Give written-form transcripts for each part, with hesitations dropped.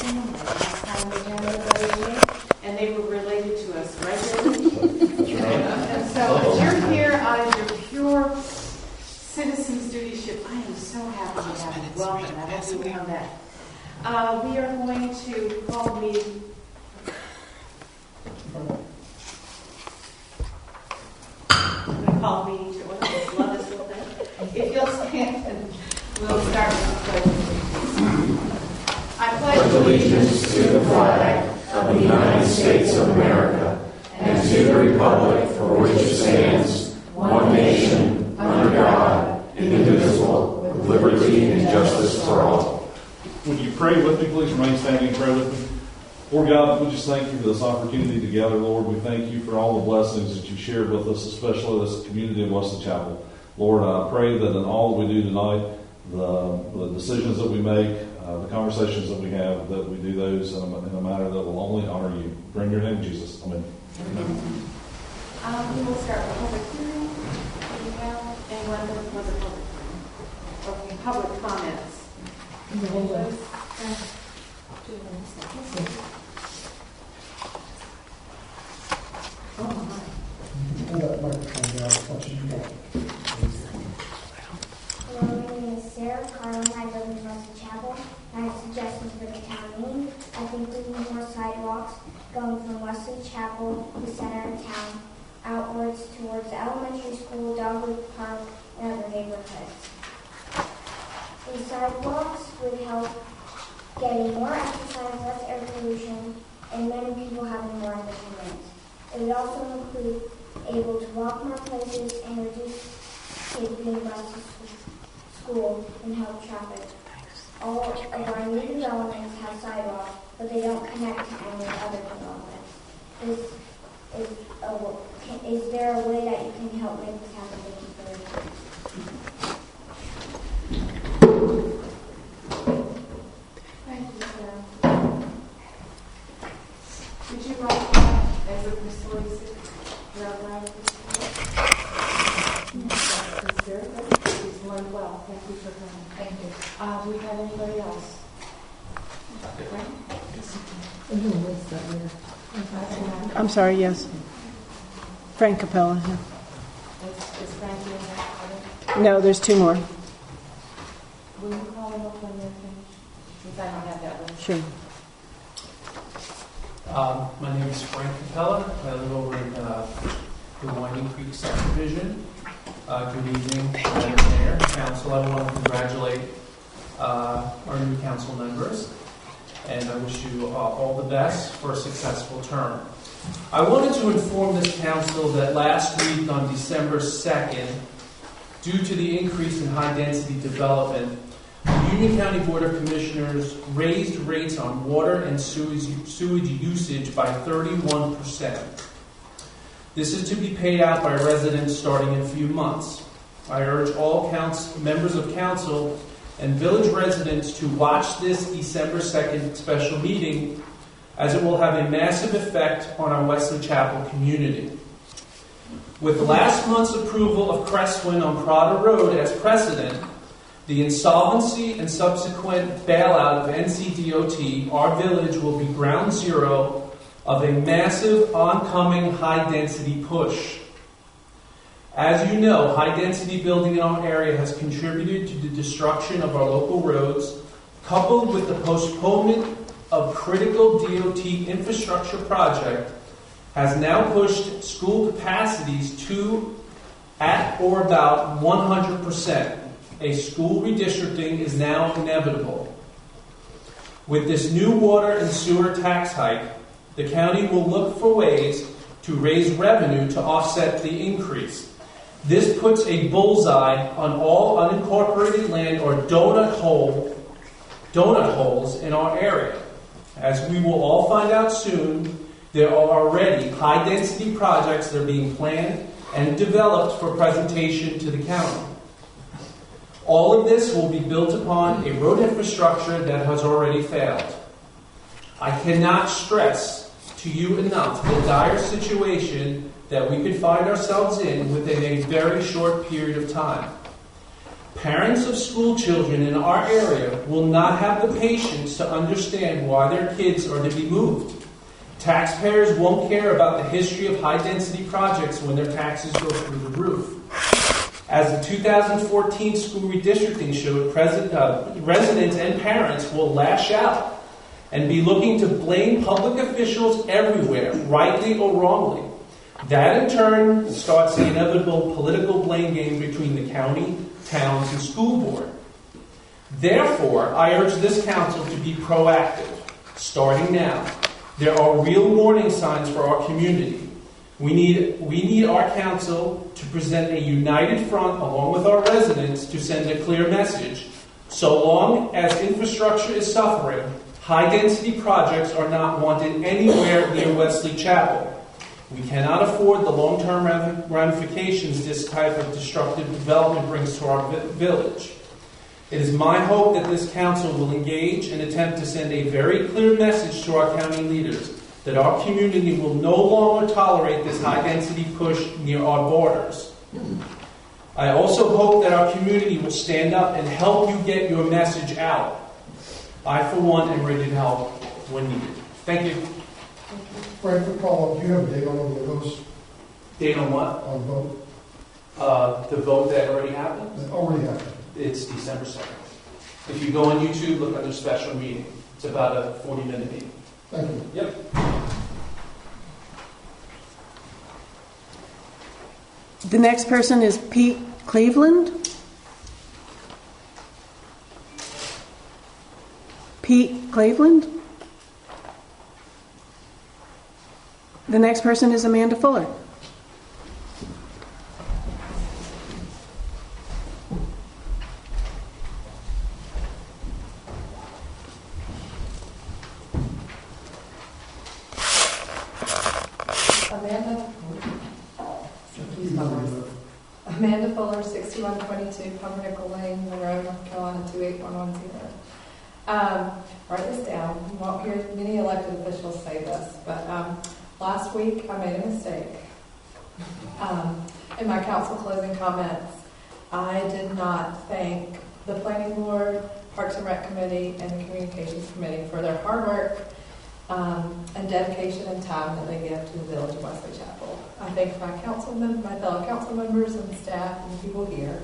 mention them last time we had everybody here, and they were related to us regularly. And so if you're here out of your pure citizens' dutyship, I am so happy to have you. Welcome. I hope you know that. We are going to call the meeting. I'm going to call the meeting to order. Just love this little thing. If you'll stand, and we'll start with the pledge. I pledge allegiance to the flag of the United States of America and to the republic for which it stands, one nation, under God, indivisible, with liberty and justice for all. Would you pray with me, please? Remain standing and pray with me. Lord God, we just thank you for this opportunity together, Lord. We thank you for all the blessings that you shared with us, especially this community of Wesley Chapel. Lord, I pray that in all that we do tonight, the decisions that we make, the conversations that we have, that we do those in a manner that will only honor you. Bring your name, Jesus. Amen. We will start with public hearing. Do you have anyone that was a public hearing? Okay, public comments. Hello, my name is Sarah Carlin. I live in Wesley Chapel. I have suggestions for the town meeting. I think we need more sidewalks going from Wesley Chapel, the center of town, outwards towards the elementary school, Dogwood Park, and other neighborhoods. These sidewalks would help getting more exercise, less air pollution, and many people having more independence. It would also include able to walk more places and reduce kids being bused to school and help traffic. All of our new developments have sidewalks, but they don't connect to any other developments. Is there a way that you can help make this happen? Thank you, Sarah. Would you like that as a persuasive? Well, thank you for coming. Thank you. Do we have anybody else? I'm sorry, yes. Frank Capella. Yeah. Is Frank in that? No, there's two more. Will you call them up when they're finished? Since I don't have that one. Sure. My name is Frank Capella. I live over in the Winding Creek subdivision. Good evening, Madam Mayor, Council. I want to congratulate our new council members, and I wish you all the best for a successful term. I wanted to inform this council that last week on December 2nd, due to the increase in high-density development, the Union County Board of Commissioners raised rates on water and sewage usage by 31%. This is to be paid out by residents starting in a few months. I urge all members of council and village residents to watch this December 2nd special meeting, as it will have a massive effect on our Wesley Chapel community. With last month's approval of Crestwin on Prada Road as precedent, the insolvency and subsequent bailout of NCDOT, our village will be ground zero of a massive oncoming high-density push. As you know, high-density building in our area has contributed to the destruction of our local roads, coupled with the postponement of critical DOT infrastructure project, has now pushed school capacities to at or about 100%. A school redistricting is now inevitable. With this new water and sewer tax hike, the county will look for ways to raise revenue to offset the increase. This puts a bullseye on all unincorporated land or donut holes in our area. As we will all find out soon, there are already high-density projects that are being planned and developed for presentation to the county. All of this will be built upon a road infrastructure that has already failed. I cannot stress to you enough the dire situation that we could find ourselves in within a very short period of time. Parents of school children in our area will not have the patience to understand why their kids are to be moved. Taxpayers won't care about the history of high-density projects when their taxes go through the roof. As the 2014 school redistricting showed, residents and parents will lash out and be looking to blame public officials everywhere, rightly or wrongly. That in turn starts the inevitable political blame game between the county, towns, and school board. Therefore, I urge this council to be proactive, starting now. There are real warning signs for our community. We need our council to present a united front along with our residents to send a clear message. So long as infrastructure is suffering, high-density projects are not wanted anywhere near Wesley Chapel. We cannot afford the long-term ramifications this type of destructive development brings to our village. It is my hope that this council will engage and attempt to send a very clear message to our county leaders that our community will no longer tolerate this high-density push near our borders. I also hope that our community will stand up and help you get your message out. I, for one, am ready to help when needed. Thank you. Frank, quick follow-up. Do you have a date on any of those? Date on what? On vote? The vote that already happened? That already happened. It's December 2nd. If you go on YouTube, look under special meeting. It's about a 40-minute meeting. Thank you. Yep. The next person is Pete Cleveland. Pete Cleveland. The next person is Amanda Fuller. Amanda Fuller, 6122 Pumpernickel Lane, Monroe, North Carolina, 28110. Write this down. You won't hear many elected officials say this, but last week I made a mistake. In my council closing comments, I did not thank the Planning Board, Parks and Rec Committee, and the Communications Committee for their hard work and dedication and time that they give to the Village of Wesley Chapel. I thank my fellow council members and staff and people here,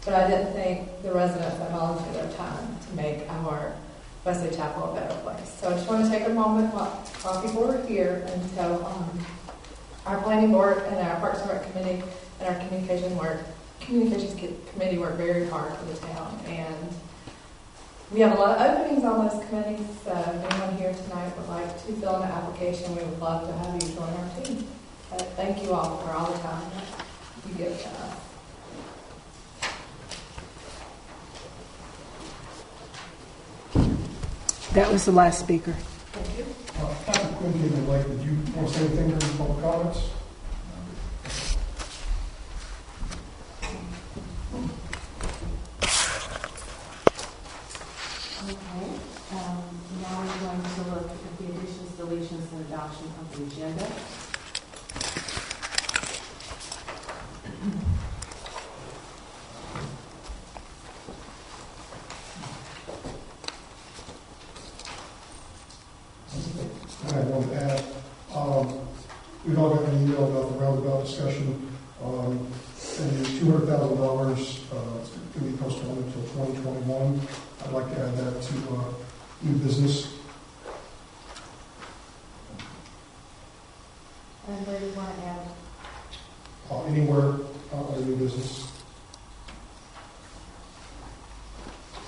but I didn't thank the residents that volunteered their time to make our Wesley Chapel a better place. So I just want to take a moment while people are here and tell our Planning Board and our Parks and Rec Committee and our Communications Committee work very hard for the town, and we have a lot of openings on those committees, so if anyone here tonight would like to fill in an application, we would love to have you join our team. But thank you all for all the time that you give to us. That was the last speaker. Thank you. Dr. Quinn came in late. Did you want to say anything during public comments? Okay, now we're going to look at the additions, deletions, and adoption of the agenda. I have one to add. We've all got an email about the roundabout discussion. And the $200,000 going to be postponed until 2021. I'd like to add that to new business. And where do you want to add? Anywhere under new business.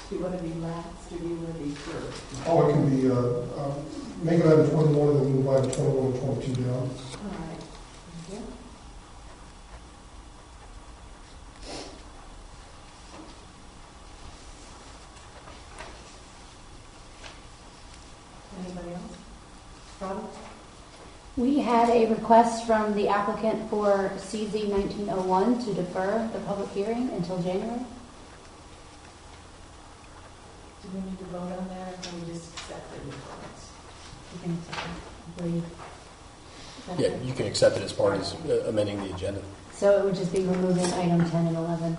Do you want to be last or do you want to be first? Oh, it can be, make it item 21 and then move item 21 and 22 down. All right. Thank you. Anybody else? Robin? We had a request from the applicant for CZ 1901 to defer the public hearing until January. Do we need to vote on that or can we just accept the request? You can accept it, I believe. Yeah, you can accept it as part of amending the agenda. So it would just be removing item 10 and 11.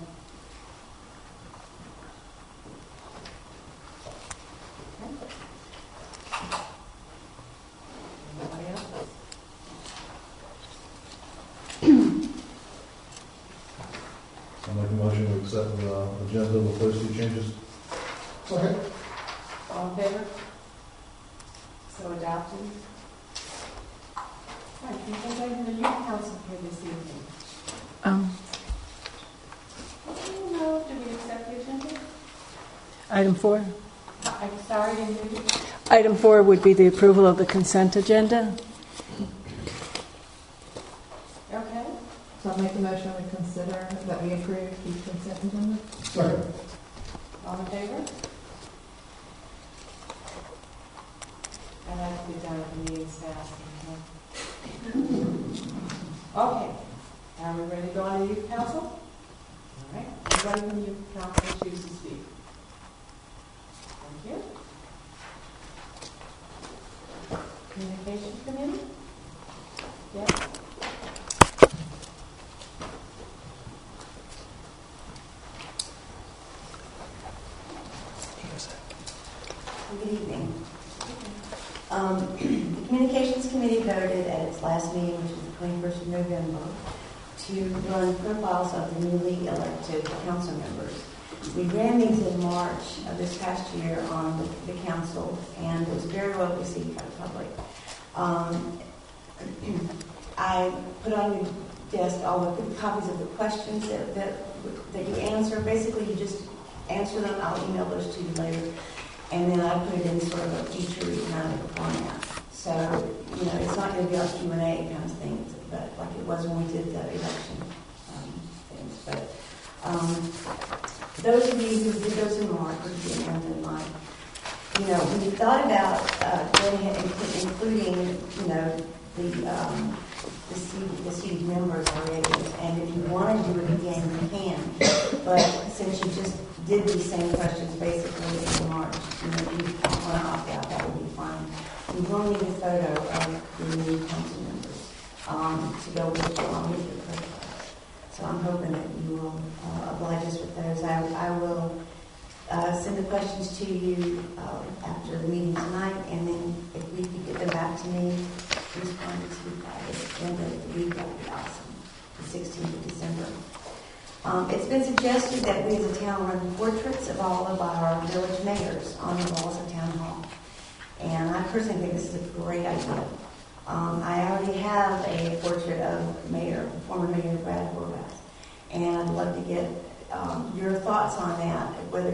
accepting the agenda with those two changes. Second. All in favor? So adopted. All right, can you go to the new council here this evening? I don't know, did we accept the agenda? Item 4. I'm sorry, I didn't hear you. Item 4 would be the approval of the consent agenda. Okay. So I'll make a motion to consider that we approve the consent agenda. Second. All in favor? And that has to be done at the meeting's fast. Okay. Are we ready to go on to youth council? All right. Anybody from youth council choose to speak? Thank you. Communications committee? Yes. Good evening. The Communications Committee voted at its last meeting, which was the 21st of November, to run profiles of the newly elected council members. We ran these in March of this past year on the council, and it was very well received by the public. I put on your desk all the copies of the questions that you answer. Basically, you just answer them. I'll email those to you later. And then I put it in sort of a feature kind of format. So, it's not going to be like Q&A kind of things, but like it was when we did the election things. But those of you who did those in March, or did them in March, we thought about going ahead and including, the seated members already. And if you want to do it again, you can. But since you just did these same questions basically in March, if you want to opt out, that would be fine. We will need a photo of the new council members to go with your profile. So I'm hoping that you will oblige us with those. I will send the questions to you after the meeting tonight, and then if we could get them back to me, respond to by the end of the week, that would be awesome, the 16th of December. It's been suggested that we as a town run portraits of all of our village mayors on the walls of Town Hall. And I personally think this is a great idea. I already have a portrait of former Mayor Brad Horvath. And I'd love to get your thoughts on that, whether,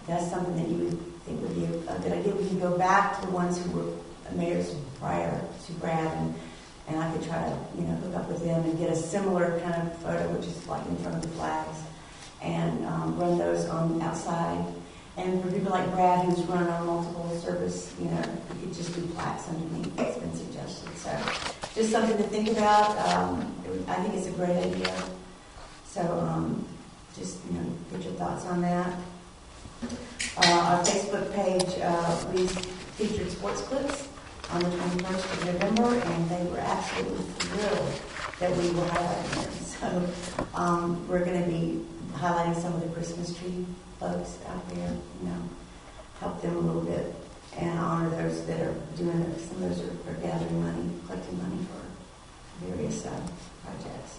that's something that you would think would be a good idea. We can go back to the ones who were mayors prior to Brad, and I could try to, hook up with them and get a similar kind of photo, which is like in front of the flags, and run those on outside. And for people like Brad, who's run on multiple service, you could just do plaques underneath. It's been suggested. So just something to think about. I think it's a great idea. So just, get your thoughts on that. Our Facebook page, we featured sports clips on the 21st of November, and they were absolutely thrilled that we were highlighting them. So we're going to be highlighting some of the Christmas tree folks out there, help them a little bit, and honor those that are doing it. Some of those are gathering money, collecting money for various projects.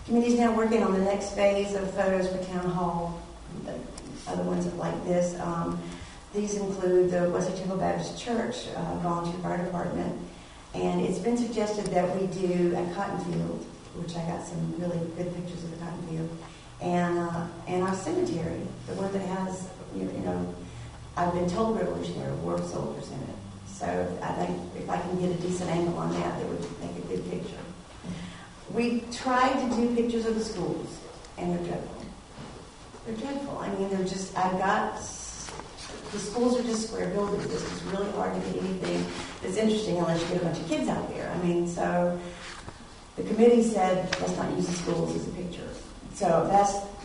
Community's now working on the next phase of photos for Town Hall, other ones like this. These include the Wesley Temple Baptist Church, Volunteer Fire Department, and it's been suggested that we do a cotton field, which I got some really good pictures of the cotton field, and our cemetery, the one that has, I've been told Revolutionary War soldiers in it. So I think if I can get a decent angle on that, that would make a good picture. We tried to do pictures of the schools, and they're dreadful. They're dreadful. I mean, the schools are just square buildings. It's just really hard to get anything that's interesting unless you get a bunch of kids out there. I mean, so the committee said, let's not use the schools as a picture. So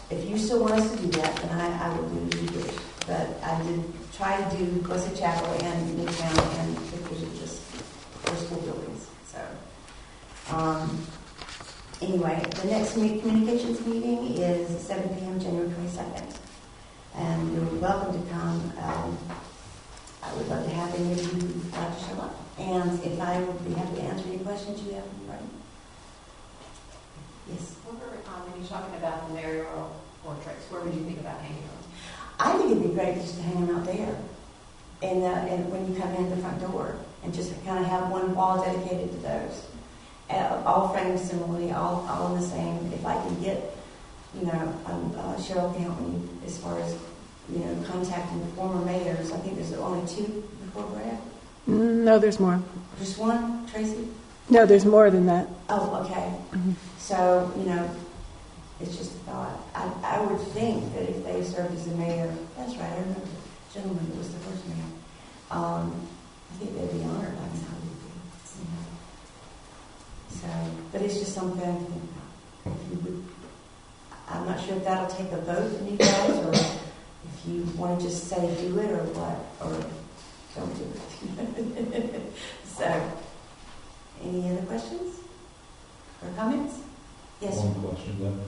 if you still want us to do that, then I will do it. But I did try to do Wesley Chapel and Newtown and pictures of just for school buildings. So anyway, the next communications meeting is 7 p.m. January 22nd. And you're welcome to come. I would love to have any of you to show up. And if I would be happy to answer any questions you have, right? Yes. What are when you're talking about the mayoral portraits, where would you think about hanging them? I think it'd be great just to hang them out there, and when you come in the front door, and just kind of have one wall dedicated to those. All framed similarly, all in the same. If I can get, Cheryl can help me as far as, contacting former mayors. I think there's only 2 before Brad. No, there's more. Just one, Tracy? No, there's more than that. Oh, okay. Mhm. So, it's just a thought. I would think that if they served as a mayor, that's right, I remember the gentleman who was the first mayor. I think they'd be honored by how we do. So, but it's just something to think about. If you would, I'm not sure if that'll take a vote from you guys, or if you want to just say do it, or what, or don't do it. So, any other questions or comments? Yes. One question then.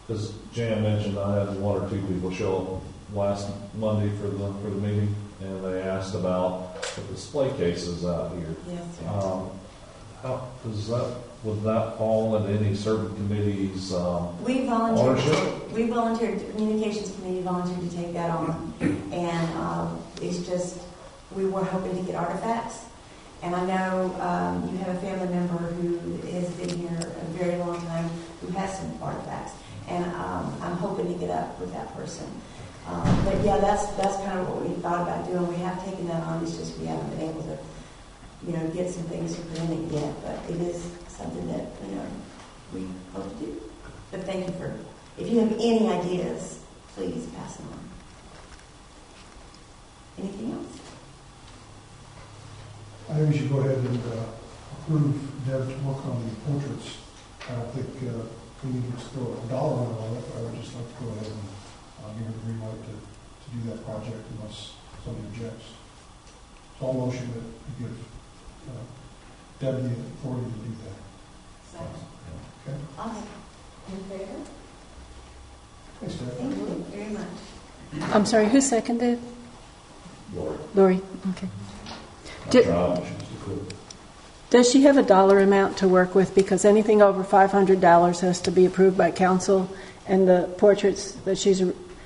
As Jan mentioned, I had 1 or 2 people show up last Monday for the meeting, and they asked about the display cases out here. Yes, sir. How does that, would that fall into any certain committee's We volunteered. ownership? We volunteered. The communications committee volunteered to take that on, and it's just we were hoping to get artifacts. And I know you have a family member who has been here a very long time who has some artifacts, and I'm hoping to get up with that person. But yeah, that's kind of what we thought about doing. We have taken that on. It's just we haven't been able to, get some things to put in it yet. But it is something that we hope to do. But thank you for. If you have any ideas, please pass them on. Anything else? I think we should go ahead and approve Deb to work on the portraits. I don't think we need to throw a dollar amount on it, but I would just like to go ahead and give her the green light to do that project unless somebody objects. So I'll motion that you give Deb the authority to do that. Okay? Awesome. In favor? Thanks, Deb. Thank you very much. I'm sorry, who seconded? Lori. Lori, okay. After I motion, Mr. Cook. Does she have a dollar amount to work with? Because anything over $500 has to be approved by council, and the portraits that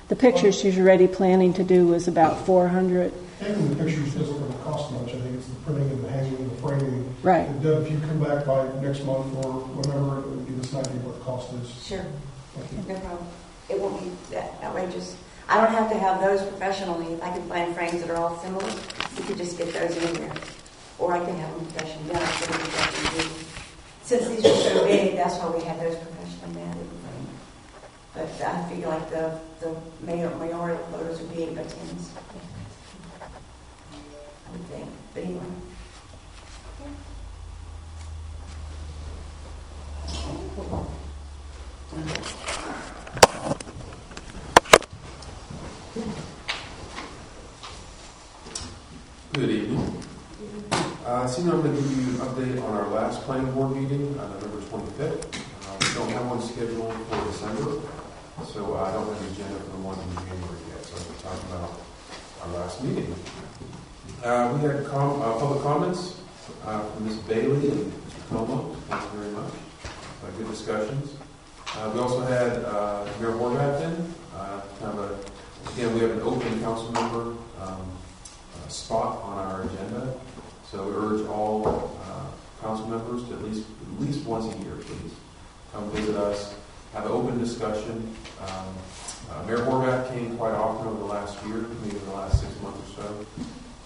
the pictures she's already planning to do was about $400. Taking the pictures doesn't really cost much. I think it's the printing and the hanging and the framing. Right. And Deb, if you come back by next month or whenever, it'll give us an idea what the cost is. Sure. Thank you. No problem. It won't be that outrageous. I don't have to have those professionally. I can find frames that are all similar. You could just get those in there. Or I can have them professionally done. Since these are so big, that's why we had those professionally made. But I feel like the mayoral photos would be 8 by 10s. I would think. But anyway. Good evening. So I'm going to give you an update on our last planning board meeting, November 25th. We don't have one scheduled for December, so I don't have an agenda for the one in January yet. So I'm going to talk about our last meeting. We had public comments from Ms. Bailey and Mr. Como. Thank you very much. Good discussions. We also had Mayor Horvath in. Again, we have an open council member spot on our agenda. So we urge all council members to at least once a year, please, come visit us, have an open discussion. Mayor Horvath came quite often over the last year, maybe the last 6 months or so,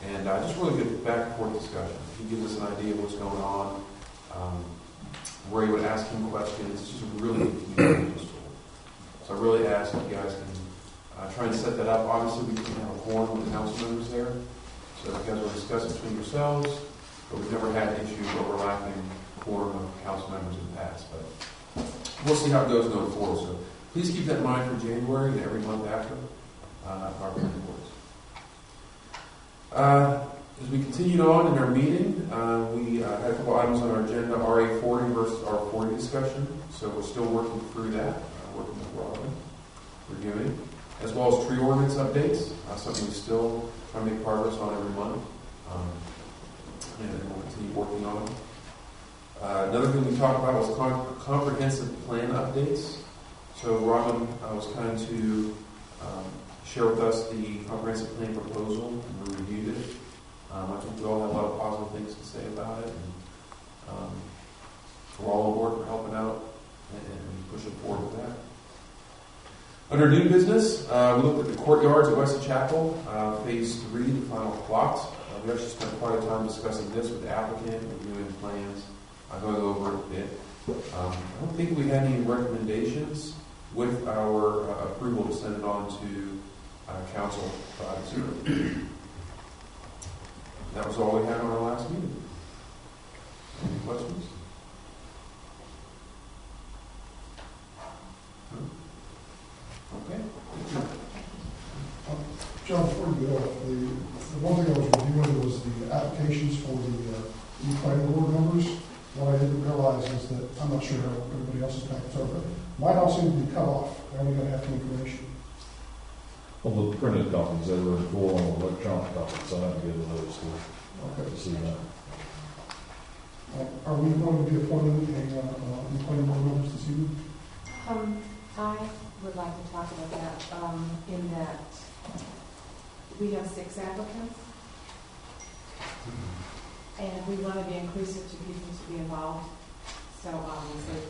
and just really good back and forth discussion. He gives us an idea of what's going on, where he would ask him questions. It's just a really good communication tool. So I really ask if you guys can try and set that up. Obviously, we can have a forum with the council members there. So if you guys will discuss it between yourselves, but we've never had issues overlapping quorum of council members in the past. But we'll see how it goes going forward. So please keep that in mind for January and every month after our planning boards. As we continued on in our meeting, we had a couple items on our agenda, RA 40 versus R40 discussion. So we're still working through that, working with Robin, reviewing, as well as tree ordinance updates, something we still trying to make progress on every month, and we'll continue working on it. Another thing we talked about was comprehensive plan updates. So Robin was kind to share with us the comprehensive plan proposal, and we reviewed it. I think we all had a lot of positive things to say about it, and we're all on board for helping out and pushing forward with that. Under new business, we looked at the courtyards at Wesley Chapel, phase 3, the final plot. We actually spent quite a time discussing this with the applicant, reviewing plans, going over it a bit. I don't think we had any recommendations with our approval to send it on to council 5-0. That was all we had on our last meeting. Any questions? Okay. John, before you go off, the one thing I was reviewing was the applications for the new planning board members. What I didn't realize is that, I'm not sure how everybody else's packets are, but mine all seem to be cut off. I only got half the information. Well, the printed copies, they were full on electronic copies, so I have to go to those to see that. Are we going to be appointing new planning board members this evening? I would like to talk about that, in that we have 6 applicants, and we want to be inclusive to people to be involved. So obviously,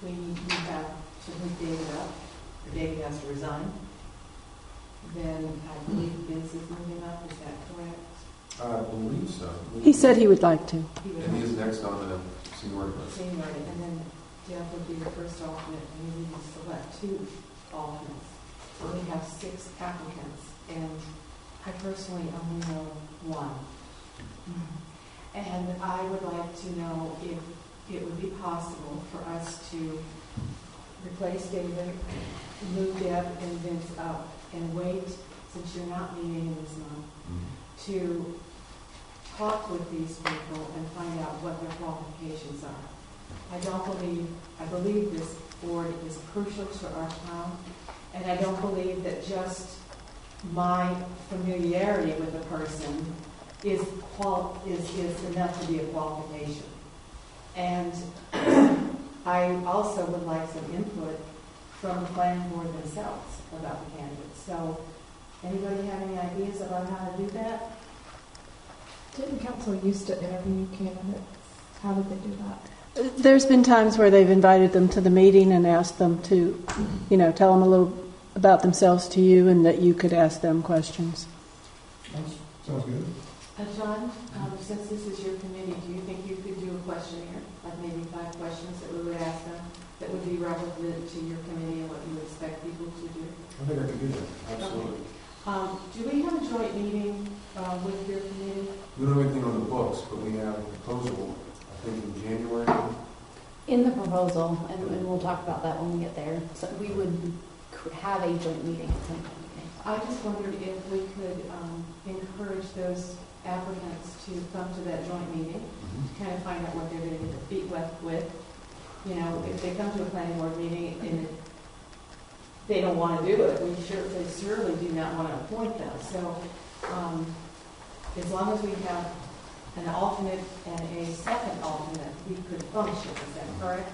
we have to move David up. David has to resign. Then I believe Vince is moving up. Is that correct? I believe so. He said he would like to. And he is next on the seniority list. Seniority, and then Jeff would be the first alternate, and we need to select 2 alternates. We have 6 applicants, and I personally only know 1. And I would like to know if it would be possible for us to replace David, move Deb and Vince up, and wait, since you're not meeting in this month, to talk with these people and find out what their qualifications are. I believe this board is crucial to our town, and I don't believe that just my familiarity with a person is enough to be a qualification. And I also would like some input from the planning board themselves about the candidates. So, anybody have any ideas about how to do that? Didn't council used to interview candidates? How did they do that? There's been times where they've invited them to the meeting and asked them to, tell them a little about themselves to you, and that you could ask them questions. Sounds good. John, since this is your committee, do you think you could do a questionnaire, like maybe 5 questions that we would ask them that would be relevant to your committee and what you expect people to do? I think I could do that. Absolutely. Okay. Do we have a joint meeting with your committee? We don't have anything on the books, but we have a proposal, I think, in January. In the proposal, and we'll talk about that when we get there, so we would have a joint meeting at some point. I just wondered if we could encourage those applicants to come to that joint meeting, to kind of find out what they're going to get their feet wet with. If they come to a planning board meeting and they don't want to do it, they surely do not want to appoint them. So as long as we have an alternate and a second alternate, we could function. Is that correct?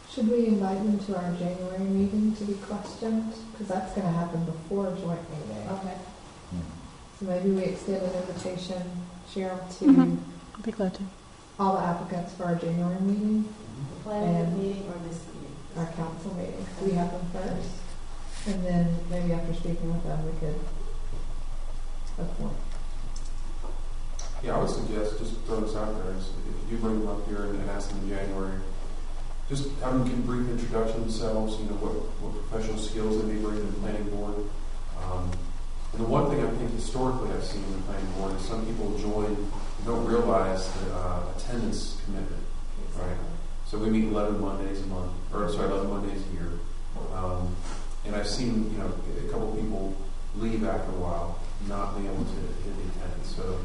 Should we invite them to our January meeting to be questioned? Because that's going to happen before a joint meeting. Okay. So maybe we extend an invitation, Cheryl, to I'd be glad to. all the applicants for our January meeting, The planning meeting or this meeting? our council meeting. We have them first, and then maybe after speaking with them, we could appoint. Yeah, I would suggest, just throw this out there, is if you bring them up here and ask them in January, just have them give a brief introduction themselves, what professional skills they may bring to the planning board. And the one thing I think historically I've seen in the planning board is some people join and don't realize the attendance commitment, right? So we meet 11 Mondays a month, 11 Mondays a year. And I've seen, a couple people leave after a while, not being able to hit the attendance. So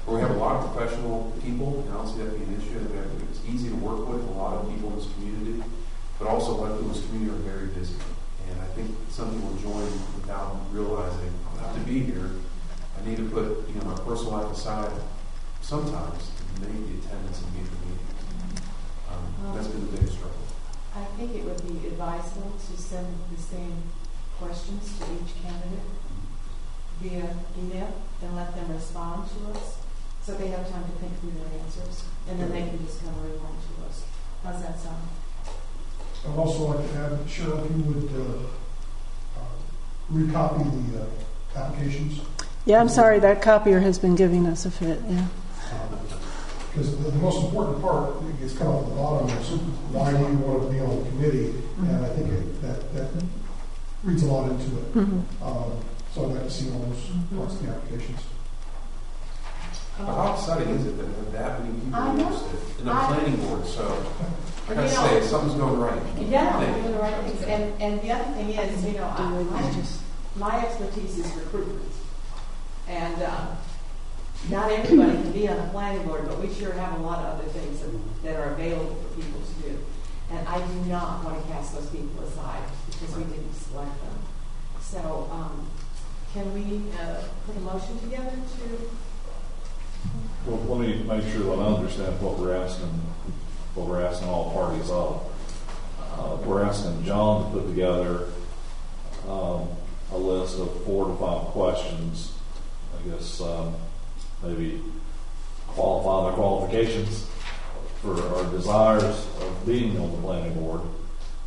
we have a lot of professional people, and I don't see that being an issue. It's easy to work with a lot of people in this community, but also a lot of people in this community are very busy. And I think some people join without realizing, I have to be here. I need to put my personal life aside sometimes to make the attendance and meet the meetings. That's been the biggest struggle. I think it would be advisable to send the same questions to each candidate via email and let them respond to us so they have time to think through their answers, and then they can just come right on to us. How's that sound? I'd also like to add, Cheryl, if you would recopy the applications. Yeah, I'm sorry, that copier has been giving us a fit, yeah. Because the most important part is kind of at the bottom, is why do you want to be on the committee? And I think that reads a lot into it. So I'd like to see all those parts of the applications. But how exciting is it that have that many people I know. interested in the planning board? So I gotta You know, say, something's going right. Yeah, we're doing the right things. And the other thing is, you know, my expertise is recruitment. And not everybody can be on the planning board, but we sure have a lot of other things that are available for people to do. And I do not want to cast those people aside because we didn't select them. So can we put a motion together to... Well, let me make sure that I understand what we're asking all parties of. We're asking John to put together a list of 4 to 5 questions. I guess maybe qualify their qualifications for our desires of being on the planning board.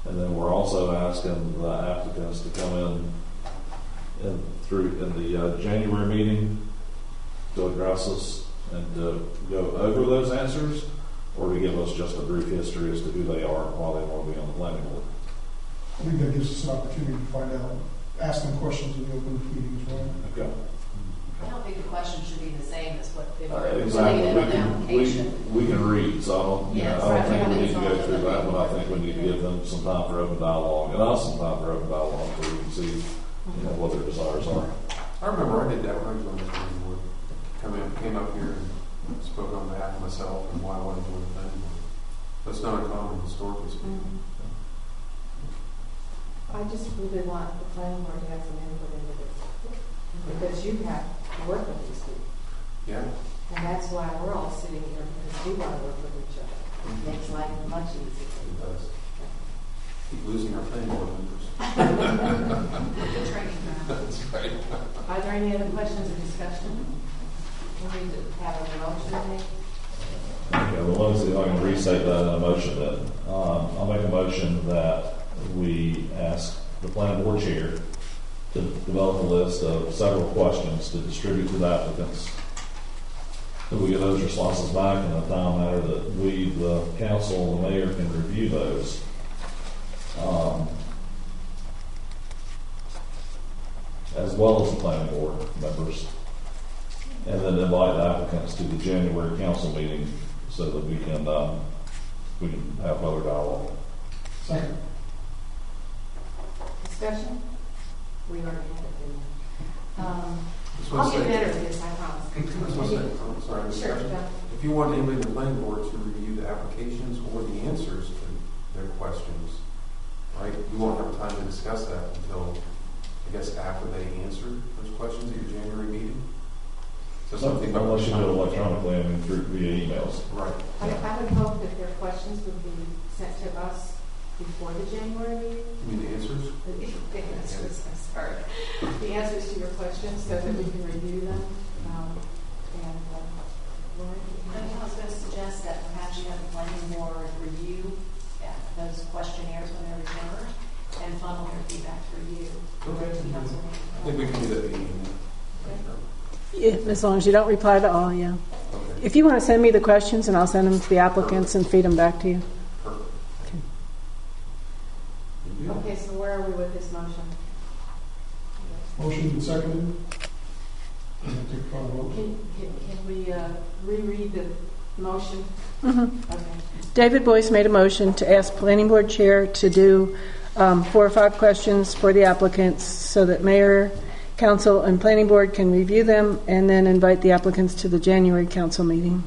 And then we're also asking the applicants to come in the January meeting to address us and to go over those answers, or to give us just a brief history as to who they are and why they want to be on the planning board. I think that gives us an opportunity to find out, ask them questions in the open meeting as well. Okay. I don't think the question should be the same as what they've already Exactly. completed on the application. We can read, so I don't, Yes, I don't right. think we need to go through that, but I think we need to give them some time for open dialogue, and us some time for open dialogue, so we can see, what their desires are. I remember I did that when I joined the planning board. Came up here and spoke on behalf of myself and why I wanted to join the planning board. That's not uncommon historically speaking. I just really want the planning board to have some input into this. Because you have to work with these people. Yeah. And that's why we're all sitting here, because we want to work with each other. It makes life much easier. It does. Keep losing our planning board members. The training ground. That's right. Are there any other questions or discussion? We need to have a motion made. Okay, well, let's see if I can restate that in a motion then. I'll make a motion that we ask the planning board chair to develop a list of several questions to distribute to the applicants. That we get those responses back in a time manner that we, the council, and the mayor can review those. As well as the planning board members. And then invite the applicants to the January council meeting so that we can have further dialogue. Second. Discussion? We already had it, didn't we? Just I'll want to get say- better at this, I promise. I just want to say, I'm sorry, Sure, discussion. John. If you want anybody in the planning board to review the applications or the answers to their questions, right, we won't have time to discuss that until, I guess, after they answer those questions at your January meeting. So something about Unless you do it electronically, I mean, through via emails. Right. I would hope that their questions would be sent to us before the January meeting. You mean the answers? The answers, I'm sorry. The answers to your questions so that we can review them. Lori? I was going to suggest that perhaps you have the planning board review those questionnaires when they're returned and funnel their feedback to you. Okay. Council I think we can do that via email. Yeah, as long as you don't reply to all, yeah. Okay. If you want to send me the questions, and I'll send them to the applicants and feed them back to you. Perfect. Okay, so where are we with this motion? Motion and seconded. Take a call vote. Can we reread the motion? Mm-hmm. Okay. David Boyce made a motion to ask planning board chair to do 4 or 5 questions for the applicants so that mayor, council, and planning board can review them and then invite the applicants to the January council meeting.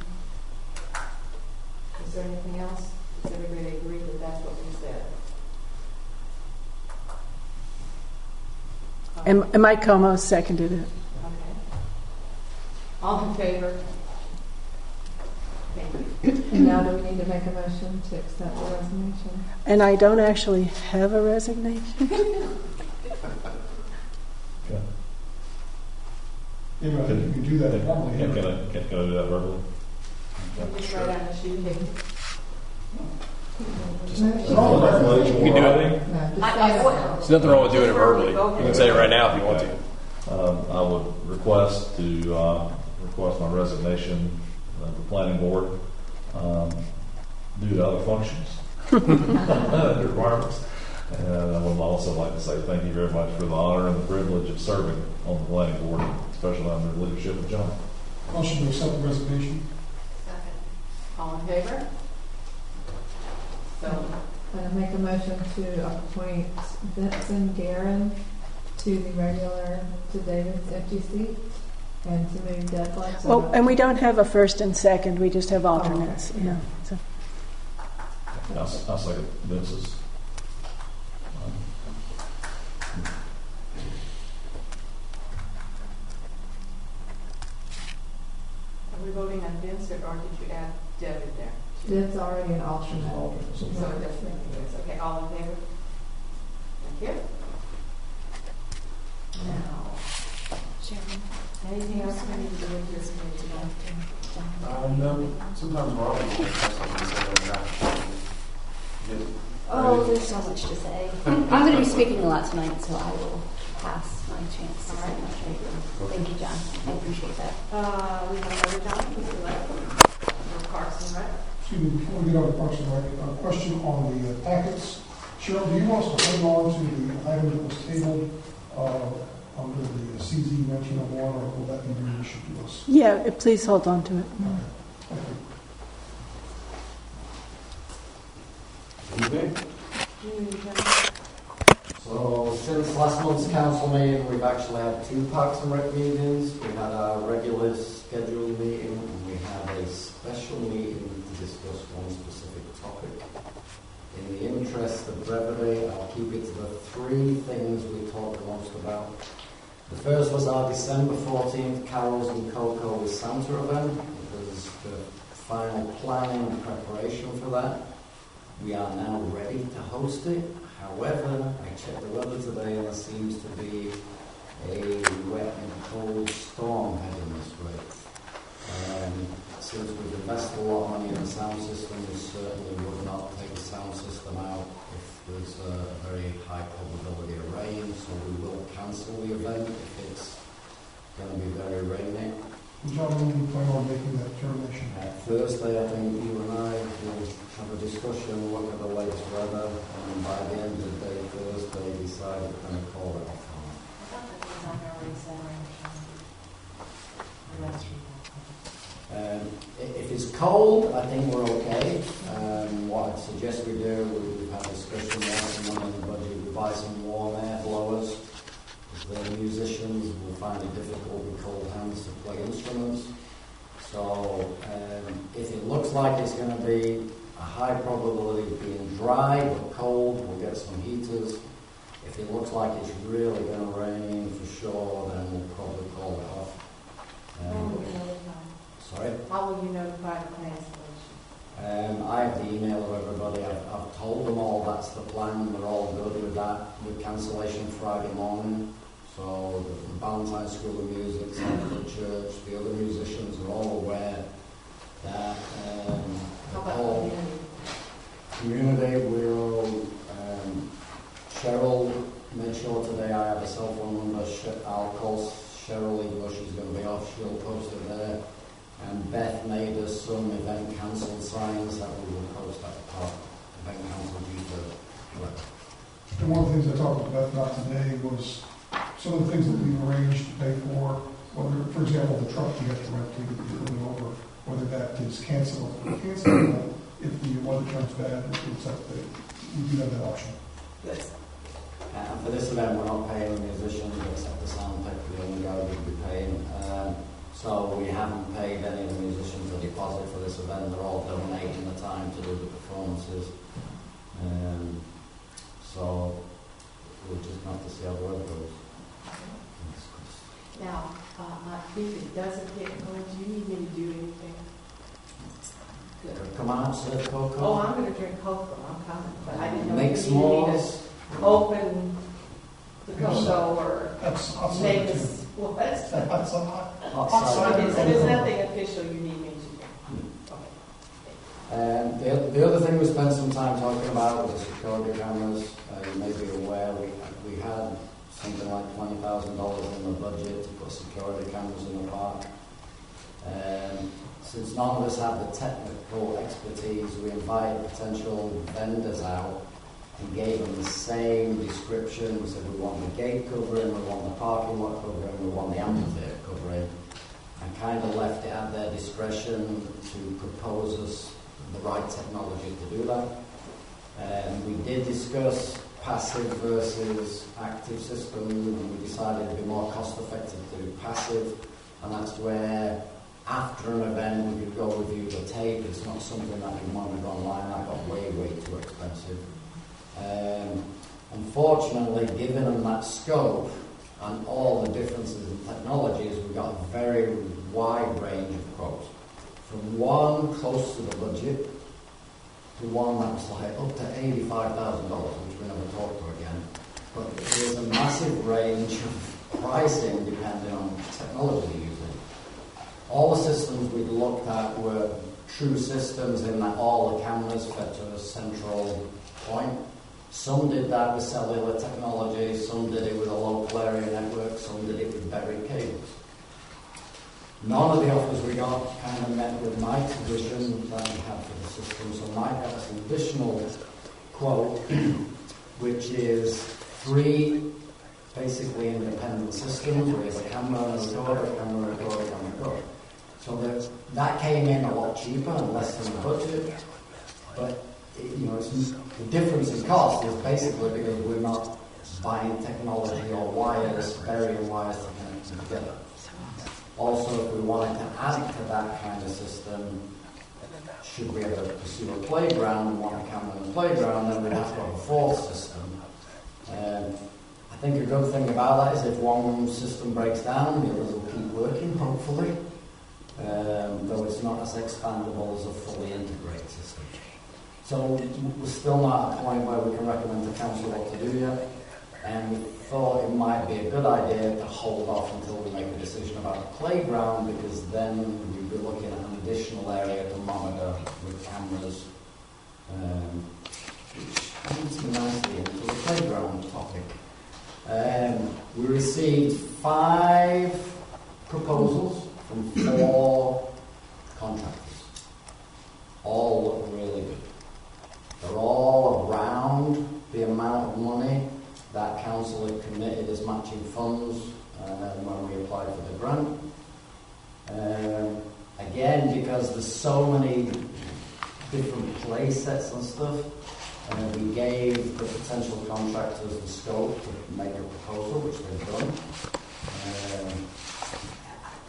Is there anything else? Does everybody agree that that's what we said? And Mike Como seconded it. Okay. All in favor? Thank you. And now do we need to make a motion to accept the resignation? And I don't actually have a resignation. Okay. Maybe I think you can do that formally. Can I do that verbally? Just write on the sheet. It's all the record. You can do it. No, just I- say it. There's nothing wrong with doing it verbally. You can say it right now if you want to. I would request my resignation of the planning board due to other functions, requirements. And I would also like to say thank you very much for the honor and the privilege of serving on the planning board, especially under the leadership of John. Motion to accept the resignation. All in favor? So, And I make a motion to appoint Vincent Guerin to the regular, to David's empty seat, and to move Deb Lutz. Well, and we don't have a first and second, we just have alternates. okay. Yeah. So, I'll say Vince's. are we voting on Vince, or did you add Deb in there? Deb's already an alternate. So it doesn't make a difference. Okay, all in favor? Thank you. Now, anything else we need to do with this meeting tonight? No, sometimes we're all going to have something to say about that. Oh, there's so much to say. I'm going to be speaking a lot tonight, so I will pass my chance to say much. Thank you, John. I appreciate that. We have another John, Mr. Lett, for Parks and Rec. Excuse me, before we get on to Parks and Rec, a question on the packets. Cheryl, do you want us to hold on to the item that was tabled under the CZ 1901, or will that be reissued to us? yeah, please hold on to it. Thank you. Okay. So since last month's council meeting, we've actually had 2 Parks and Rec meetings. We had our regular scheduled meeting, and we had a special meeting to discuss one specific topic. In the interest of brevity, I'll keep it to the 3 things we talked most about. The first was our December 14th Carols and Cocoa with Santa event. It was the final planning and preparation for that. We are now ready to host it. However, I checked the weather today and there seems to be a wet and cold storm heading this way. Since we've invested a lot of money in the sound system, we certainly would not take the sound system out if there's a very high probability of rain, so we will cancel the event if it's going to be very rainy. John, when do you plan on making that determination? Thursday, I think you and I will have a discussion, look at the latest weather, and by the end of the day, Thursday, decide if we're going to call it off. I thought that was on our reset. If it's cold, I think we're okay. What I'd suggest we do, we've had discussion on money in the budget, we buy some warm air blowers. The musicians will find it difficult with cold hands to play instruments. So if it looks like it's going to be a high probability of being dry but cold, we'll get some heaters. If it looks like it's really going to rain for sure, then we'll probably call it off. Sorry? How will you notify the cancellation? I have the email of everybody. I've told them all that's the plan. They're all good with that. With cancellation Friday morning. So the Valentine School of Music, Central Church, the other musicians are all aware that the whole community will. Cheryl made sure today I have a cell phone number. I'll call Cheryl even though she's going to be off. She'll post it there. And Beth made us some event cancelled signs that we will post at the top. Event cancelled due to. And one of the things I talked with Beth about today was some of the things that we've arranged to pay for, whether, for example, the truck you have to rent to get the building over, whether that is cancelable. If the weather turns bad, it's up there. We do have that option. Yes. And for this event, we're not paying the musicians except the sound tech, the only guy we'll be paying. So we haven't paid any of the musicians a deposit for this event. They're all donating the time to do the performances. So we'll just have to see how the weather goes. Now, if it doesn't get cold, do you need me to do anything? come out, serve cocoa. Oh, I'm gonna drink cocoa, I'm coming, but I didn't know Make if you needed me s'mores. to open the cocoa or That's outside make too. this, what? That's Hot outside. cider. There's nothing official you need me to do. Okay. The other thing we spent some time talking about was the security cameras. You may be aware we had something like $20,000 in the budget to put security cameras in the park. Since none of us have the technical expertise, we invited potential vendors out and gave them the same description. We said we want the gate covering, we want the parking lot covering, we want the amphitheatre covering, and kind of left it at their discretion to propose us the right technology to do that. We did discuss passive versus active systems, and we decided it'd be more cost effective to do passive, and that's where after an event we could go review the tape. It's not something that we monitor online. That got way too expensive. Unfortunately, given them that scope and all the differences in technologies, we got a very wide range of quotes. From one close to the budget to one that was like up to $85,000, which we never talked to again. But there's a massive range of pricing depending on technology you're using. All the systems we looked at were true systems in that all the cameras fed to a central point. Some did that with cellular technology, some did it with a local area network, some did it with buried cables. None of the offers we got kind of met with Mike's vision that we had for the system. So Mike got us an additional quote, which is 3 basically independent systems with a camera and a recorder, camera, recorder, camera, recorder. So that came in a lot cheaper and less than the budget. But the difference in cost is basically because we're not buying technology or wires, burying wires to connect them together. Also, if we wanted to add to that kind of system, should we ever pursue a playground and want a camera in the playground, then we'd have to have a 4th system. I think a good thing about that is if one system breaks down, the others will keep working, hopefully. Though it's not as expandable as a fully integrated system. So we're still not at a point where we can recommend to council what to do yet. And we thought it might be a good idea to hold off until we make a decision about the playground, because then we'd be looking at an additional area to monitor with cameras, which leads me nicely into the playground topic. We received 5 proposals from 4 contractors. All look really good. They're all around the amount of money that council had committed as matching funds when we applied for the grant. Again, because there's so many different play sets and stuff, we gave the potential contractors the scope to make a proposal, which they've done.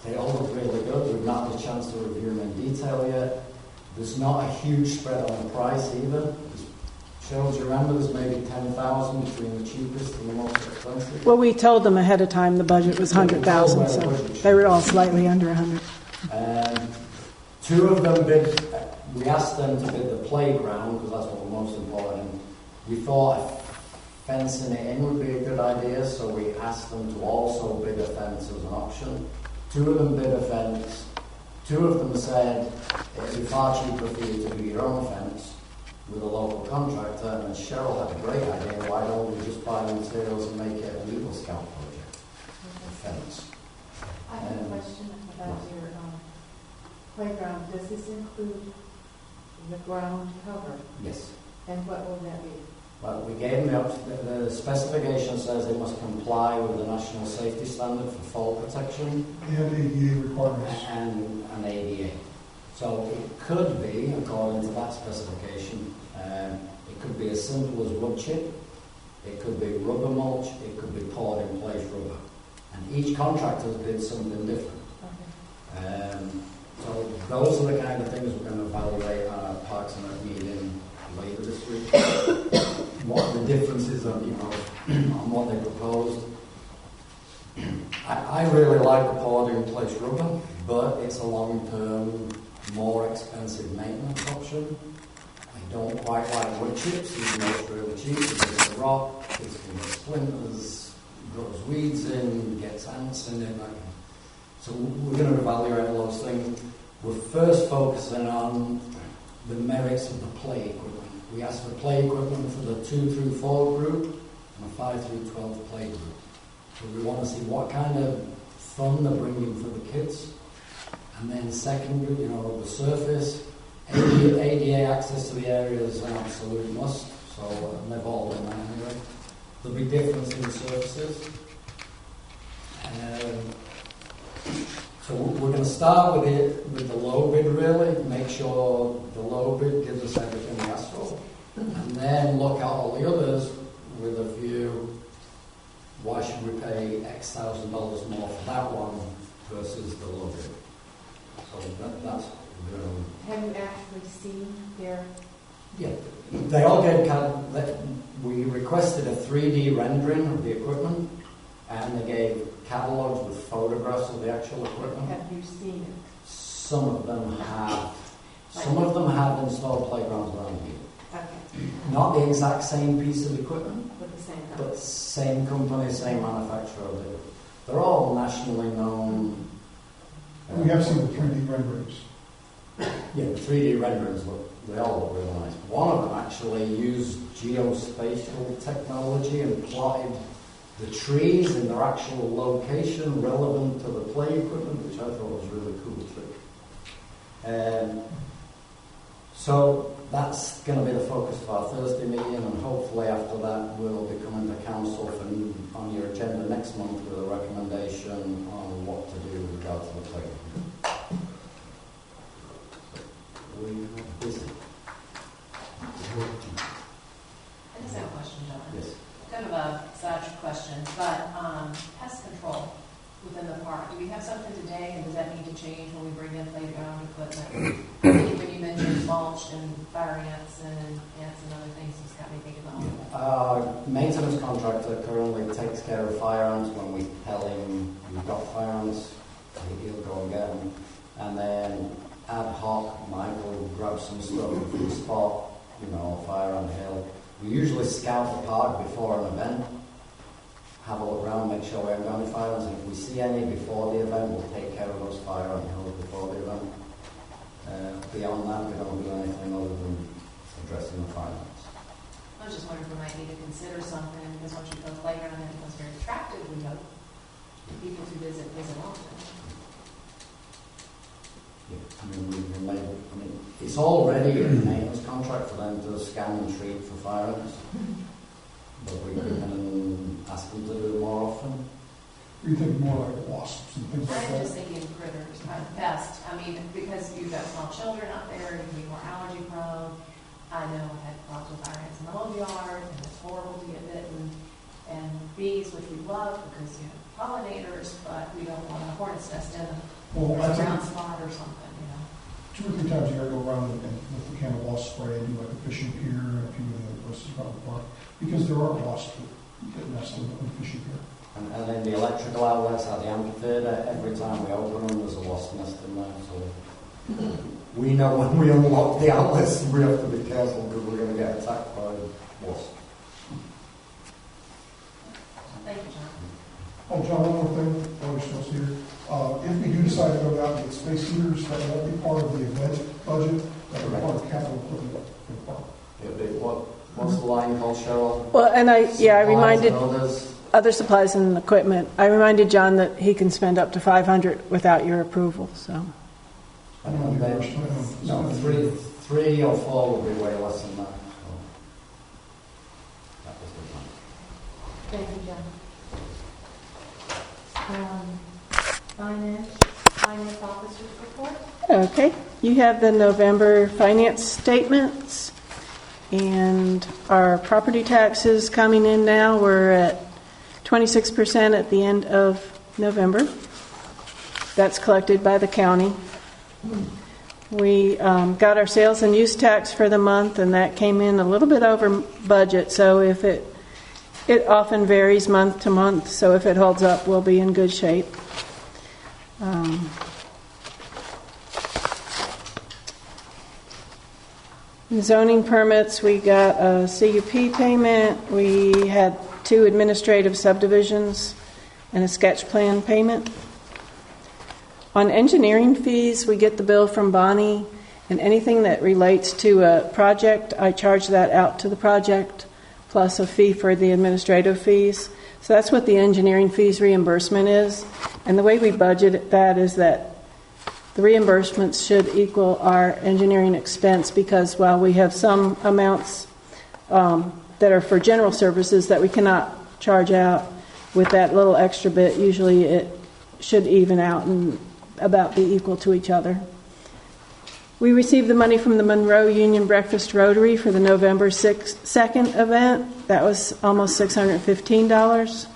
They all look really good. We've not had a chance to review them in detail yet. There's not a huge spread on the price either. Cheryl, do you remember there's maybe 10,000 between the cheapest and the most expensive? Well, we told them ahead of time the budget was 100,000, so they were all slightly under 100. 2 of them bid. We asked them to bid the playground because that's what was most important. We thought fencing it in would be a good idea, so we asked them to also bid a fence as an option. 2 of them bid a fence. 2 of them said it'd be far cheaper for you to do your own fence with a local contractor, and Cheryl had a great idea. Why don't we just buy the materials and make it a Eagle Scout project? Fence. I have a question about your playground. Does this include the ground cover? Yes. And what will that be? Well, we gave them the specification says it must comply with the National Safety Standard for fall protection And ADA requirements. and an ADA. So it could be, according to that specification, it could be as simple as wood chip, it could be rubber mulch, it could be poured in place rubber. And each contractor did something different. Okay. So those are the kind of things we're going to evaluate on our Parks and Rec meeting later this week. What the differences are, on what they proposed. I really like the poured in place rubber. but it's a long-term, more expensive maintenance option. I don't quite like wood chips, even though it's really cheap. It's a rock, it's going to splinters, grows weeds in, gets ants in it. So we're going to evaluate all those things. We're first focusing on the merits of the play equipment. We asked for play equipment for the 2 through 4 group and a 5 through 12 play group. So we want to see what kind of fun they're bringing for the kids. And then second group, the surface, ADA access to the area is an absolute must. So they've all done that anyway. There'll be difference in surfaces. So we're going to start with the low bid, really. Make sure the low bid gives us everything we asked for. And then look at all the others with a view, why should we pay X thousand dollars more for that one versus the low bid? So that's really... Have you actually seen their... Yeah. They all get we requested a 3D rendering of the equipment, and they gave catalogs with photographs of the actual equipment. Have you seen it? Some of them have. Some of them have installed playgrounds around here. Okay. Not the exact same piece of equipment, But the same company. but same company, same manufacturer. They're all nationally known. We have seen the 3D renderings. Yeah, the 3D renderings they all look really nice. One of them actually used geospatial technology and plotted the trees in their actual location relevant to the play equipment, which I thought was a really cool trick. So that's going to be the focus of our Thursday meeting, and hopefully after that we'll be coming to council on your agenda next month with a recommendation on what to do with regard to the play equipment. We are busy. I just have a question, John. Yes. Kind of a side question, but pest control within the park. Do we have something today, and does that need to change when we bring in playground equipment? When you mentioned mulch and fire ants and other things, it's got me thinking about all that. Maintenance contractor currently takes care of fire ants. When we tell him we've got fire ants, he'll go and get them. And then ad hoc, Michael grabs some stuff from the spot, fire ant hill. We usually scout the park before an event, have a look around, make sure we haven't got any fire ants. And if we see any before the event, we'll take care of those fire ant hills before the event. Beyond that, we don't do anything other than addressing the fire ants. I was just wondering if we might need to consider something, because once you go playground, it becomes very attractive, we hope. People who visit often. Yeah, it's already a maintenance contract for them to scan and treat for fire ants, but we can ask them to do it more often. You think more like wasps and things like I'm that? just thinking critters, pests. Because you've got small children out there, you can be more allergy prone. I know I've had problems with fire ants in the home yard, and it's horrible to get bitten. And bees, which we love because you have pollinators, but we don't want a hornet's nest in them. Well, Or a I think brown spot or something, 2 or 3 times a year I go around and with the can of wasp spray and do like a fishing pier and a few of the other places around the park, because there are wasps that nest in the fishing pier. And then the electrical outlets at the amphitheatre, every time we open them, there's a wasp nest in there. So we know when we unlock the outlets, we have to be careful because we're going to get attacked by wasps. Thank you, John. Oh, John, one more thing, while we're still here. If we do decide to go out and get space heaters, that won't be part of the event budget, that will be part of capital equipment for the park. What's the line called, Cheryl? Well, and I reminded Others. other supplies and equipment. I reminded John that he can spend up to $500 without your approval. So. And then 3 or 4 will be way less than that. So that was the plan. Thank you, John. Finance officer's report. Okay, you have the November finance statements and our property taxes coming in now. We're at 26% at the end of November. That's collected by the county. We got our sales and use tax for the month, and that came in a little bit over budget. So if it often varies month to month, so if it holds up, we'll be in good shape. Zoning permits, we got a CUP payment, we had 2 administrative subdivisions, and a sketch plan payment. On engineering fees, we get the bill from Bonnie, and anything that relates to a project, I charge that out to the project, plus a fee for the administrative fees. So that's what the engineering fees reimbursement is. And the way we budget that is that the reimbursements should equal our engineering expense, because while we have some amounts that are for general services that we cannot charge out, with that little extra bit, usually it should even out and about be equal to each other. We received the money from the Monroe Union Breakfast Rotary for the November 2nd event. That was almost $615.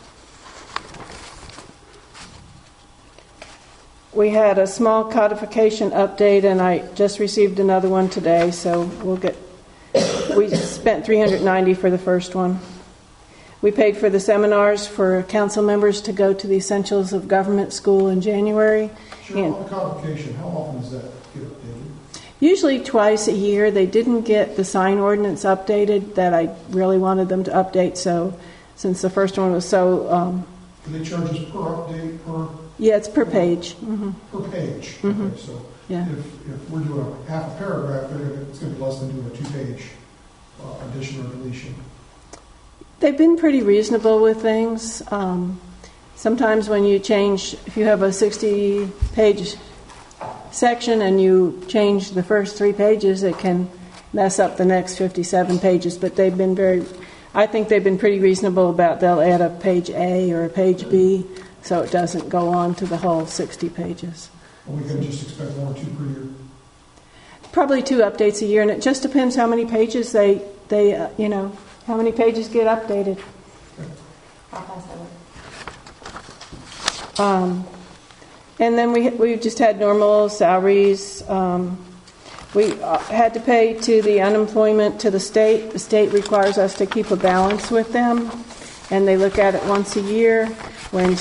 We had a small codification update, and I just received another one today, so we spent $390 for the first one. We paid for the seminars for council members to go to the Essentials of Government School in January. Sure, on codification, how often does that get updated? Usually twice a year. They didn't get the sign ordinance updated that I really wanted them to update, so since the first one was so... Do they charge us per update, per... Yeah, it's per page. Mm-hmm. Per page. Mm-hmm. Okay, so yeah. if we're doing a half a paragraph, it's going to be less than doing a 2-page addition or deletion. They've been pretty reasonable with things. Sometimes when you change, if you have a 60-page section and you change the first 3 pages, it can mess up the next 57 pages. But I think they've been pretty reasonable about they'll add a page A or a page B, so it doesn't go on to the whole 60 pages. Well, we can just expect 1 or 2 per year. Probably 2 updates a year, and it just depends how many pages how many pages get updated. How fast that works. And then we just had normal salaries. We had to pay to the unemployment to the state. The state requires us to keep a balance with them, and they look at it once a year. When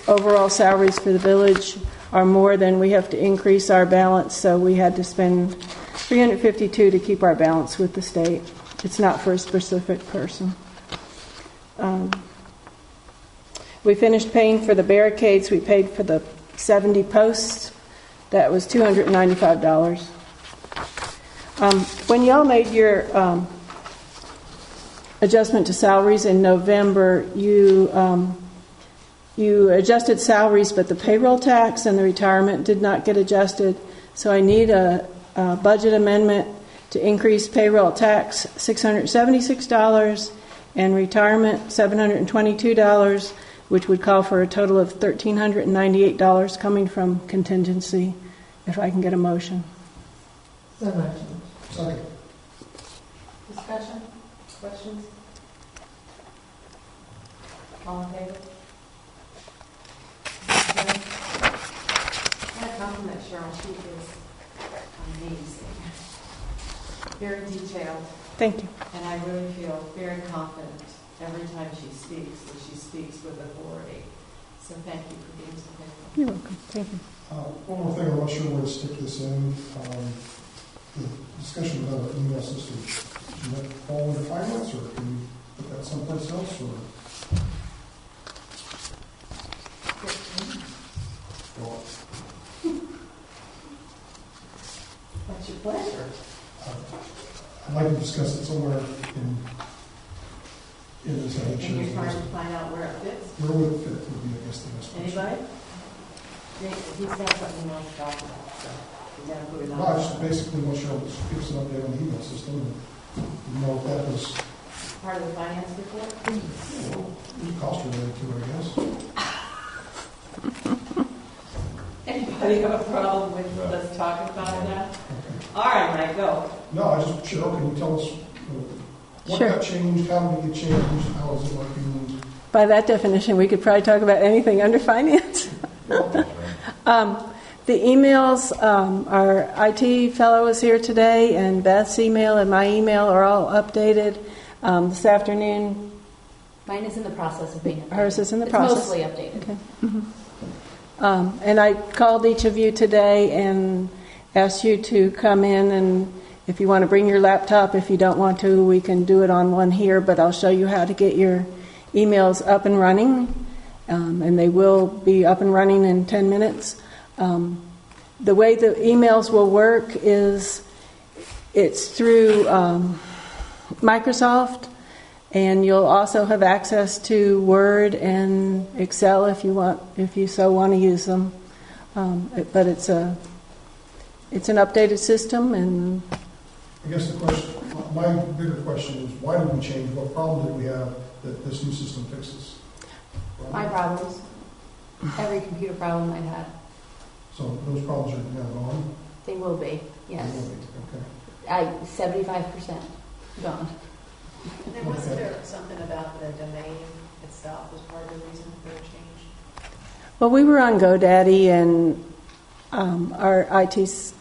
overall salaries for the village are more, then we have to increase our balance. So we had to spend $352 to keep our balance with the state. It's not for a specific person. We finished paying for the barricades. We paid for the 70 posts. That was $295. When y'all made your adjustment to salaries in November, you adjusted salaries, but the payroll tax and the retirement did not get adjusted. So I need a budget amendment to increase payroll tax $676 and retirement $722, which would call for a total of $1,398 coming from contingency, if I can get a motion. So motion. Second. Discussion? Questions? All in favor? I want to compliment Cheryl. She is amazing. Very detailed. Thank you. And I really feel very confident every time she speaks, that she speaks with authority. So thank you for being so faithful. You're welcome. Thank you. One more thing, I'm not sure where to stick this in. The discussion about our email system, should that fall under finance, or can we put that someplace else? Or? What's your pleasure? I'd like to discuss it somewhere in this. And you're trying to find out where it fits? Where would it fit would be, I guess, the best question. Anybody? He's got something he wants to talk about, so he's got to put it on. No, I just basically want Cheryl to give us an update on the email system, and know if that was Part of the finance report? cost related to it, I guess. Anybody have a problem with us talking about it now? All right, Mike, go. No, Cheryl, can you tell us what Sure. got changed, how did it get changed, how is it working? By that definition, we could probably talk about anything under finance. The emails, our IT fellow is here today, and Beth's email and my email are all updated. This afternoon, Mine is in the process of being updated. hers is in the process. It's mostly updated. Okay. And I called each of you today and asked you to come in and if you want to bring your laptop, if you don't want to, we can do it on one here, but I'll show you how to get your emails up and running, and they will be up and running in 10 minutes. The way the emails will work is it's through Microsoft, and you'll also have access to Word and Excel if you so want to use them. But it's an updated system, and I guess my bigger question is, why did we change? What problem did we have that this new system fixes? My problems. Every computer problem I've had. So those problems are now gone? They will be, yes. They will be, okay. 75% gone. And then wasn't there something about the domain itself was part of the reason for the change? well, we were on GoDaddy, and our IT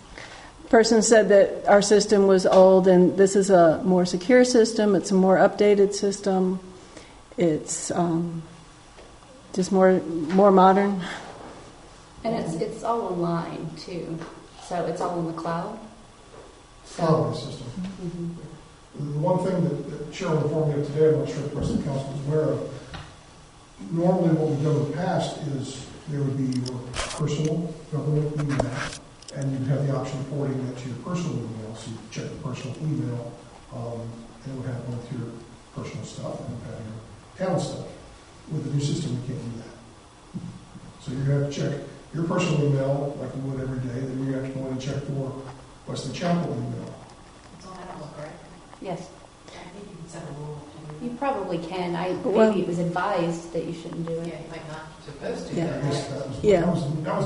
person said that our system was old, and this is a more secure system. It's a more updated system. It's just more modern. And it's all online too, so it's all in the cloud. Cloud-based system. Mm-hmm. The one thing that Cheryl informed me of today, I'm not sure if the rest of the council is aware of, normally what we've done in the past is there would be your personal government email, and you'd have the option of forwarding that to your personal email, so you check the personal email, and it would have both your personal stuff and it would have your town stuff. With the new system, you can't do that. So you're going to have to check your personal email like you would every day, then you're going to have to go in and check for Wesley Chapel email. It's on that one, correct? Yes. I think you can set a rule. You probably can. Well- Maybe it was advised that you shouldn't do it. Yeah, you might not supposed to. Yeah. I guess that was, Yeah. that was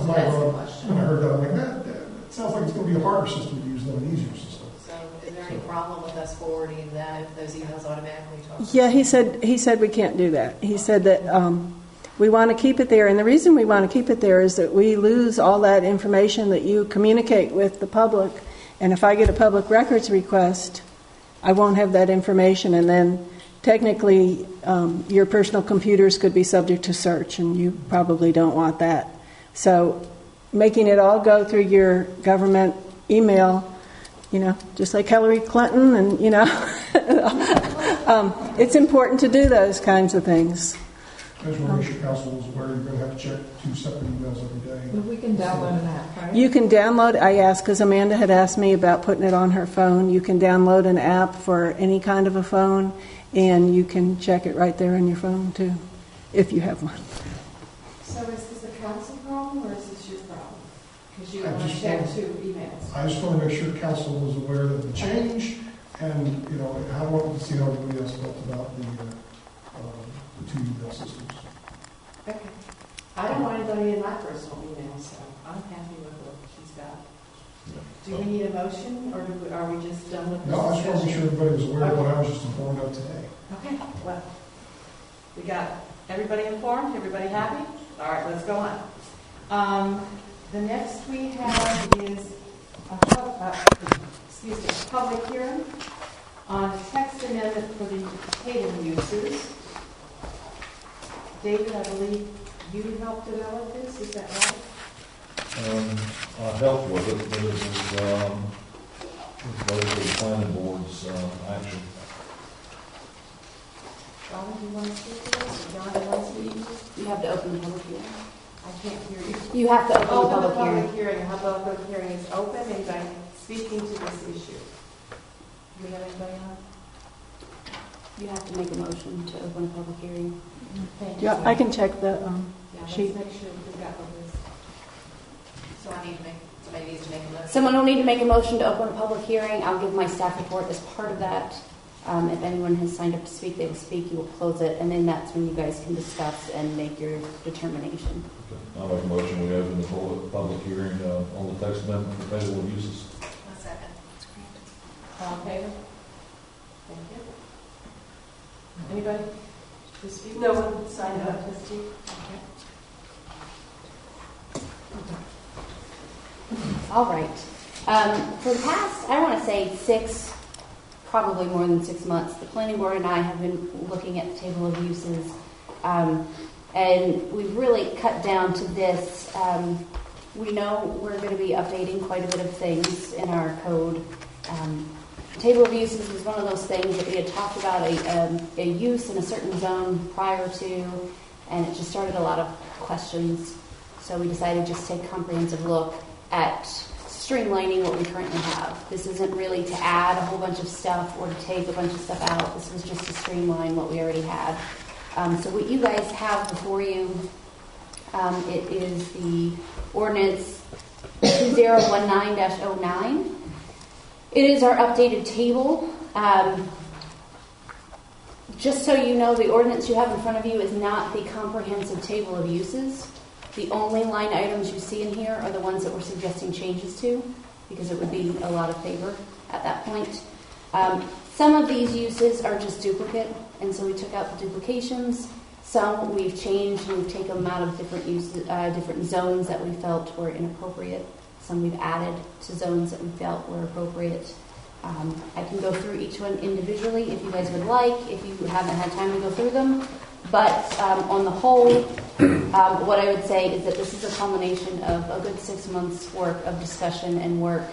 my That's the thought. question. When I heard that, I'm like, that sounds like it's going to be a harder system to use than an easier system. So is there any problem with us forwarding that if those emails automatically talk? Yeah, he said we can't do that. He said that we want to keep it there, and the reason we want to keep it there is that we lose all that information that you communicate with the public, and if I get a public records request, I won't have that information, and then technically your personal computers could be subject to search, and you probably don't want that. So making it all go through your government email, just like Hillary Clinton, and it's important to do those kinds of things. I just want to make sure council is aware you're going to have to check 2 separate emails every day. But we can download an app, right? You can download, I asked because Amanda had asked me about putting it on her phone. You can download an app for any kind of a phone, and you can check it right there on your phone too, if you have one. So is this a council problem or is this your problem? Because you I want to just check want- 2 emails. I just want to make sure council is aware of the change, and, I want to see how everybody else felt about the 2 email systems. Okay. I don't want anybody in my personal email, so I'm happy with what she's got. Do we need a motion, or are we just done with this No, I just want to make sure everybody was aware of what I was just informed of today. Okay, well, we got everybody informed, everybody happy? All right, let's go on. The next we have is a public hearing on text amendment for the cable users. David, I believe you helped develop this, is that right? I helped with it, but it was basically the planning board's action. Donna, do you want to speak to this? Or John, do you want to speak to this? You have to open the public hearing. I can't hear you. You have to open Open the the public hearing. public hearing. How about the hearing is open and I'm speaking to this issue? Do we have anybody on? You have to make a motion to open a public hearing. Thank Yeah, I can check the Yeah, let's sheet. make sure we got what this. So somebody needs to make a motion. Someone will need to make a motion to open a public hearing. I'll give my staff report as part of that. If anyone has signed up to speak, they will speak. You will close it, and then that's when you guys can discuss and make your determination. Okay. I'll make a motion, we open the public hearing on the text amendment for payable uses. A second. All in favor? Thank you. Anybody to speak? No one signed up to speak? All right. For the past, I want to say probably more than 6 months, the planning board and I have been looking at the table of uses, and we've really cut down to this. We know we're going to be updating quite a bit of things in our code, Table of uses was one of those things that we had talked about a use in a certain zone prior to, and it just started a lot of questions. So we decided just to take a comprehensive look at streamlining what we currently have. This isn't really to add a whole bunch of stuff or to take a bunch of stuff out. This was just to streamline what we already had. So what you guys have before you, it is the ordinance 2019-09. It is our updated table. Just so you know, the ordinance you have in front of you is not the comprehensive table of uses. The only line items you see in here are the ones that we're suggesting changes to, because it would be a lot of favor at that point. Some of these uses are just duplicate, and so we took out the duplications. Some we've changed and we've taken them out of different uses, different zones that we felt were inappropriate. Some we've added to zones that we felt were appropriate. I can go through each one individually if you guys would like, if you haven't had time to go through them. But on the whole, what I would say is that this is a culmination of a good 6 months' work of discussion and work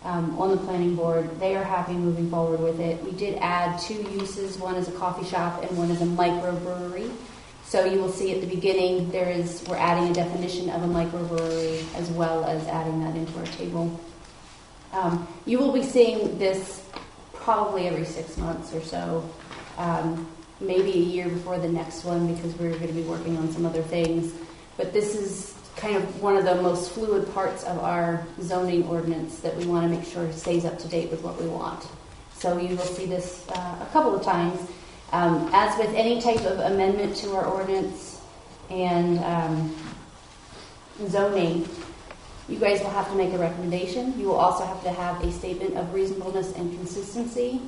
on the planning board. They are happy moving forward with it. We did add 2 uses. One is a coffee shop and one is a microbrewery. So you will see at the beginning we're adding a definition of a microbrewery as well as adding that into our table. You will be seeing this probably every 6 months or so. Maybe a year before the next one, because we're going to be working on some other things. But this is kind of one of the most fluid parts of our zoning ordinance that we want to make sure stays up to date with what we want. So you will see this a couple of times. As with any type of amendment to our ordinance and zoning, you guys will have to make a recommendation. You will also have to have a statement of reasonableness and consistency.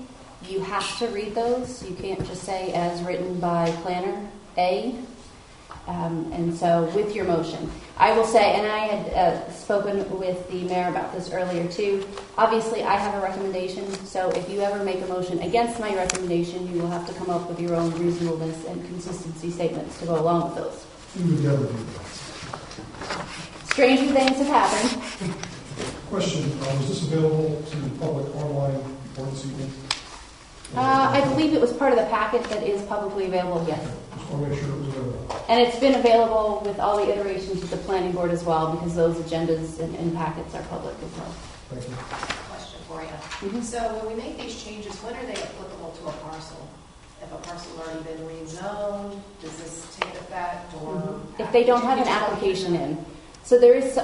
You have to read those. You can't just say as written by planner A. And so with your motion, I will say, and I had spoken with the mayor about this earlier too, obviously I have a recommendation, so if you ever make a motion against my recommendation, you will have to come up with your own reasonableness and consistency statements to go along with those. You would never do that. Stranger things have happened. Question, is this available to the public online or this evening? I believe it was part of the packet that is publicly available, yes. Just want to make sure it was available. And it's been available with all the iterations of the planning board as well, because those agendas and packets are public as well. Thank you. Question for you. So when we make these changes, when are they applicable to a parcel? If a parcel's already been rezoned, does this take effect? Or if they don't have an application in. So there is,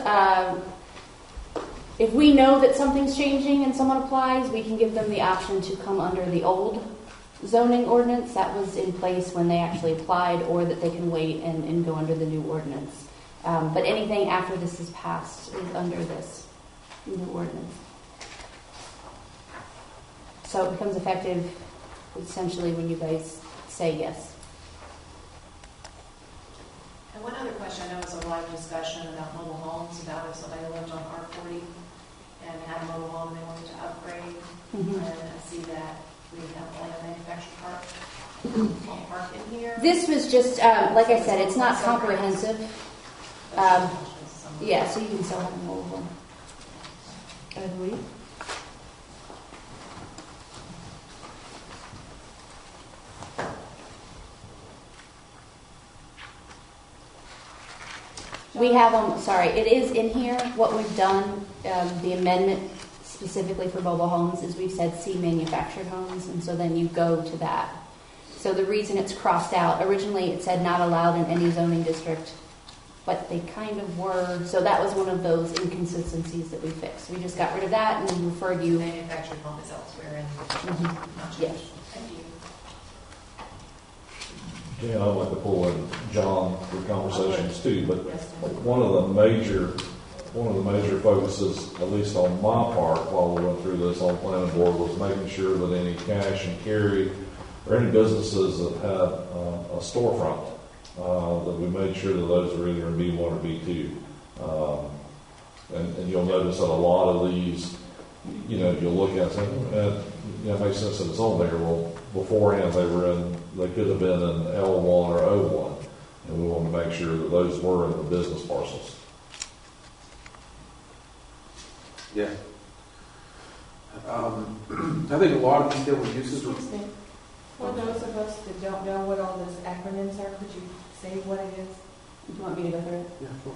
if we know that something's changing and someone applies, we can give them the option to come under the old zoning ordinance that was in place when they actually applied, or that they can wait and go under the new ordinance. But anything after this is passed is under this new ordinance. So it becomes effective essentially when you guys say yes. And one other question, I know it's a lot of discussion about mobile homes, about if somebody lived on R40 and had a mobile home and they wanted to upgrade. And I see that we have only a manufactured park in here. This was just, like I said, it's not comprehensive. Yeah, so you can still have a mobile home, I believe. We have them, it is in here. What we've done, the amendment specifically for mobile homes, is we've said see manufactured homes, and so then you go to that. So the reason it's crossed out, originally it said not allowed in any zoning district, but they kind of were, so that was one of those inconsistencies that we fixed. We just got rid of that and then referred you. Manufactured home is elsewhere in Yes. Thank you. Yeah, I'd like to pull in John for conversations too, but one of the major focuses, at least on my part, while we went through this on planning board, was making sure that any cash and carry or any businesses that had a storefront, that we made sure that those are either in B1 or B2. And you'll notice that a lot of these, you'll look at them, and it makes sense that it's on there. Well, beforehand they could have been in L1 or O1, and we want to make sure that those were in the business parcels. Yeah. I think a lot of these table uses are. Excuse me. For those of us that don't know what all those acronyms are, could you say what it is? Do you want me to go through it? Yeah, sure.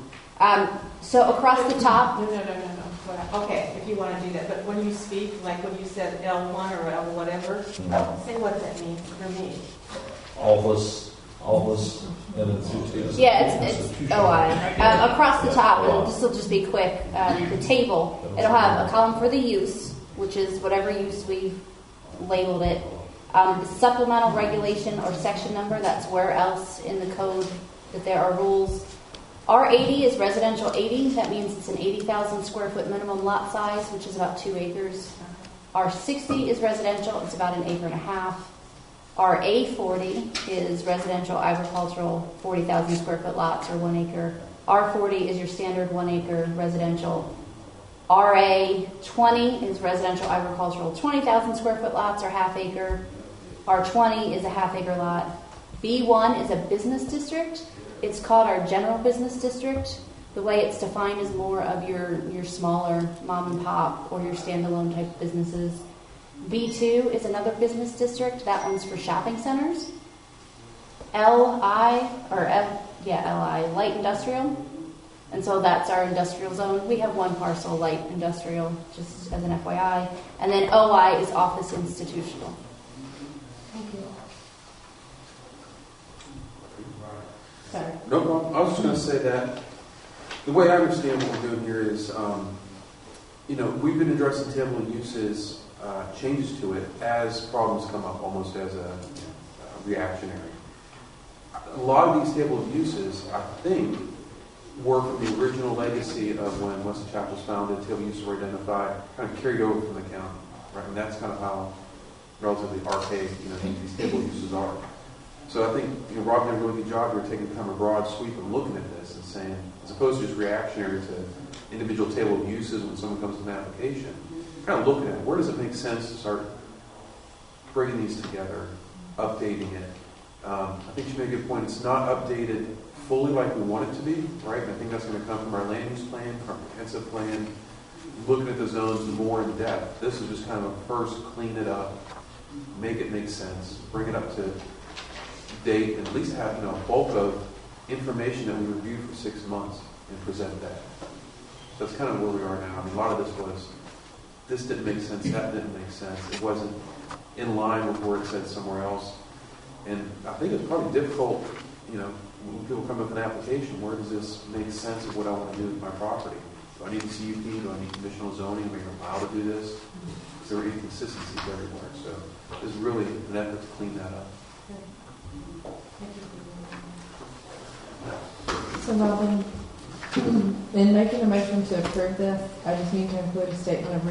So across the top, No. Okay, if you want to do that, but when you speak, like when you said L1 or L whatever, say what that means for me. All this, and it's. yeah, it's OI. Across the top, and this will just be quick, the table, it'll have a column for the use, which is whatever use we've labeled it. The supplemental regulation or section number, that's where else in the code that there are rules. R80 is residential 80. That means it's an 80,000 square foot minimum lot size, which is about 2 acres. R60 is residential. It's about 1.5 acres. RA40 is residential agricultural 40,000 square foot lots or 1 acre. R40 is your standard 1 acre residential. RA20 is residential agricultural 20,000 square foot lots or 1/2 acre. R20 is a 1/2 acre lot. B1 is a business district. It's called our general business district. The way it's defined is more of your smaller mom and pop or your standalone type businesses. B2 is another business district. That one's for shopping centers. LI, light industrial. And so that's our industrial zone. We have one parcel, light industrial, just as an FYI. And then OI is office institutional. Thank you. Sorry. No problem. I was just going to say that the way I understand what we're doing here is, we've been addressing table of uses, changes to it as problems come up, almost as a reactionary. A lot of these table of uses, I think, were from the original legacy of when Wesley Chapel was founded. Table of uses were identified, kind of carried over from the county, right? And that's kind of how relatively archaic, these table of uses are. So I think, Rob did a really good job here taking kind of a broad sweep of looking at this and saying, as opposed to just reactionary to individual table of uses when someone comes to an application, kind of looking at where does it make sense to start bringing these together, updating it. I think you made a good point. It's not updated fully like we want it to be, right? And I think that's going to come from our land use plan, our comprehensive plan, looking at the zones more in depth. This is just kind of a first clean it up, make it make sense, bring it up to date, and at least have a bulk of information that we reviewed for 6 months and present that. So that's kind of where we are now. I mean, a lot of this didn't make sense, that didn't make sense. It wasn't in line with where it said somewhere else. And I think it's probably difficult, when people come up with an application, where does this make sense of what I want to do with my property? Do I need a CUP? Do I need conditional zoning? Am I allowed to do this? Because there were inconsistencies everywhere. So there's really an effort to clean that up. So Robin, in making a motion to approve this, I just need to include a statement of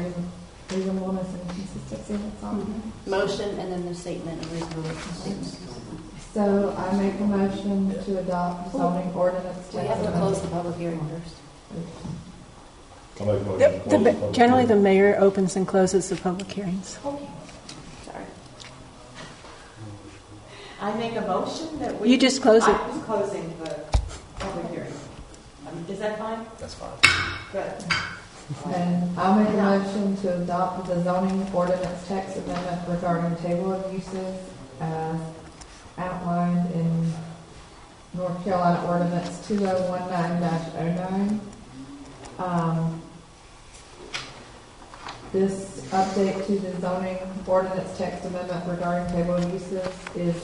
reasonableness and consistency. That's all. Motion and then the statement of reasonableness. So I make a motion to adopt zoning ordinance. We have to close the public hearing first. I'll make a motion to close the public Generally, hearing. the mayor opens and closes the public hearings. Okay. Sorry. I make a motion that we... You just close it. I was closing the public hearing. Is that fine? That's fine. Good. And I'll make a motion to adopt the zoning ordinance text amendment regarding table of uses as outlined in North Carolina Ordinance 2019-09. This update to the zoning ordinance text amendment regarding table of uses is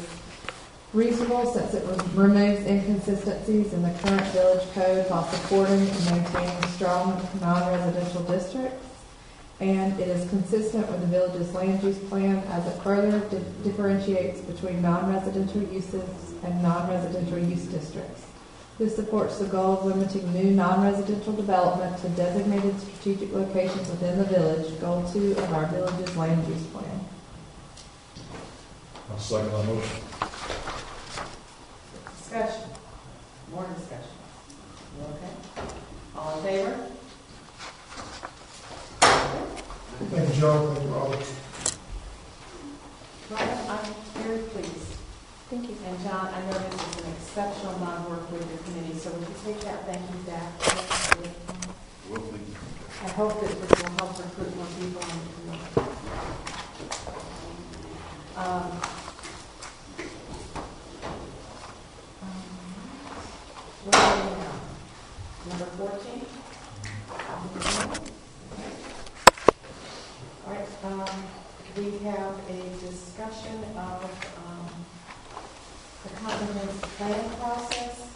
reasonable since it removes inconsistencies in the current village code while supporting and maintaining strong non-residential districts. And it is consistent with the village's land use plan as it further differentiates between non-residential uses and non-residential use districts. This supports the goal of limiting new non-residential development to designated strategic locations within the village, goal 2 of our village's land use plan. I'll second that motion. Discussion. More discussion. You okay? All in favor? Thank you, John. Thank you, Robert. Well, I'm very pleased. Thank you. And John, I know this is an exceptional amount of work with your committee, so would you take that thank you back? I hope that this will help recruit more people on the committee. have a discussion of the comprehensive plan process.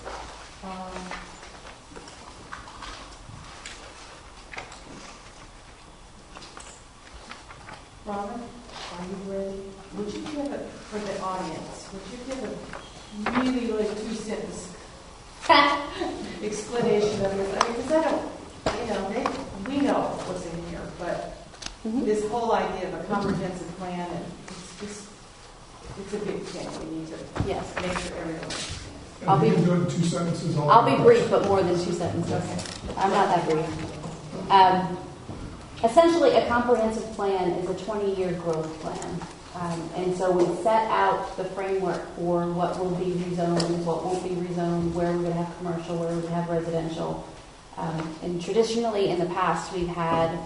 Robin, are you ready? Would you give it, for the audience, would you give a really, really 2-sentence explanation of this? I mean, because I don't, we know what's in here, but this whole idea of a comprehensive plan, and it's a big thing. We need to make sure everyone understands. And you can do it in 2 sentences. I'll be brief, but more than 2 sentences. Okay. I'm not that brief. Essentially, a comprehensive plan is a 20-year growth plan. And so we set out the framework for what will be rezoned, what won't be rezoned, where we're going to have commercial, where we're going to have residential. And traditionally, in the past, we've had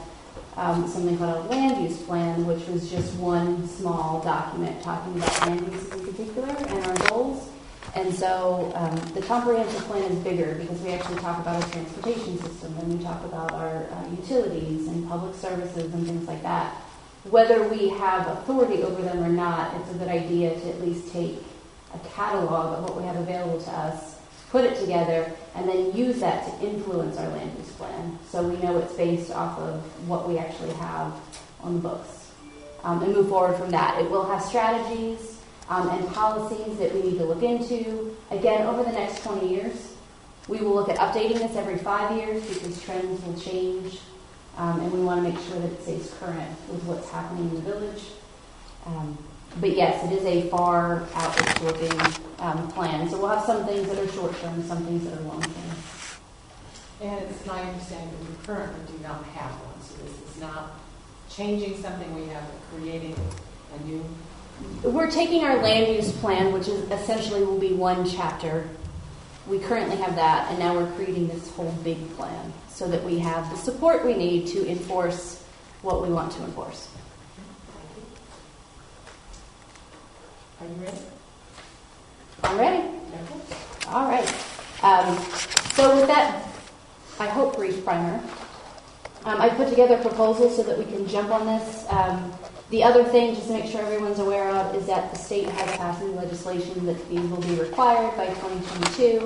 something called a land use plan, which was just one small document talking about land uses in particular and our goals. And so the comprehensive plan is bigger because we actually talk about our transportation system and we talk about our utilities and public services and things like that. Whether we have authority over them or not, it's a good idea to at least take a catalog of what we have available to us, put it together, and then use that to influence our land use plan. So we know it's based off of what we actually have on the books. And move forward from that. It will have strategies and policies that we need to look into. Again, over the next 20 years, we will look at updating this every 5 years because trends will change. And we want to make sure that it stays current with what's happening in the village. But yes, it is a far outward-looking plan. So we'll have some things that are short-term, some things that are long-term. And it's my understanding that we currently do not have one. So this is not changing something we have, but creating a new. We're taking our land use plan, which is essentially will be one chapter. We currently have that, and now we're creating this whole big plan so that we have the support we need to enforce what we want to enforce. Are you ready? I'm ready. Okay. All right. So with that, I hope, brief primer, I put together a proposal so that we can jump on this. The other thing, just to make sure everyone's aware of, is that the state has passed new legislation that these will be required by 2022.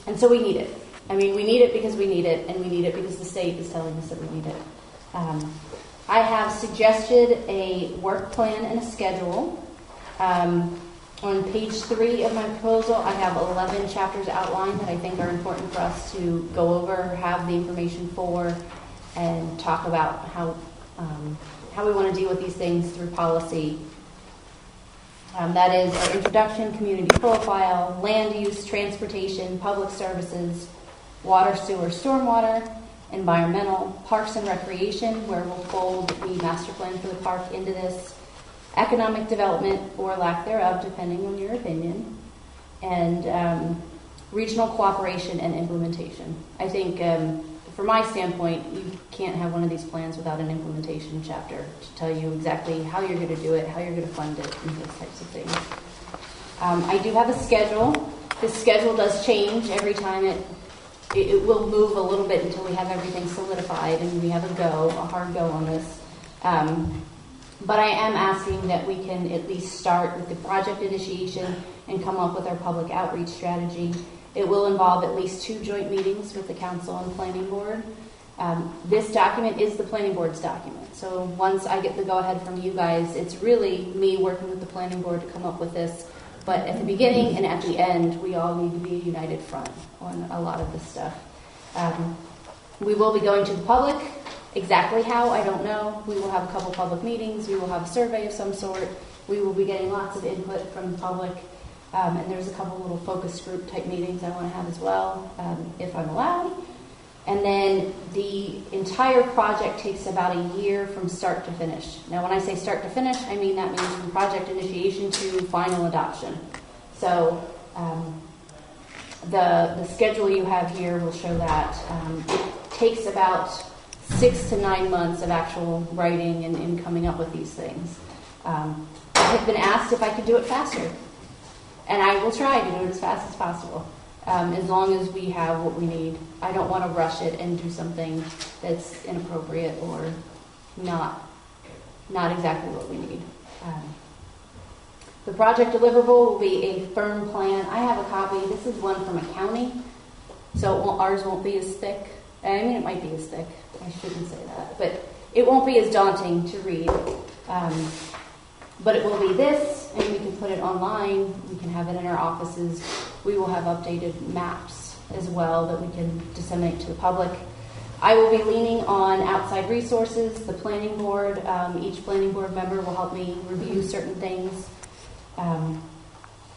And so we need it. I mean, we need it because we need it, and we need it because the state is telling us that we need it. I have suggested a work plan and a schedule. On page 3 of my proposal, I have 11 chapters outlined that I think are important for us to go over, have the information for, and talk about how we want to deal with these things through policy. That is our introduction, community profile, land use, transportation, public services, water, sewer, stormwater, environmental, parks and recreation, where we'll fold the master plan for the park into this, economic development or lack thereof, depending on your opinion, and regional cooperation and implementation. I think from my standpoint, you can't have one of these plans without an implementation chapter to tell you exactly how you're going to do it, how you're going to fund it, and those types of things. I do have a schedule. This schedule does change every time. It will move a little bit until we have everything solidified and we have a hard go on this. But I am asking that we can at least start with the project initiation and come up with our public outreach strategy. It will involve at least 2 joint meetings with the council and planning board. This document is the planning board's document. So once I get the go-ahead from you guys, it's really me working with the planning board to come up with this. But at the beginning and at the end, we all need to be a united front on a lot of this stuff. We will be going to the public. Exactly how, I don't know. We will have a couple public meetings. We will have a survey of some sort. We will be getting lots of input from the public. And there's a couple little focus group type meetings I want to have as well, if I'm allowed. And then the entire project takes about a year from start to finish. Now, when I say start to finish, I mean that means from project initiation to final adoption. So the schedule you have here will show that. It takes about 6 to 9 months of actual writing and coming up with these things. I have been asked if I could do it faster. And I will try to do it as fast as possible, as long as we have what we need. I don't want to rush it and do something that's inappropriate or not not exactly what we need. The project deliverable will be a firm plan. I have a copy. This is one from a county, so ours won't be as thick. I mean, it might be as thick. I shouldn't say that, but it won't be as daunting to read. But it will be this, and we can put it online. We can have it in our offices. We will have updated maps as well that we can disseminate to the public. I will be leaning on outside resources, the planning board. Each planning board member will help me review certain things. And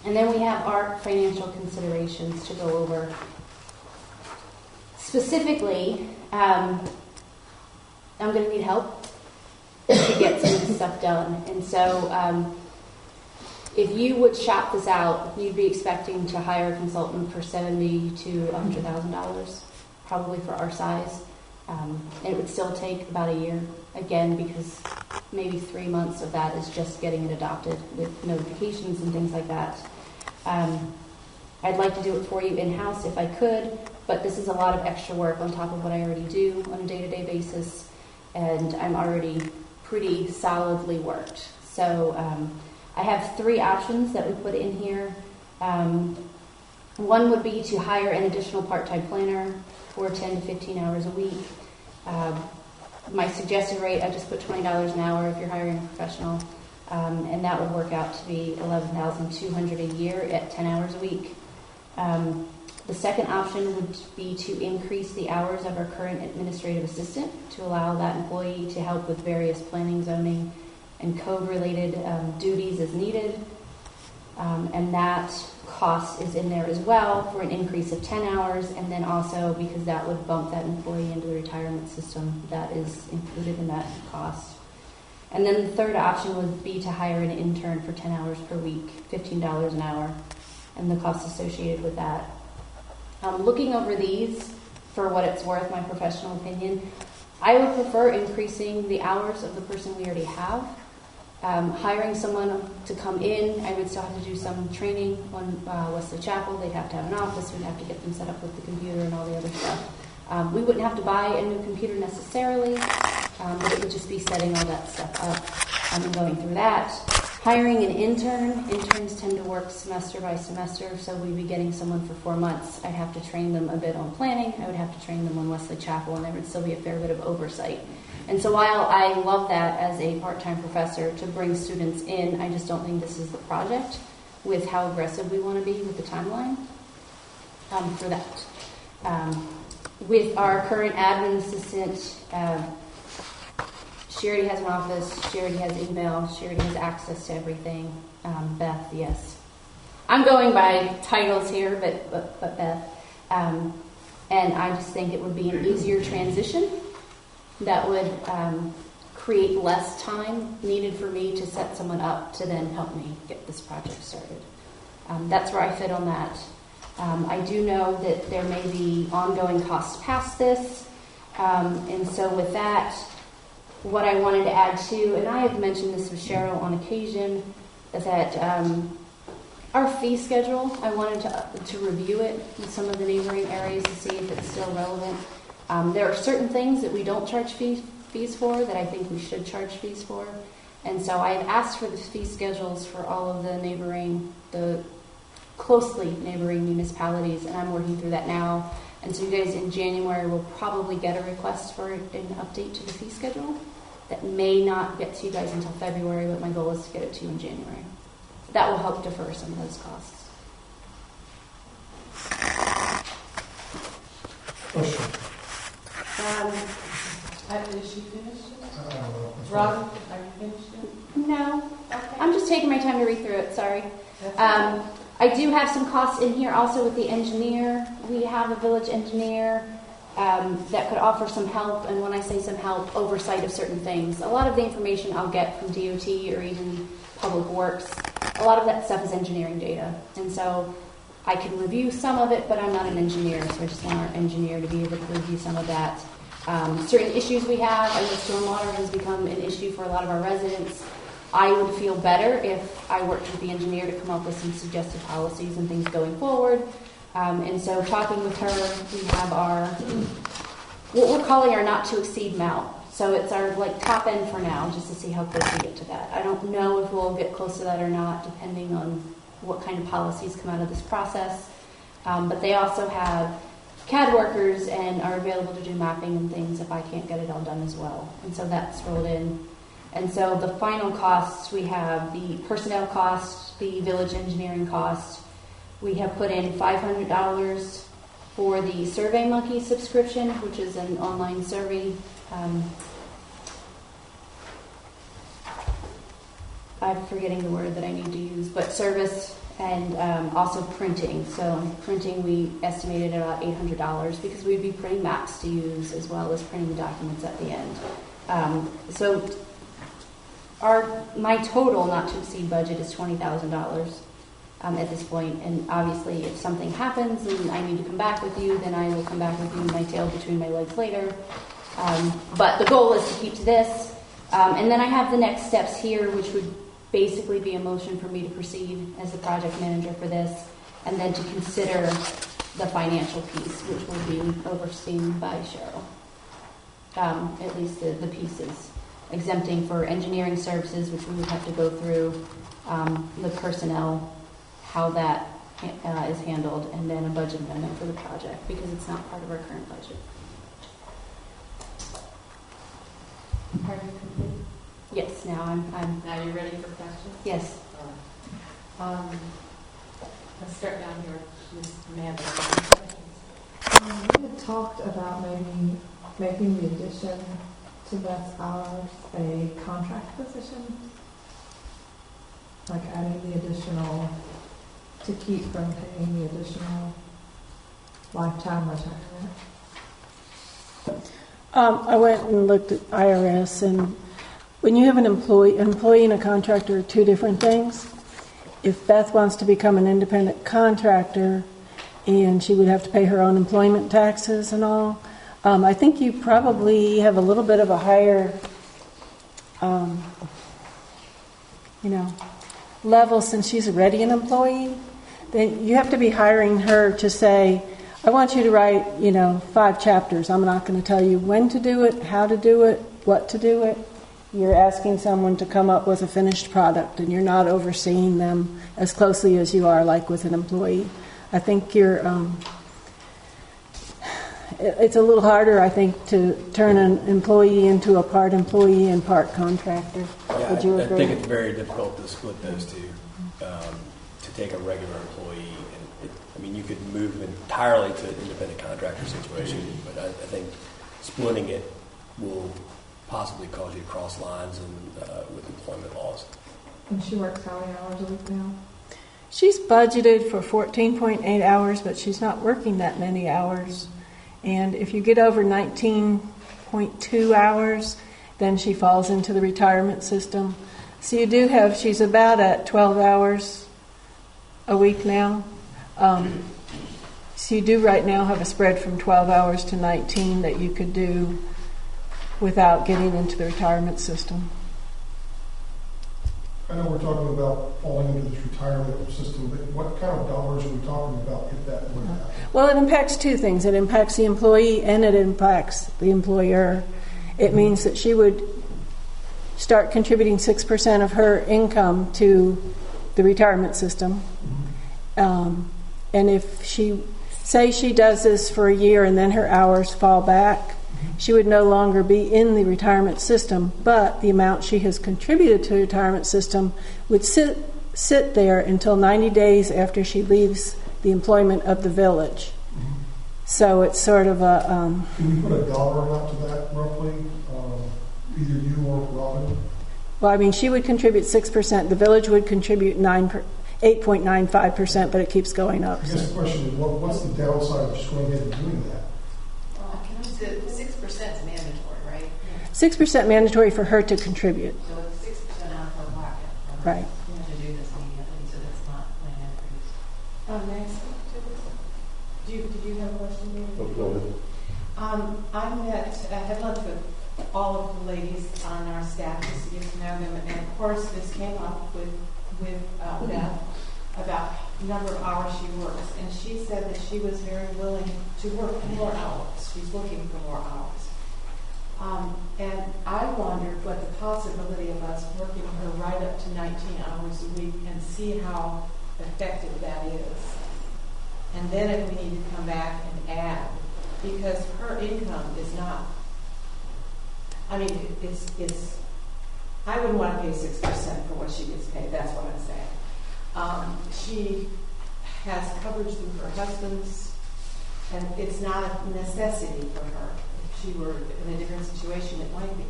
then we have our financial considerations to go over. Specifically, I'm going to need help to get some of this stuff done. And so if you would shop this out, you'd be expecting to hire a consultant for $70,000 to $100,000, probably for our size. And it would still take about a year, again, because maybe 3 months of that is just getting it adopted with notifications and things like that. I'd like to do it for you in-house if I could, but this is a lot of extra work on top of what I already do on a day-to-day basis, and I'm already pretty solidly worked. So I have 3 options that we put in here. One would be to hire an additional part-time planner for 10 to 15 hours a week. My suggested rate, I just put $20 an hour if you're hiring a professional, and that would work out to be $11,200 a year at 10 hours a week. The second option would be to increase the hours of our current administrative assistant to allow that employee to help with various planning, zoning, and code-related duties as needed. And that cost is in there as well for an increase of 10 hours, and then also because that would bump that employee into the retirement system, that is included in that cost. And then the third option would be to hire an intern for 10 hours per week, $15 an hour, and the cost associated with that. Looking over these, for what it's worth, my professional opinion, I would prefer increasing the hours of the person we already have. Hiring someone to come in, I would still have to do some training on Wesley Chapel. They'd have to have an office. We'd have to get them set up with the computer and all the other stuff. We wouldn't have to buy a new computer necessarily, but it would just be setting all that stuff up and going through that. Hiring an intern. Interns tend to work semester by semester, so we'd be getting someone for 4 months. I'd have to train them a bit on planning. I would have to train them on Wesley Chapel, and there would still be a fair bit of oversight. And so while I love that as a part-time professor to bring students in, I just don't think this is the project with how aggressive we want to be with the timeline for that. With our current admin assistant, she already has an office, she already has email, she already has access to everything. Beth, yes. I'm going by titles here, but Beth. And I just think it would be an easier transition that would create less time needed for me to set someone up to then help me get this project started. That's where I fit on that. I do know that there may be ongoing costs past this, and so with that, what I wanted to add too, and I have mentioned this with Cheryl on occasion, that our fee schedule, I wanted to review it with some of the neighboring areas to see if it's still relevant. There are certain things that we don't charge fees for that I think we should charge fees for. And so I have asked for the fee schedules for all of the closely neighboring municipalities, and I'm working through that now. And so you guys in January will probably get a request for an update to the fee schedule. That may not get to you guys until February, but my goal is to get it to you in January. That will help defer some of those costs. Question. Is she finished? Robin, are you finished yet? No. Okay. I'm just taking my time to read through it, sorry. I do have some costs in here also with the engineer. We have a village engineer that could offer some help, and when I say some help, oversight of certain things. A lot of the information I'll get from DOT or even Public Works, a lot of that stuff is engineering data. And so I can review some of it, but I'm not an engineer, so I just want our engineer to be able to review some of that. Certain issues we have, I know stormwater has become an issue for a lot of our residents. I would feel better if I worked with the engineer to come up with some suggested policies and things going forward. And so talking with her, we have our what we're calling our not to exceed amount. So it's our like top end for now, just to see how close we get to that. I don't know if we'll get close to that or not, depending on what kind of policies come out of this process. But they also have CAD workers and are available to do mapping and things if I can't get it all done as well. And so that's rolled in. And so the final costs, we have the personnel costs, the village engineering costs. We have put in $500 for the SurveyMonkey subscription, which is an online survey. I'm forgetting the word that I need to use, but service and also printing. So printing, we estimated at about $800 because we'd be printing maps to use as well as printing the documents at the end. So my total not to exceed budget is $20,000 at this point. And obviously, if something happens and I need to come back with you, then I will come back with you, my tail between my legs later. But the goal is to keep to this. And then I have the next steps here, which would basically be a motion for me to proceed as the project manager for this, and then to consider the financial piece, which will be overseen by Cheryl. At least the pieces. Exempting for engineering services, which we would have to go through, the personnel, how that is handled, and then a budget amendment for the project, because it's not part of our current budget. Are you complete? Yes, now I'm. Now you're ready for questions? Yes. Let's start down here with Amanda. We had talked about maybe making the addition to Beth's hours a contract position, like adding the additional to keep from paying the additional lifetime retirement. I went and looked at IRS, and when you have an employee and a contractor are two different things. If Beth wants to become an independent contractor, and she would have to pay her own employment taxes and all, I think you probably have a little bit of a higher, level since she's already an employee. Then you have to be hiring her to say, I want you to write, 5 chapters. I'm not going to tell you when to do it, how to do it, what to do it. You're asking someone to come up with a finished product, and you're not overseeing them as closely as you are like with an employee. I think it's a little harder, I think, to turn an employee into a part employee and part contractor. Yeah, Would you I agree? think it's very difficult to split those two. To take a regular employee, and you could move them entirely to an independent contractor situation, but I think splitting it will possibly cause you to cross lines and with employment laws. And she works how many hours a week now? She's budgeted for 14.8 hours, but she's not working that many hours. And if you get over 19.2 hours, then she falls into the retirement system. So you do have, she's about at 12 hours a week now. So you do right now have a spread from 12 hours to 19 that you could do without getting into the retirement system. I know we're talking about falling into this retirement system, but what kind of dollars are we talking about if that would happen? Well, it impacts two things. It impacts the employee and it impacts the employer. It means that she would start contributing 6% of her income to the retirement system. And if she does this for a year and then her hours fall back, she would no longer be in the retirement system, but the amount she has contributed to the retirement system would sit there until 90 days after she leaves the employment of the village. So it's sort of a... Can you put a dollar amount to that, roughly? Either you or Robin? Well, she would contribute 6%. The village would contribute 8.95%, but it keeps going up. I guess the question is, what's the downside of just going ahead and doing that? The 6% is mandatory, right? 6% mandatory for her to contribute. So it's 6% out of her pocket. Right. To do this immediately, so that's not plan increase. Next. Did you have a question, David? Go ahead. I had lunch with all of the ladies on our staff just to get to know them, and of course this came up with Beth about the number of hours she works, and she said that she was very willing to work more hours. She's looking for more hours. And I wondered what the possibility of us working her right up to 19 hours a week and see how effective that is. And then if we need to come back and add, because her income is not, I mean, it's I wouldn't want to pay 6% for what she gets paid. That's what I'm saying. She has coverage through her husband's, and it's not a necessity for her. If she were in a different situation, it might be.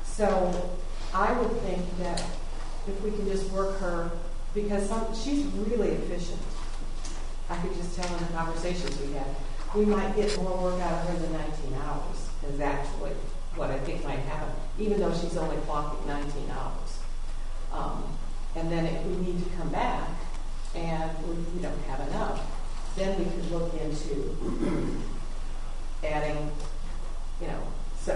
So I would think that if we can just work her, because she's really efficient. I could just tell in the conversations we had, we might get more work out of her than 19 hours is actually what I think might happen, even though she's only clocking 19 hours. And then if we need to come back and we don't have enough, then we could look into adding, so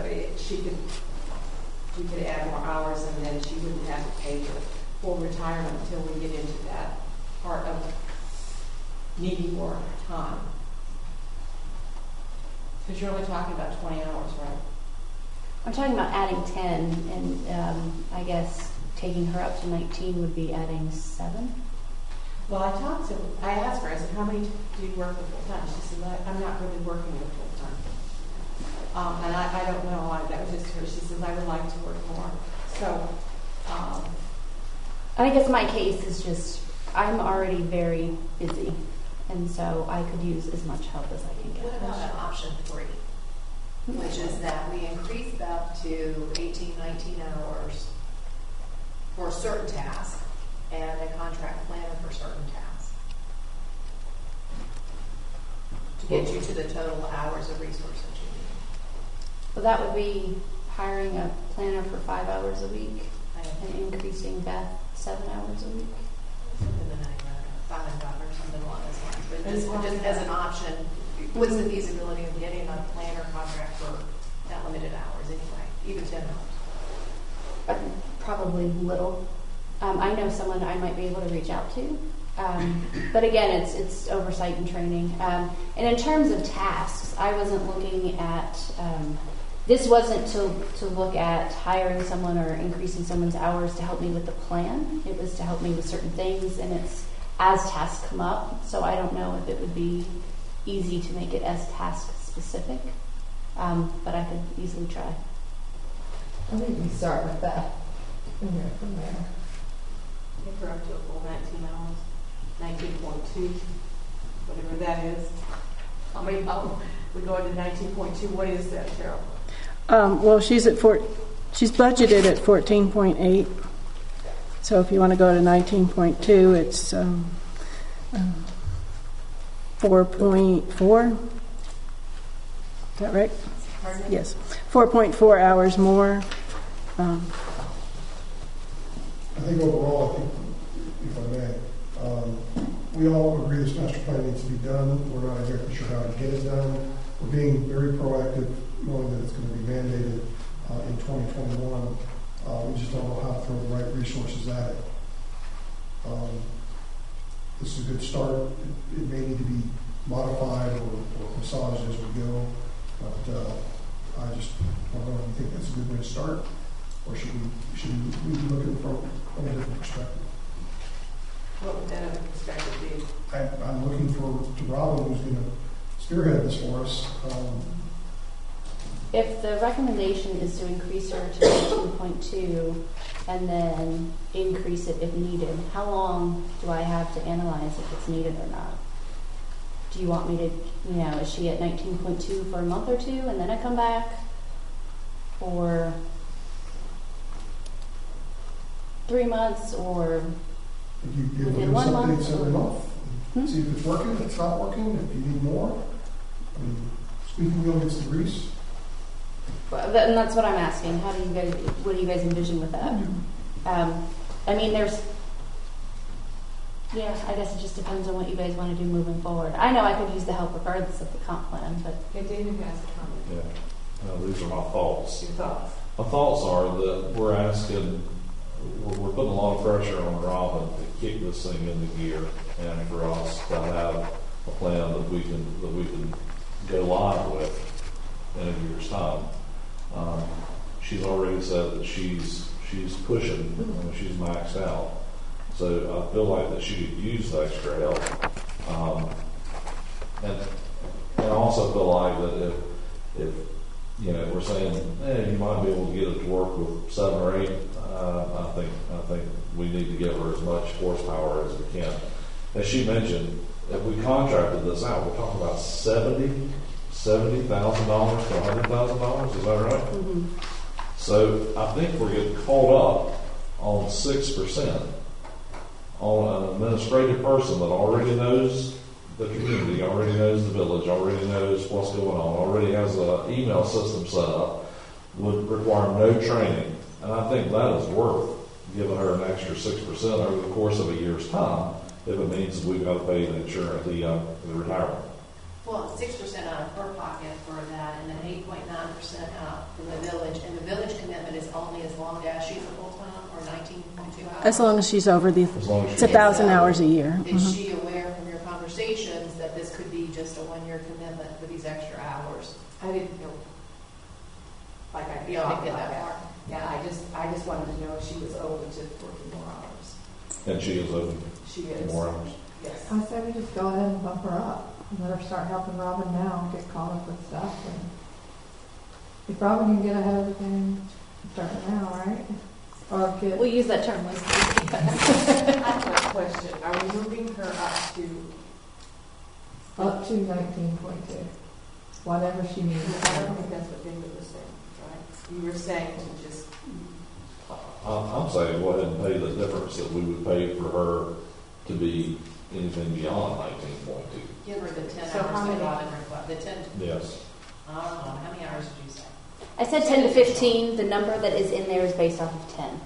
we could add more hours, and then she wouldn't have to pay for full retirement until we get into that part of needing more time. Because you're only talking about 20 hours, right? I'm talking about adding 10, and I guess taking her up to 19 would be adding 7. Well, I asked her, I said, how many do you work with full time? She said, I'm not really working with full time. And I don't know, that was just her. She says, I would like to work more. So, I guess my case is just, I'm already very busy, and so I could use as much help as I can get. What about an option 3? Which is that we increase it up to 18, 19 hours for a certain task and a contract planner for certain tasks to get you to the total hours of resources you need. Well, that would be hiring a planner for 5 hours a week and increasing Beth 7 hours a week. Something in that $5 or something along those lines. But just as an option, what's the feasibility of getting a planner contract for that limited hours anyway, even 10 hours? Probably little. I know someone I might be able to reach out to. But again, it's oversight and training. And in terms of tasks, I wasn't looking at, this wasn't to look at hiring someone or increasing someone's hours to help me with the plan. It was to help me with certain things, and it's as tasks come up. So I don't know if it would be easy to make it as task specific, but I could easily try. I think we start with that and go from there. Take her up to a full 19 hours, 19.2, whatever that is. How many hours? We go into 19.2. What is that, Cheryl? Well, she's budgeted at 14.8. So if you want to go to 19.2, it's 4.4. Is that right? Pardon? Yes, 4.4 hours more. I think overall, if I may, we all agree this master plan needs to be done. We're not exactly sure how to get it done. We're being very proactive, knowing that it's going to be mandated in 2021. We just don't know how to throw the right resources at it. This is a good start. It may need to be modified or massaged as we go, but I just don't know if you think that's a good way to start, or should we be looking from a different perspective? What would that other perspective be? I'm looking to Robin, who's going to spearhead this for us. If the recommendation is to increase her to 19.2 and then increase it if needed, how long do I have to analyze if it's needed or not? Do you want me to, is she at 19.2 for a month or 2 and then I come back? Or 3 months, or If you give within them 1 some month? dates every month, see if it's working, if it's not working, if you need more. I mean, squeaky wheel gets the grease. Well, and that's what I'm asking. What do you guys envision with that? I guess it just depends on what you guys want to do moving forward. I know I could use the help regardless of the comp plan, but Okay, David has a comment. Yeah. These are my thoughts. Your thoughts? My thoughts are that we're asking we're putting a lot of pressure on Robin to kick this thing into gear, and for us to have a plan that we can go live with in a year's time. She's already said that she's pushing, she's maxed out. So I feel like that she could use the extra help. And I also feel like that if we're saying, you might be able to get it to work with 7 or 8, I think we need to give her as much horsepower as we can. As she mentioned, if we contracted this out, we're talking about $70,000 to $100,000. Is that right? Mm-hmm. So I think we're getting caught up on 6% on an administrative person that already knows the community, already knows the village, already knows what's going on, already has an email system set up, would require no training. And I think that is worth giving her an extra 6% over the course of a year's time, if it means that we've got to pay the insurance, the retirement. Well, 6% out of her pocket for that, and then 8.9% out from the village. And the village commitment is only as long as she's a full-time, or 19.2 hours? As long as she's over it's 1,000 hours a year. Is she aware from your conversations that this could be just a one-year commitment for these extra hours? I didn't know. Like I You don't talked get about that far? Yeah, I just wanted to know if she was open to working more hours. And she is open She to is. more hours. Yes. I say we just go ahead and bump her up and let her start helping Robin now, get caught up with stuff. And if Robin can get ahead of the game, start now, right? Or get. We'll use that term, Liz. I have a question. Are we moving her up to? Up to 19.2, whatever she needs. I don't think that's what David was saying, right? You were saying to just. I'm saying go ahead and pay the difference that we would pay for her to be anything beyond 19.2. Give her the 10 So hours how that many- Robin required. The 10. Yes. I don't know. How many hours did you say? I said 10 to 15. The number that is in there is based off of 10.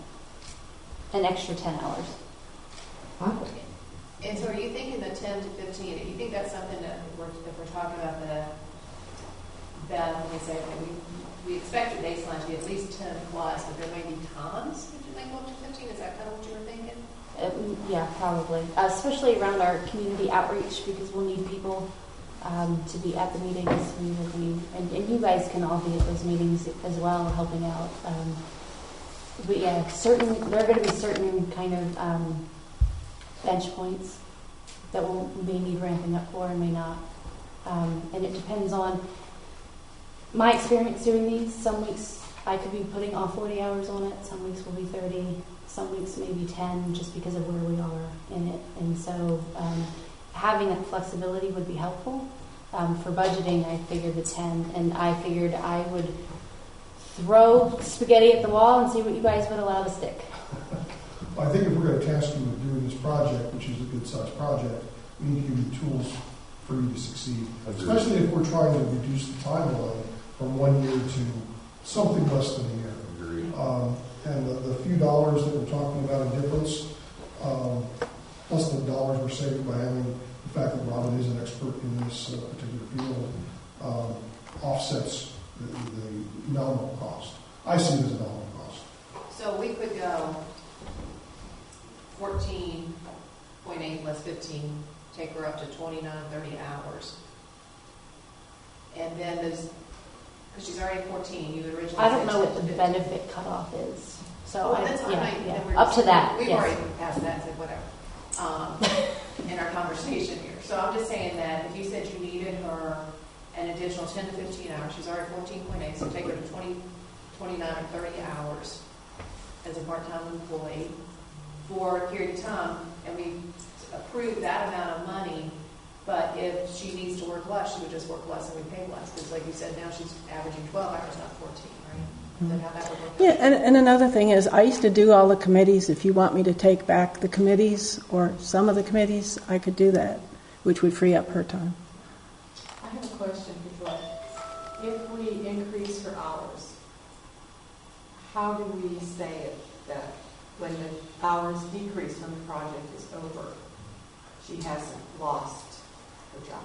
An extra 10 hours. Huh? And so are you thinking the 10 to 15, do you think that's something that if we're talking about that when we say, okay, we expect your baseline to be at least 10 plus, but there may be times that you might go up to 15? Is that kind of what you were thinking? Yeah, probably. Especially around our community outreach, because we'll need people to be at the meetings. And you guys can all be at those meetings as well, helping out. But yeah, there are going to be certain kind of bench points that may need ramping up for and may not. And it depends on my experience doing these. Some weeks I could be putting all 40 hours on it. Some weeks will be 30. Some weeks maybe 10, just because of where we are in it. And so having that flexibility would be helpful. For budgeting, I figured the 10, and I figured I would throw spaghetti at the wall and see what you guys would allow to stick. I think if we're going to task you with doing this project, which is a good-sized project, we need to give you tools for you to succeed. Agreed. Especially if we're trying to reduce the timeline from 1 year to something less than a year. Agreed. And the few dollars that we're talking about in difference, plus the dollars we're saving by having the fact that Robin is an expert in this particular field, offsets the nominal cost. I see it as a nominal cost. So we could go 14.8 plus 15, take her up to 29, 30 hours. And then there's, because she's already 14, you originally I don't said know 10 what to the 15. benefit cutoff is. So Well, that's fine. Then we're up just- to that. We've yes. already passed that, so whatever, in our conversation here. So I'm just saying that if you said you needed her an additional 10 to 15 hours, she's already 14.8, so take her to 20, 29 or 30 hours as a part-time employee for a period of time, and we approve that amount of money. But if she needs to work less, she would just work less and we pay less. Because like you said, now she's averaging 12 hours, not 14, right? Is that how that would work? Yeah, and another thing is, I used to do all the committees. If you want me to take back the committees or some of the committees, I could do that, which would free up her time. I have a question before. If we increase her hours, how do we say that when the hours decrease when the project is over, she hasn't lost her job?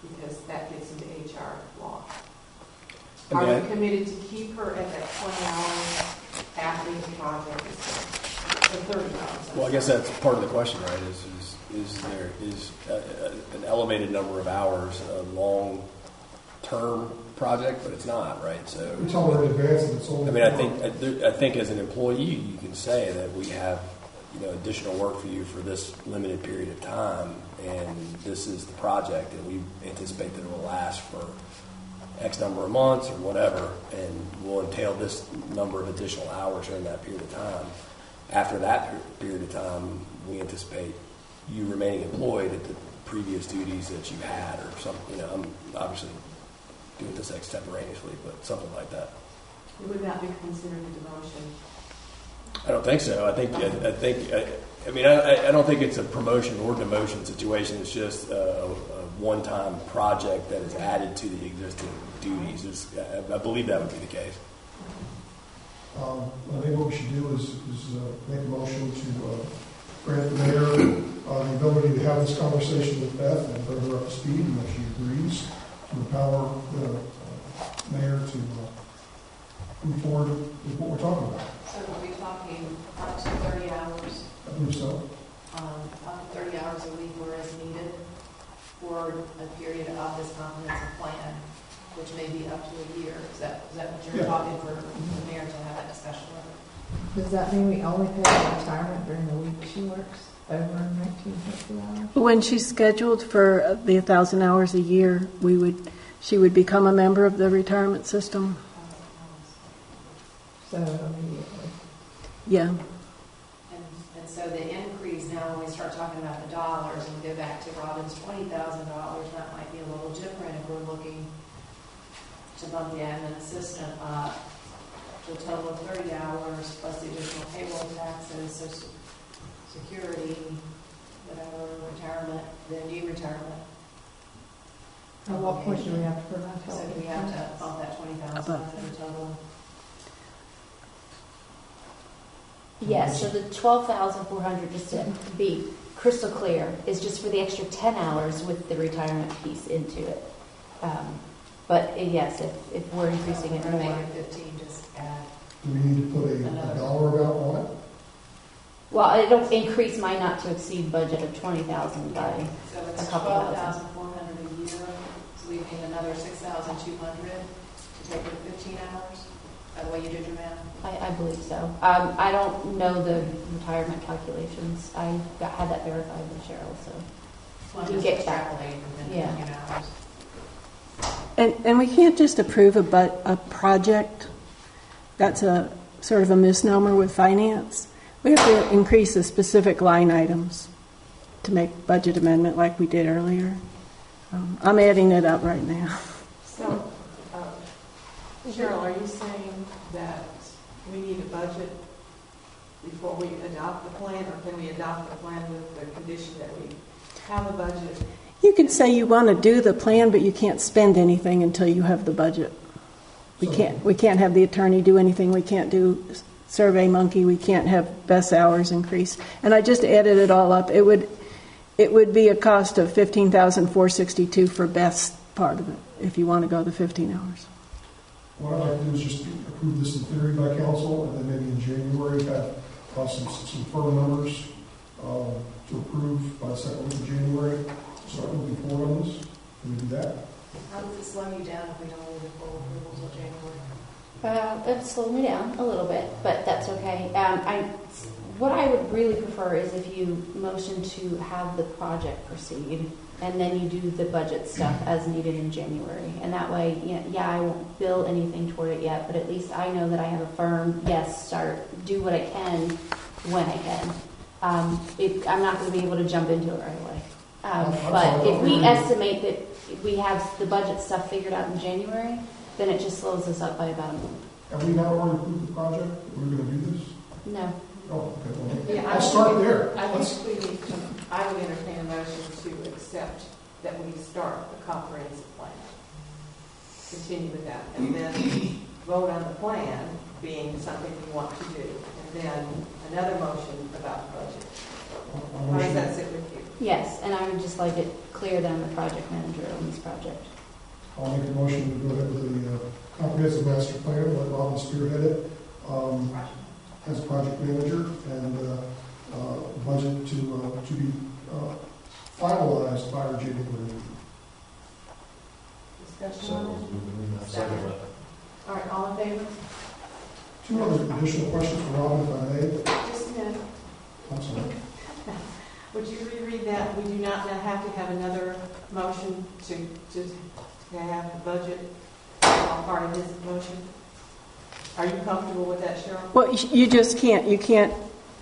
Because that gets into HR law. Are we committed to keep her at that 20 hours after the project is done? 30 hours. Well, I guess that's part of the question, right? Is there an elevated number of hours a long-term project, but it's not, right? So We tell her in advance that it's only. I mean, I think as an employee, you can say that we have, additional work for you for this limited period of time, and this is the project, and we anticipate that it will last for X number of months or whatever, and will entail this number of additional hours during that period of time. After that period of time, we anticipate you remaining employed at the previous duties that you had, or something. I'm obviously doing this extemporaneously, but something like that. Would that be considered a demotion? I don't think so. I don't think it's a promotion or demotion situation. It's just a one-time project that is added to the existing duties. I believe that would be the case. I think what we should do is make a motion to grant the mayor the ability to have this conversation with Beth and bring her up to speed, and if she agrees, to empower the mayor to move forward with what we're talking about. So we'll be talking up to 30 hours, I believe so. up to 30 hours a week whereas needed for a period of this comprehensive plan, which may be up to a year. Is that what you're Yeah. talking for the mayor to have that discussion with? Does that mean we only pay her retirement during the week she works over 1950 hours? When she's scheduled for the 1,000 hours a year, she would become a member of the retirement system. So immediately. Yeah. And so the increase now, when we start talking about the dollars and we go back to Robin's $20,000, that might be a little different if we're looking to bump the admin assistant up to a total of 30 hours plus the additional payroll taxes, social security, whatever, retirement, the new retirement. At what point do we have to provide So health we have insurance? to bump that 20,000 up to the total. Yes, so the 12,400, just to be crystal clear, is just for the extra 10 hours with the retirement piece into it. But yes, if we're increasing it We're gonna more. make it 15, just add. Do we need to put a dollar amount on it? Well, it'll increase my not to exceed budget of 20,000 by So a it's couple thousand. 12,400 a year, so we need another 6,200 to take it to 15 hours, by the way you did your math. I believe so. I don't know the retirement calculations. I had that verified with Cheryl, so. Well, You just get that. extrapolate within Yeah. 15 hours. And we can't just approve a project. That's a sort of a misnomer with finance. We have to increase the specific line items to make budget amendment like we did earlier. I'm adding it up right now. So, Cheryl, are you saying that we need a budget before we adopt the plan, or can we adopt the plan with the condition that we have a budget? You can say you want to do the plan, but you can't spend anything until you have the budget. We can't have the attorney do anything. We can't do Survey Monkey. We can't have Best hours increase. And I just added it all up. It would be a cost of $15,462 for Best part of it if you want to go the 15 hours. What I'd like to do is just approve this in theory by council, and then maybe in January have some firm numbers to approve by the second week of January. Start moving forward on this. Can we do that? How does it slow you down if we don't move it forward until January? It slowed me down a little bit, but that's okay. What I would really prefer is if you motion to have the project proceed, and then you do the budget stuff as needed in January. And that way, I won't bill anything toward it yet, but at least I know that I have a firm, do what I can when I can. I'm not going to be able to jump into it right away. But if we estimate that we have the budget stuff figured out in January, then it just slows us up by about a month. Have we not already approved the project? We're going to do this? No. Oh, okay. Yeah, I'll start there. I think we need to, I would entertain a motion to accept that we start the comprehensive plan. Continue with that, and then vote on the plan being something we want to do, and then another motion about the budget. How does that sit with you? Yes, and I would just like it clear that I'm the project manager on this project. I'll make a motion to go ahead with the comprehensive master plan, let Robin spearhead it. as project manager, and budget to be finalized by our January meeting. Discussion on it? Second. All right, all in favor? Two other additional questions for Robin, if I may. Just a minute. I'm sorry. Would you reread that? We do not now have to have another motion to have the budget all part of this motion? Are you comfortable with that, Cheryl? Well, you just can't. You can't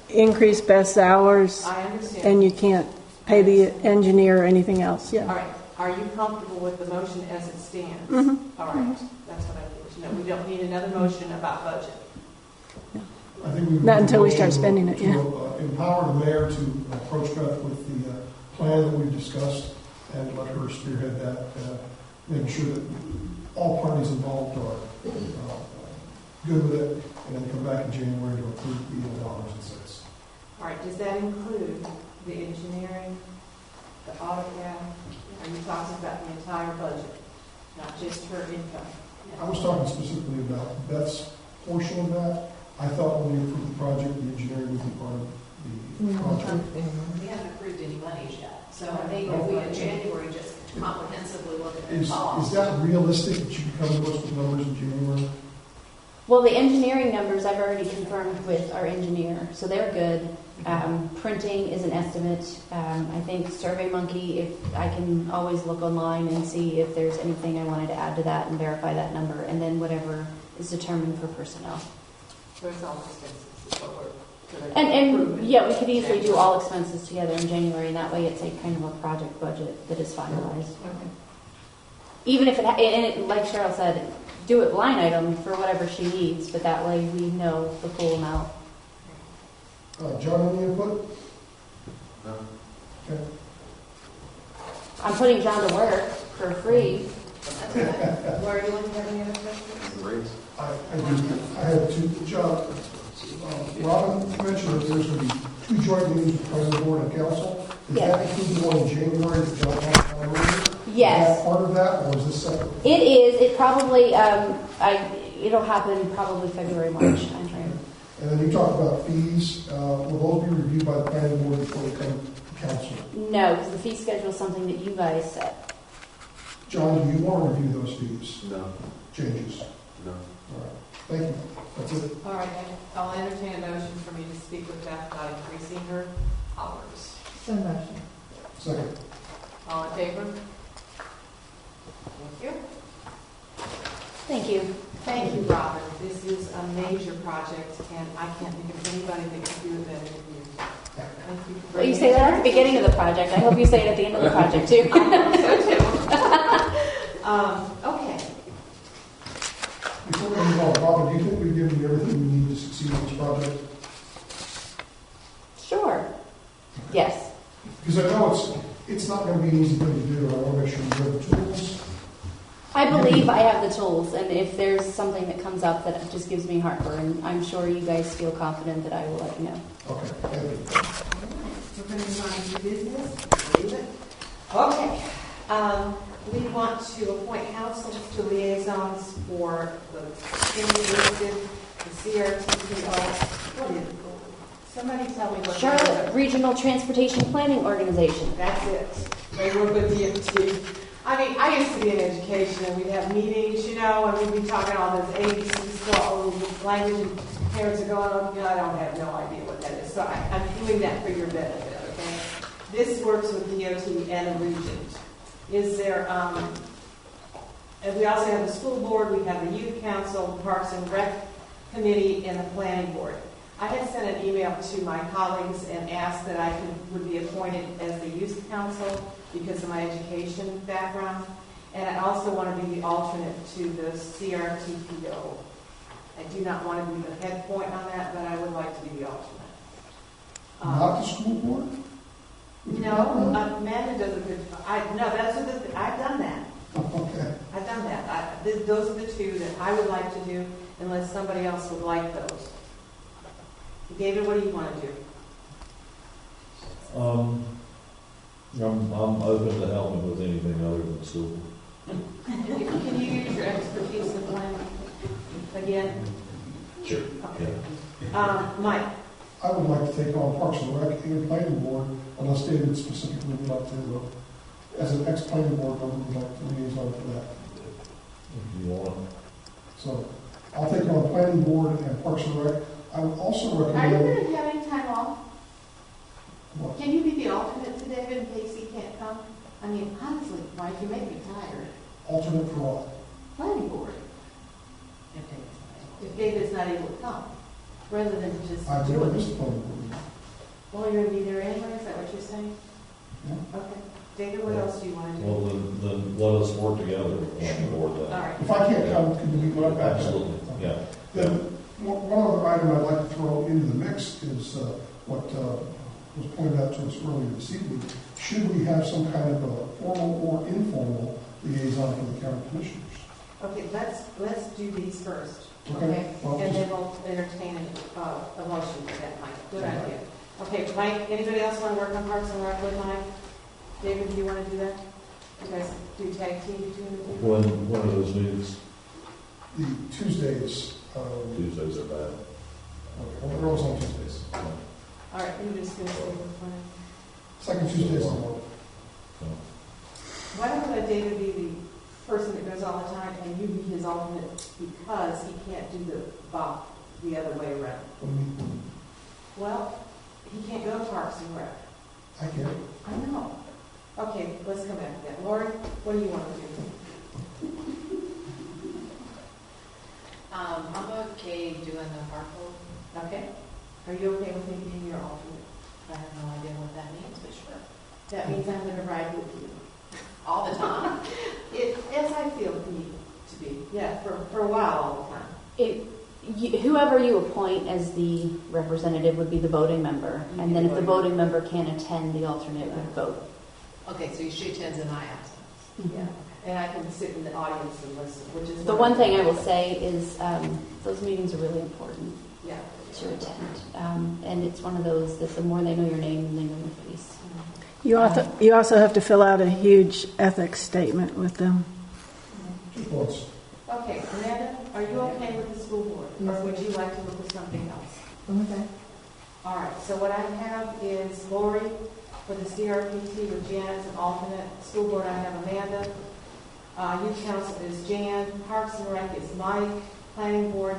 increase Beth's hours, I understand. and you can't pay the engineer or anything else. All Yeah. right. Are you comfortable with the motion as it stands? Mm-hmm. All right. That's what I need to know. We don't need another motion about budget. I think we Not until we start spending it, yeah. To empower the mayor to approach Beth with the plan that we've discussed and let her spearhead that, making sure that all parties involved are good with it, and then come back in January to approve the dollars and cents. All right. Does that include the engineering, the AutoCAD? Are you talking about the entire budget, not just her income? I was talking specifically about Beth's portion of that. I thought when we approved the project, the engineering would be part of the project. We haven't approved any monies yet, so I think if we in January just comprehensively look at the Is cost. that realistic that you can come to us with numbers in January? Well, the engineering numbers I've already confirmed with our engineer, so they're good. Printing is an estimate. I think SurveyMonkey, if I can always look online and see if there's anything I wanted to add to that and verify that number, and then whatever is determined for personnel. So it's all expenses. is what we're- And yeah, we could easily do all expenses together in January, and that way it's a kind of a project budget that is finalized. Okay. Even if like Cheryl said, do it line item for whatever she needs, but that way we know the full amount. John, any input? No. Okay. I'm putting John to work for free. Laura, do you want to have any other questions? I had two. John, Robin mentioned that there's going to be two joint meetings with planning board and council. Does Yes. that include the one in January that John talked about earlier? Yes. Is that part of that, or is this separate? It is. It probably. It'll happen probably February, March timeframe. And then you talked about fees. Will those be reviewed by the planning board before they come to council? No, because the fee schedule is something that you guys set. John, do you want to review those fees? No. Changes? No. All right. Thank you. That's it. All right, I'll entertain a motion for me to speak with Beth about increasing her hours. So motion. Second. All in favor? Thank you. Thank you. Thank you, Robin. This is a major project, and I can't think of anybody that can do it better than you. Thank you. for Well, you bringing say it that at the beginning of the project. I hope you say it at the end of the project too. Okay. Before we move on, Robin, do you think we've given you everything we need to succeed in this project? Sure. Yes. Because I know it's not going to be an easy thing to do. I want to make sure you have the tools. I believe I have the tools, and if there's something that comes up that just gives me heartburn, I'm sure you guys feel confident that I will let you know. Okay, thank you. We're going to move on to business. Leave it. Okay. We want to appoint councils to liaisons for the things listed, the CRTPO. What is it? Somebody tell me what. Charlotte Regional Transportation Planning Organization. That's it. They work with DMT. I mean, I used to be in education, and we'd have meetings, and we'd be talking all this ABC stuff, language, and parents are going, I don't have no idea what that is. So I'm doing that for your benefit, okay? This works with DOT and the region. Is there, and we also have the school board, we have the youth council, the Parks and Rec committee, and the planning board. I had sent an email to my colleagues and asked that I would be appointed as the youth council because of my education background, and I also want to be the alternate to the CRTPO. I do not want to be the head point on that, but I would like to be the alternate. Not the school board? No, Amanda does a good. I've done that. Okay. I've done that. Those are the two that I would like to do, unless somebody else would like those. David, what do you want to do? I'm open to helping with anything other than school. Can you use your expertise in planning again? Sure. Okay. Yeah. Mike? I would like to take on Parks and Rec and Planning Board, unless David specifically would like to, as an ex-planning board member, would like to liaison for that. If you want. So I'll take on Planning Board and Parks and Rec. I would also Are you recommend. going to have any time off? What? Can you be the alternate to David in case he can't come? I mean, honestly, Mike, you make me tired. Alternate for what? Planning board. If David's not able to come, rather than just I've do never it. missed planning board. Well, you're going to be there anyway, is that what you're saying? Yeah. Okay. David, what else do you want to do? Well, then let us work together on the board All then. right. If I can't come, can you meet my back? Absolutely, yeah. Then, one other item I'd like to throw into the mix is what was pointed out to us earlier this evening. Should we have some kind of a formal or informal liaison for the county commissioners? Okay, let's do these first, Okay. okay? Well, And then we'll entertain a motion for that, Mike. Good idea. Okay, Mike, anybody else want to work on Parks and Rec with Mike? David, do you want to do that? You guys do tag team between the two? When are those meetings? The Tuesdays. Tuesdays are bad. Okay, we're always on Tuesdays. All right, you're just going to say the plan. Second Tuesdays of the month. Why don't we let David be the person that goes all the time and you be his alternate because he can't do the other way around? What do you mean? Well, he can't go to Parks and Rec. I get it. I know. Okay, let's come back to that. Lori, what do you want to do? I'm okay doing the park hold. Okay. Are you okay with me being your alternate? I have no idea what that means, but sure. That means I'm going to ride with you. All the time. As I feel need to be. Yeah, for a while all the time. Whoever you appoint as the representative would be the voting member, and then if the voting member can't attend, the alternate would vote. Okay, so she attends in my absence. Yeah. And I can sit in the audience and listen, which is The one thing I will say is those meetings are really important yeah. to attend, and it's one of those that the more they know your name, the they know your face. You also have to fill out a huge ethics statement with them. Just once. Okay, Amanda, are you okay with the school board? Or would you like to look at something else? Okay. All right, so what I have is Lori for the CRPT with Jan as an alternate. School board, I have Amanda. Youth council is Jan. Parks and Rec is Mike. Planning board,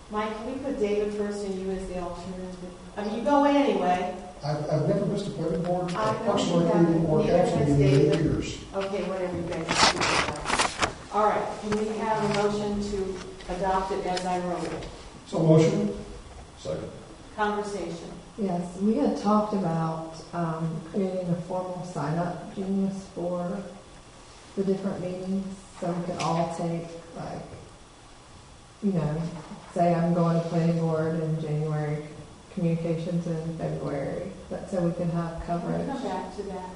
Mike, can we put David first and you as the alternative? I mean, you go in anyway. I've never missed a planning board, I know Parks and you Rec haven't. meeting, or Neither council has meeting in 8 David. years. Okay, whatever you guys do. All right, can we have a motion to adopt it as I wrote it? So motion? Second. Conversation. Yes, we had talked about creating a formal sign-up genius for the different meetings, so we could all take, like, you know, say I'm going to planning board in January, communications in February, but so we can have We'll coverage. come back to that.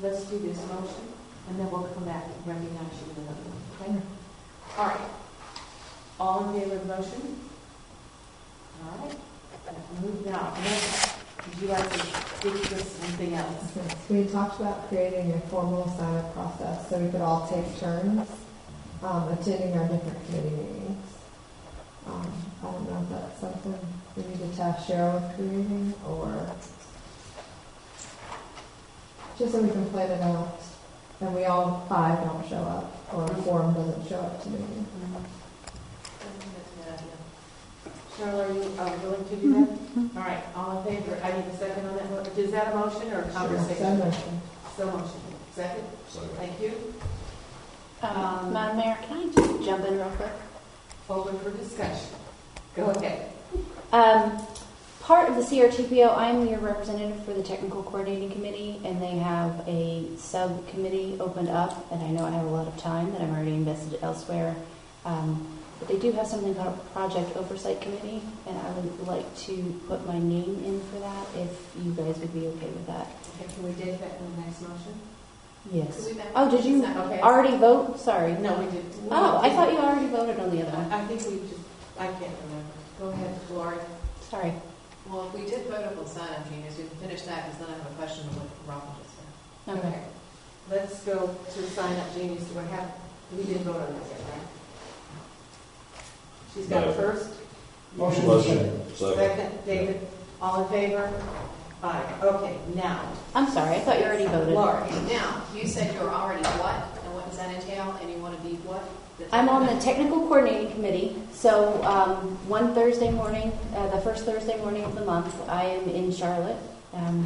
Let's do this motion, and then we'll come back and recognize you in another one, okay? All right. All in favor of the motion? All right. Move now. Next, would you like to speak to something else? Yes, we had talked about creating a formal sign-up process, so we could all take turns attending our different committee meetings. I don't know if that's something we need to task Cheryl with creating, or just so we can plan it out, and we all 5 don't show up, or a quorum doesn't show up to meeting. Cheryl, are you willing to do that? All right, all in favor? I need a second on that. Is that a motion or a conversation? So motion. So motion. Second? Thank you. Madam Mayor, can I just jump in real quick? Open for discussion. Go ahead. Part of the CRTPO, I'm your representative for the Technical Coordinating Committee, and they have a subcommittee opened up, and I know I have a lot of time that I'm already invested elsewhere. But they do have something called a Project Oversight Committee, and I would like to put my name in for that if you guys would be okay with that. Okay, can we take that in the next motion? Yes. Could we Oh, did you Okay. already vote? Sorry. No, we did. Oh, I thought you already voted on the other one. I think we just, I can't remember. Go ahead, Lori. Sorry. Well, if we did vote up on sign-up genius, we can finish that because then I have a question on what Robin just said. Okay. Let's go to sign up genius. Do I have, we didn't vote on this yet, right? She's got it No. first? Motion. Motion. Second, David, all in favor? Aye. Okay, now, I'm sorry, I thought you already voted. Laura. Now, you said you're already what, and what does that entail, and you want to be what? I'm on the technical coordinating committee, so one Thursday morning, the first Thursday morning of the month, I am in Charlotte,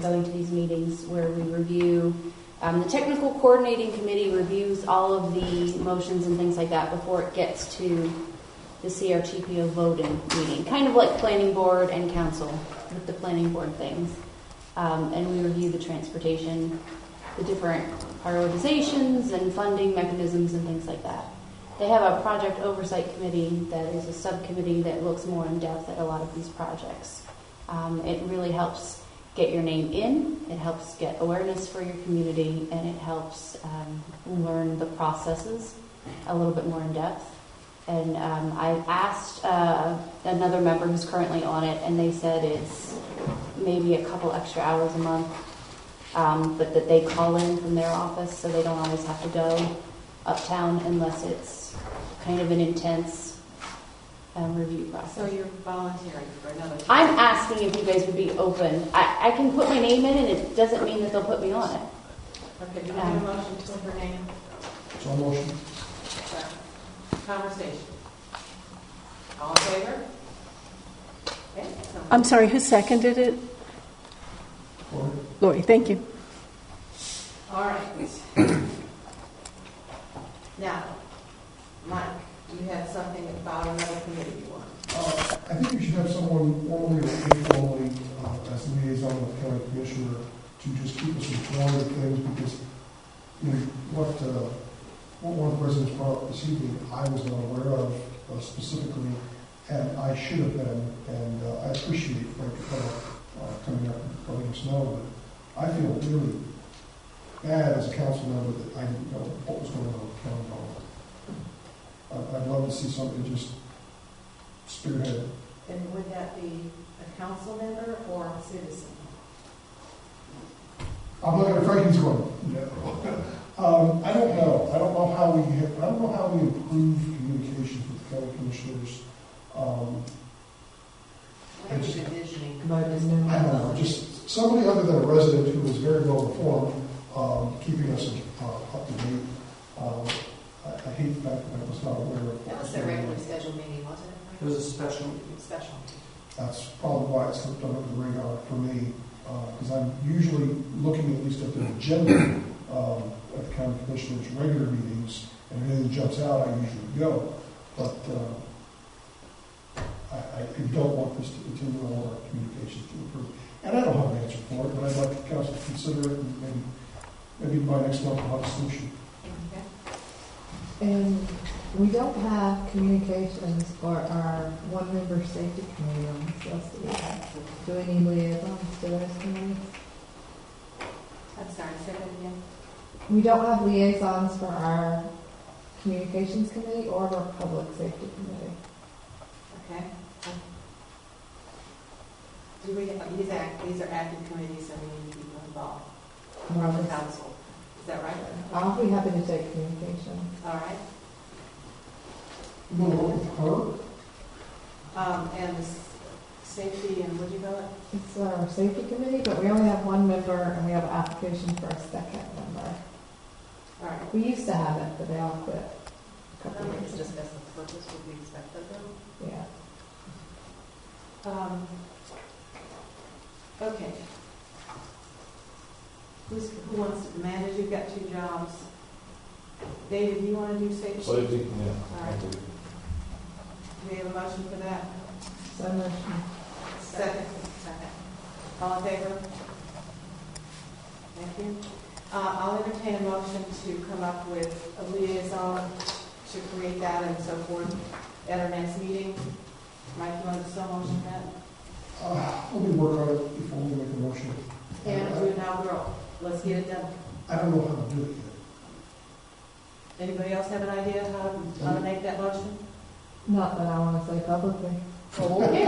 going to these meetings where we review, the technical coordinating committee reviews all of the motions and things like that before it gets to the CRTPO voting meeting, kind of like planning board and council with the planning board things. And we review the transportation, the different prioritizations and funding mechanisms and things like that. They have a project oversight committee that is a subcommittee that looks more in depth at a lot of these projects. It really helps get your name in, it helps get awareness for your community, and it helps learn the processes a little bit more in depth. And I asked another member who's currently on it, and they said it's maybe a couple extra hours a month, but that they call in from their office, so they don't always have to go uptown unless it's kind of an intense review process. So you're volunteering for another term? I'm asking if you guys would be open. I can put my name in, and it doesn't mean that they'll put me on it. Okay, do you have a motion to put her name? So motion. Conversation. All in favor? Okay. I'm sorry, who seconded it? Lori, thank you. All right. Now, Mike, you have something about another committee you want. I think you should have someone formally or informally as liaison with the county commissioner to just keep us informed of things, because you know, what one of the presidents brought up this evening, I was not aware of specifically, and I should have been, and I appreciate Frank coming up and letting us know, but I feel really bad as a council member that I didn't know what was going on with the county hall. I'd love to see something just spearhead. And would that be a council member or a citizen? I'm looking at Frankie's going, no. I don't know. I don't know how we improve communications with the county commissioners. What are you envisioning? I don't know, just somebody other than a resident who is very well informed, keeping us up to date. I hate the fact that I was not aware of. That was their regularly scheduled meeting, wasn't it? It was a special meeting. Special. That's probably why it slipped under the radar for me, because I'm usually looking at least at the agenda at the county commissioners' regular meetings, and if anything jumps out, I usually go. But I don't want this to continue, I want our communications to improve. And I don't have an answer for it, but I'd like the council to consider it, and maybe by next month we'll have a solution. Okay. And we don't have communications for our one-member safety committee on this list. Do we need liaisons to those committees? I'm sorry, say that again. We don't have liaisons for our communications committee or our public safety committee. Okay. Do we, these are active committees, so we need people involved from the council. Is that right? I'll be happy to take communications. All right. And the safety and what do you call it? It's our safety committee, but we only have one member and we have an application for a second member. All right. We used to have it, but they all quit a couple of Let's years ago. discuss the purpose, what we expect of them. Yeah. Okay. Who wants to manage? You've got 2 jobs. David, do you want to do safety? Safety, yeah. All right. Do we have a motion for that? So much. Second. All in favor? Thank you. I'll entertain a motion to come up with a liaison to create that and so forth at our next meeting. Mike, you want to so motion that? Let me work on it before we make a motion. And do it now, girl. Let's get it done. I don't know how to do it yet. Anybody else have an idea how to make that motion? Not that I want to say publicly. Okay.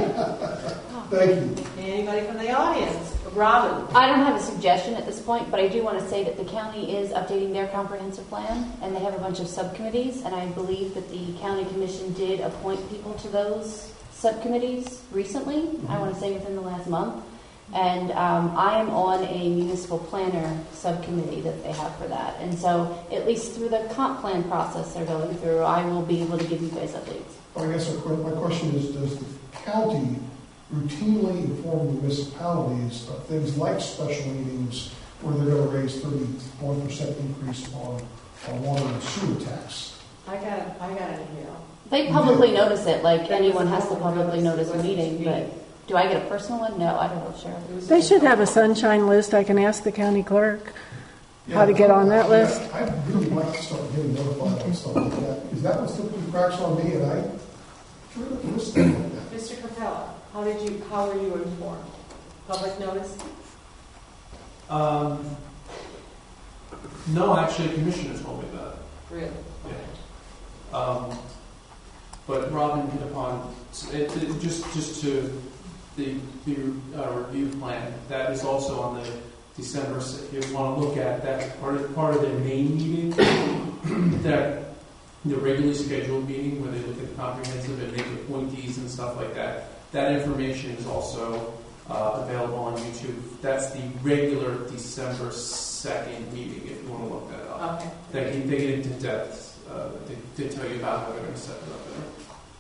Thank you. Anybody from the audience? Robin? I don't have a suggestion at this point, but I do want to say that the county is updating their comprehensive plan, and they have a bunch of subcommittees, and I believe that the county commission did appoint people to those subcommittees recently, I want to say within the last month. And I am on a municipal planner subcommittee that they have for that. And so at least through the comp plan process they're going through, I will be able to give you guys updates. I guess my question is, does the county routinely inform municipalities of things like special meetings where they're going to raise 31% increase on water and sewer tax? I got an email. They publicly notice it, like anyone has to publicly notice a meeting, but do I get a personal one? No, I don't know, Sheriff. They should have a sunshine list. I can ask the county clerk how to get on that list. I'd really like to start getting notified and stuff like that, because that was typically cracks on me, and I really missed that like that. Mr. Capella, how were you informed? Public notice? No, actually, commissioners told me about it. Really? Yeah. But Robin hit upon just to the review plan. That is also on the December. If you want to look at that part of their main meeting, that the regularly scheduled meeting where they look at the comprehensive and make appointees and stuff like that. That information is also available on YouTube. That's the regular December 2nd meeting. If you want to look that up, Okay. They get into depth. They tell you about how they're going to set it up there.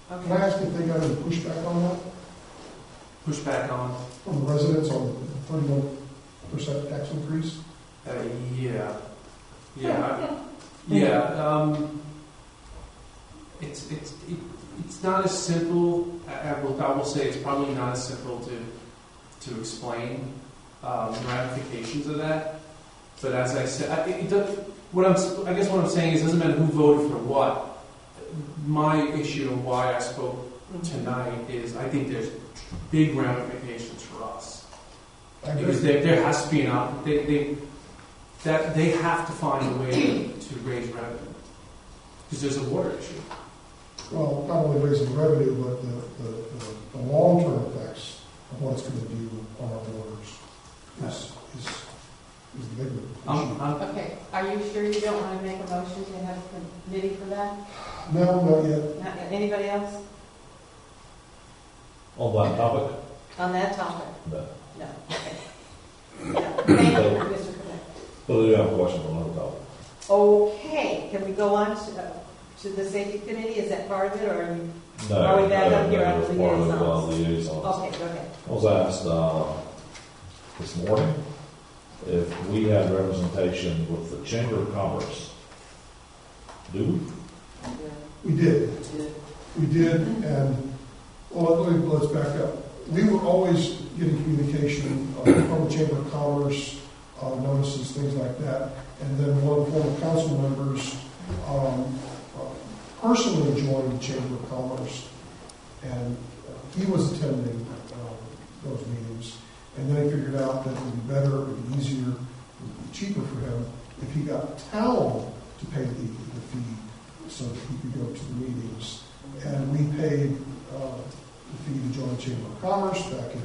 Can I ask if they got any pushback on that? Pushback on? From the residents on the 31% tax increase? Yeah. It's not as simple. I will say it's probably not as simple to explain the ramifications of that. But as I said, I guess what I'm saying is it doesn't matter who voted for what. My issue and why I spoke tonight is I think there's big ramifications for us. Because there has to be they have to find a way to raise revenue. Because there's a water issue. Well, not only raising revenue, but the long-term effects of what it's going to do on our waters is the bigger issue. Okay, are you sure you don't want to make a motion to have a committee for that? No, not yet. Not yet. Anybody else On that topic? on that topic? No. No. Okay. No. Thank you, Mr. Quebec. But I do have questions on another topic. Okay, can we go on to the safety committee? Is that part of it, or are you? No, Are we back up here on that's part of liaisons? liaisons. Okay, go ahead. I was asked this morning if we had representation with the Chamber of Commerce. Do we? We did. We did, and let's back up. We were always getting communication from the Chamber of Commerce, notices, things like that, and then one of the former council members personally joined the Chamber of Commerce, and he was attending those meetings, and then he figured out that it would be better, it would be easier, it would be cheaper for him if he got the town to pay the fee so that he could go to the meetings. And we paid the fee to join the Chamber of Commerce back in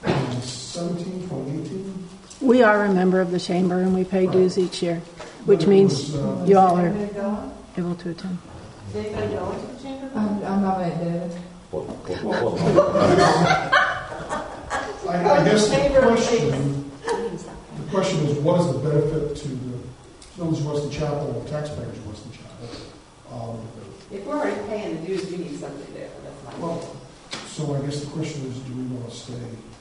2017, 2018. We are a member of the chamber and we pay dues each year, which means you all are able to attend. Is anybody going to the chamber? I'm nominating David. I guess the question is, what is the benefit to the village of Wesley Chapel and taxpayers of Wesley Chapel? If we're already paying the dues, we need something there. That's my Well, so I guess the question is, do we want to stay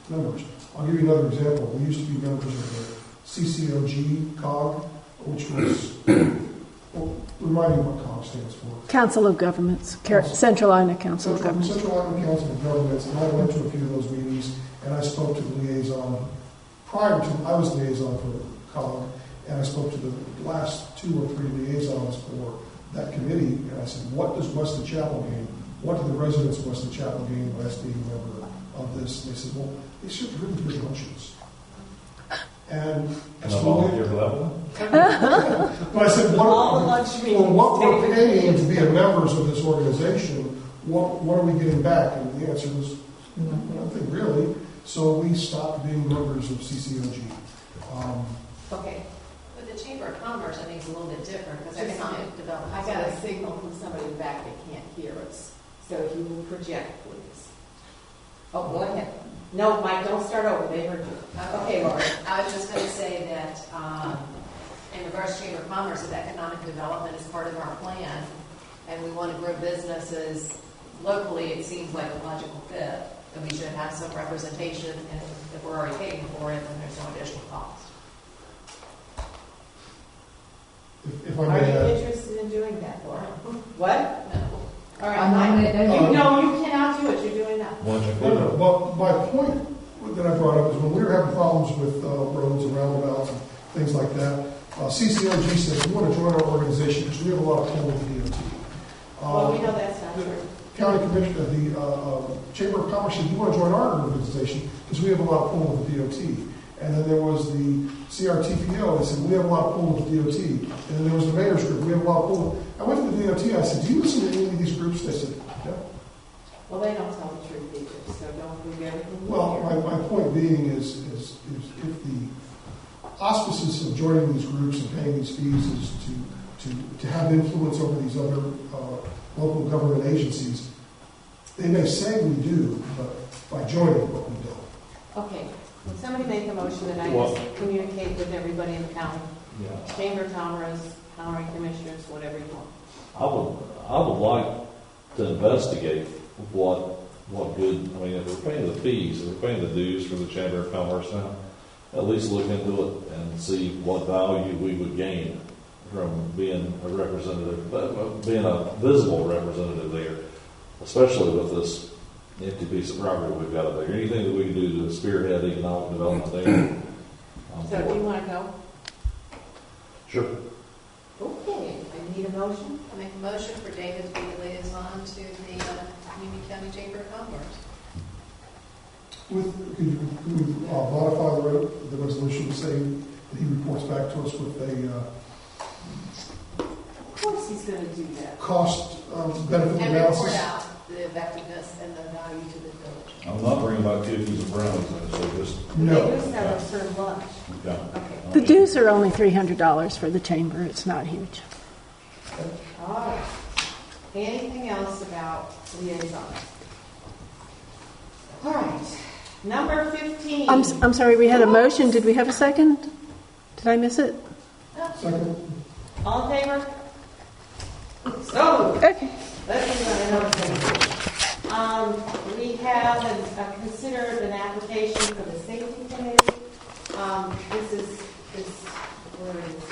members? I'll give you another example. We used to be members of the CCOG COG, which was, well, remind me what COG stands for. Council of Governments, Central Iowa Council of Governments. Central Iowa Council of Governments, and I went to a few of those meetings, and I spoke to the liaison. Prior to, I was liaison for COG, and I spoke to the last 2 or 3 liaisons for that committee, and I said, what does Wesley Chapel gain? What do the residents of Wesley Chapel gain by us being a member of this? And they said, well, they should really good lunches. And Can I volunteer for that one? but I said, all the lunch meetings. what we're paying to be members of this organization, what are we getting back? And the answer was, nothing really. So we stopped being members of CCOG. Okay. But the Chamber of Commerce, I think, is a little bit different because they're trying to develop. I got a signal from somebody in the back that can't hear us. So if you will project, please. Oh, go ahead. No, Mike, don't start over. They heard you. Okay, Laura. I was just going to say that in regards to Chamber of Commerce, that economic development is part of our plan, and we want to grow businesses locally. It seems like a logical fit, and we should have some representation, and if we're already paying for it, then there's no additional cost. If I Are may you add, interested in doing that, Laura? What? No. All right, I nominate Mike. David. No, you cannot do it. You're doing that. Why don't you no, no, but my point that I brought up is when we were having problems with roads and roundabouts and things like that, CCOG said, we want to join our organization because we have a lot of pull with the DOT. Well, we know that's not the true. County Commissioner, the Chamber of Commerce said, you want to join our organization because we have a lot of pull with the DOT. And then there was the CRTPO, they said, we have a lot of pull with the DOT. And then there was the mayor's group, we have a lot of pull. I went to the DOT, I said, do you listen to any of these groups? They said, no. Well, they don't tell the truth either, so don't believe everything you Well, hear. my point being is if the auspices of joining these groups and paying these fees is to have influence over these other local government agencies, they may say we do, but by joining, but we don't. Okay, would somebody make a motion that I Well- just communicate with everybody in the county? Yeah. Chamber of Commerce, county commissioners, whatever you want. I would like to investigate what good, I mean, if we're paying the fees, if we're paying the dues for the Chamber of Commerce now, at least look into it and see what value we would gain from being a representative, being a visible representative there, especially with this empty piece of property we've got up there. Anything that we can do to spearhead economic development there. So do you want to go? Sure. Okay, I need a motion. I make a motion for David to be the liaison to the Union County Chamber of Commerce. Could we modify the resolution to say that he reports back to us with a Of course he's going to do that. cost benefit And report analysis? out the effectiveness and the value to the village. I'm not bringing back cookies and brownies, so just, No. They used to have a served lunch. okay. Okay. The dues are only $300 for the chamber. It's not huge. All right. Anything else about liaisons? All right. Number 15. I'm sorry, we had a motion. Did we have a second? Did I miss it? Second. All in favor? So, Okay. let's see what I know. We have considered an application for the safety committee. Where is it?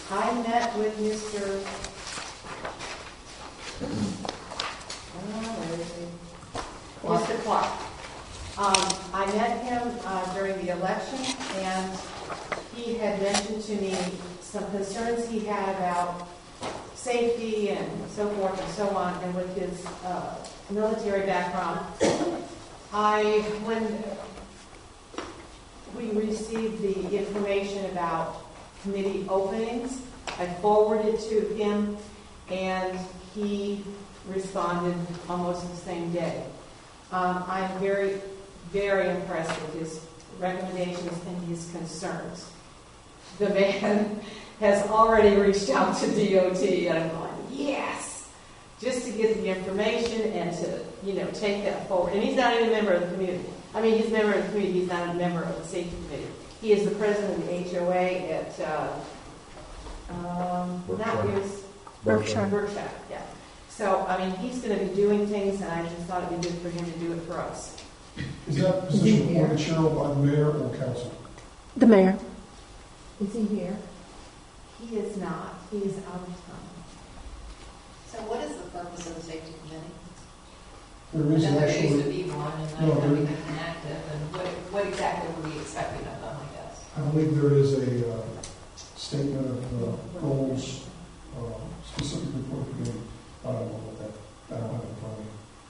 I met with Mr. Where is he? Mr. Clark. I met him during the election, and he had mentioned to me some concerns he had about safety and so forth and so on, and with his military background. When we received the information about committee openings, I forwarded to him, and he responded almost the same day. I'm very, very impressed with his recommendations and his concerns. The man has already reached out to DOT, and I'm going, yes, just to get the information and to, take that forward. And he's not even a member of the community. I mean, he's a member of the community, he's not a member of the safety committee. He is the president of the HOA at, Berkshire, yeah. So, I mean, he's going to be doing things, and I just thought it'd be good for him to do it for us. Is that position appointed Cheryl by the mayor or council? The mayor. Is he here? He is not. He is out of town. So what is the purpose of the safety committee? There I is know there used actually, to be one, and I No, don't know there- anything active, and what exactly were we expecting of them, I guess? I believe there is a statement of goals specifically for the committee. I don't know what that, I don't have it in front of me.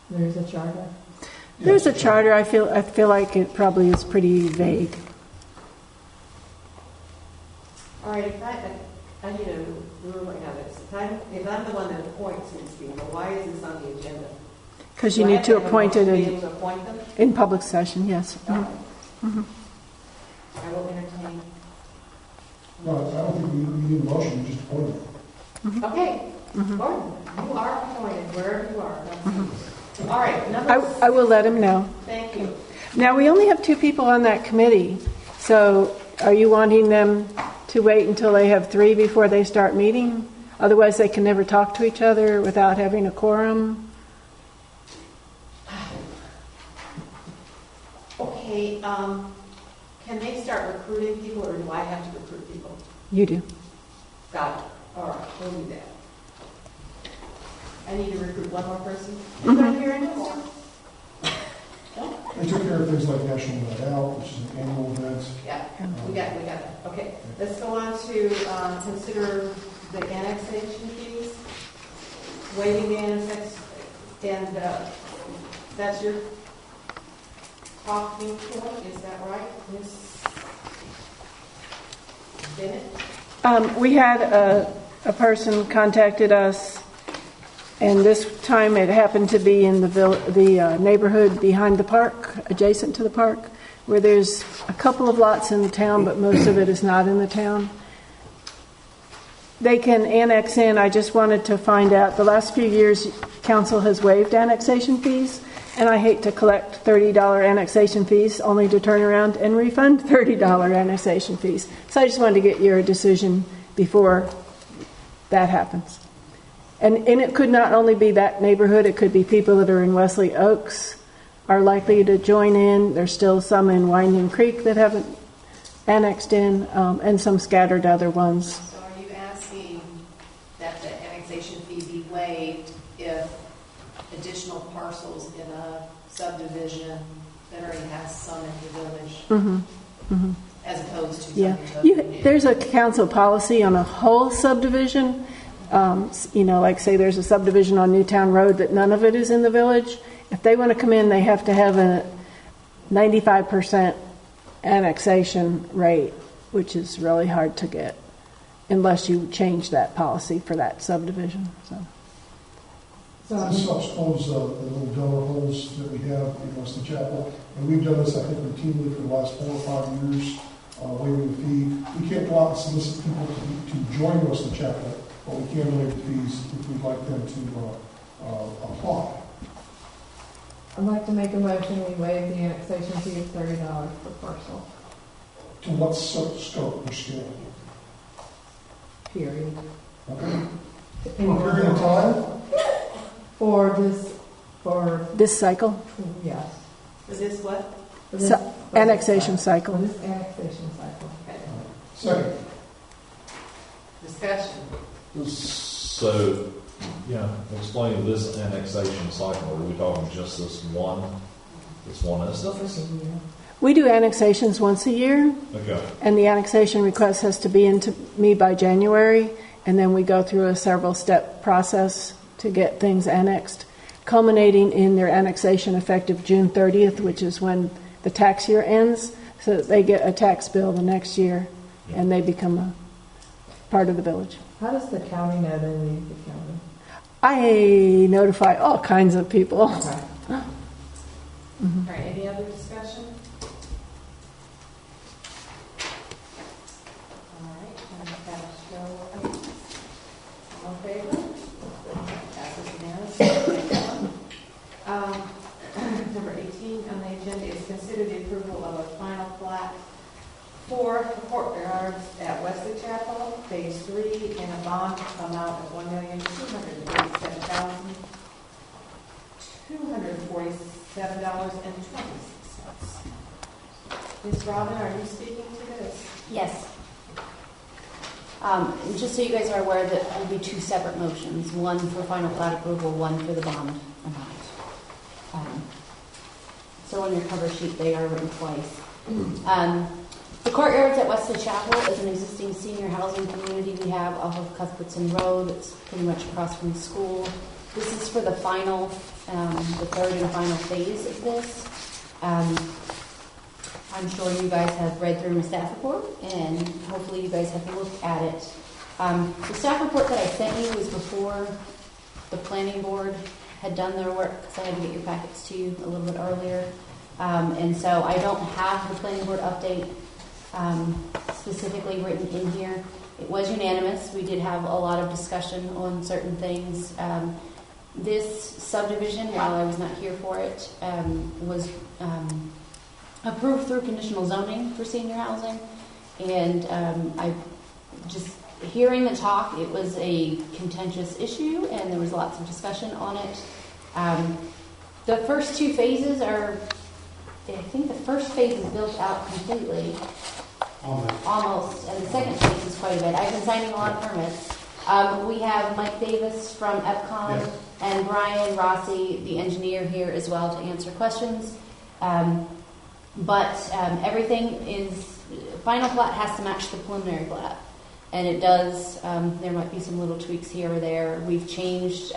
There's a charter. There's a charter. I feel like it probably is pretty vague. All right, if I need a rule right now. If I'm the one that appoints these people, why is this on the agenda? Because you Do I need have to have a appoint motion it to be in, able to appoint them? in public session, yes. All right. Mhm. I will entertain. No, I don't think we need a motion, we just appoint them. Okay, Mhm. Gordon, you are appointed wherever you are. That's it. All right, I will let him know. Thank you. Now, we only have 2 people on that committee, so are you wanting them to wait until they have 3 before they start meeting? Otherwise, they can never talk to each other without having a quorum? Okay, can they start recruiting people, or do I have to recruit people? You do. Got it. All right, we'll do that. I need to recruit one more person. Mhm. Is that here anymore? They took care of things like National Night Out, which is an annual event. Yeah, we got it. Okay, let's go on to consider the annexation fees, waiving the annex, and that's your talking point, is that right, Ms. Bennett? We had a person contacted us, and this time it happened to be in the neighborhood behind the park, adjacent to the park, where there's a couple of lots in the town, but most of it is not in the town. They can annex in. I just wanted to find out, the last few years, council has waived annexation fees, and I hate to collect $30 annexation fees only to turn around and refund $30 annexation fees. So I just wanted to get your decision before that happens. And it could not only be that neighborhood, it could be people that are in Wesley Oaks are likely to join in. There's still some in Winding Creek that haven't annexed in, and some scattered other ones. So are you asking that the annexation fee be waived if additional parcels in a subdivision that already has some in the village, Mm-hmm. Mm-hmm. as opposed to Yeah, something totally new? there's a council policy on a whole subdivision. Like say there's a subdivision on Newtown Road that none of it is in the village. If they want to come in, they have to have a 95% annexation rate, which is really hard to get unless you change that policy for that subdivision. This helps close the little donor holes that we have in Wesley Chapel. And we've done this, I think, routinely for the last 4 or 5 years, waiving the fee. We can't go out and solicit people to join Wesley Chapel, but we can waive the fees if we'd like them to apply. I'd like to make a motion, we waive the annexation fee of $30 per parcel, To what scope or scale? period. Okay. In a period of time? For This cycle, yes. For this what? For this annexation For cycle. this annexation cycle. Okay. Second. Discussion. So, explain this annexation cycle. Are we talking just this one instance? We do annexations once a year, Okay. and the annexation request has to be into me by January, and then we go through a several-step process to get things annexed, culminating in their annexation effective June 30th, which is when the tax year ends, so that they get a tax bill the next year, and they become a part of the village. How does the county know they leave the county? I notify all kinds of people. Okay. All right, any other discussion? All right, and that show, all in favor? Passes unanimously. Number 18 on the agenda is consider the approval of a final plat for the courtyards at Wesley Chapel, Phase 3, in a bond amount of $1,287,247.26. Ms. Robin, are you speaking to this? Yes. Just so you guys are aware that there will be 2 separate motions, one for final plat approval, one for the bond amount. So on your cover sheet, they are written twice. The courtyards at Wesley Chapel is an existing senior housing community we have off of Cuthbertson Road. It's pretty much across from the school. This is for the final, the third and final phase of this. I'm sure you guys have read through my staff report, and hopefully you guys have looked at it. The staff report that I sent you was before the planning board had done their work, because I had to get your packets to you a little bit earlier. And so I don't have the planning board update specifically written in here. It was unanimous. We did have a lot of discussion on certain things. This subdivision, while I was not here for it, was approved through conditional zoning for senior housing. And I just hearing the talk, it was a contentious issue, and there was lots of discussion on it. The first two phases are, I think the first phase is built out completely, almost, and the second phase is quite a bit. I've been signing a lot of permits. We have Mike Davis from EPCON and Brian Rossi, the engineer, here as well to answer questions. But everything is, final plat has to match the preliminary plat. And it does. There might be some little tweaks here or there. We've changed.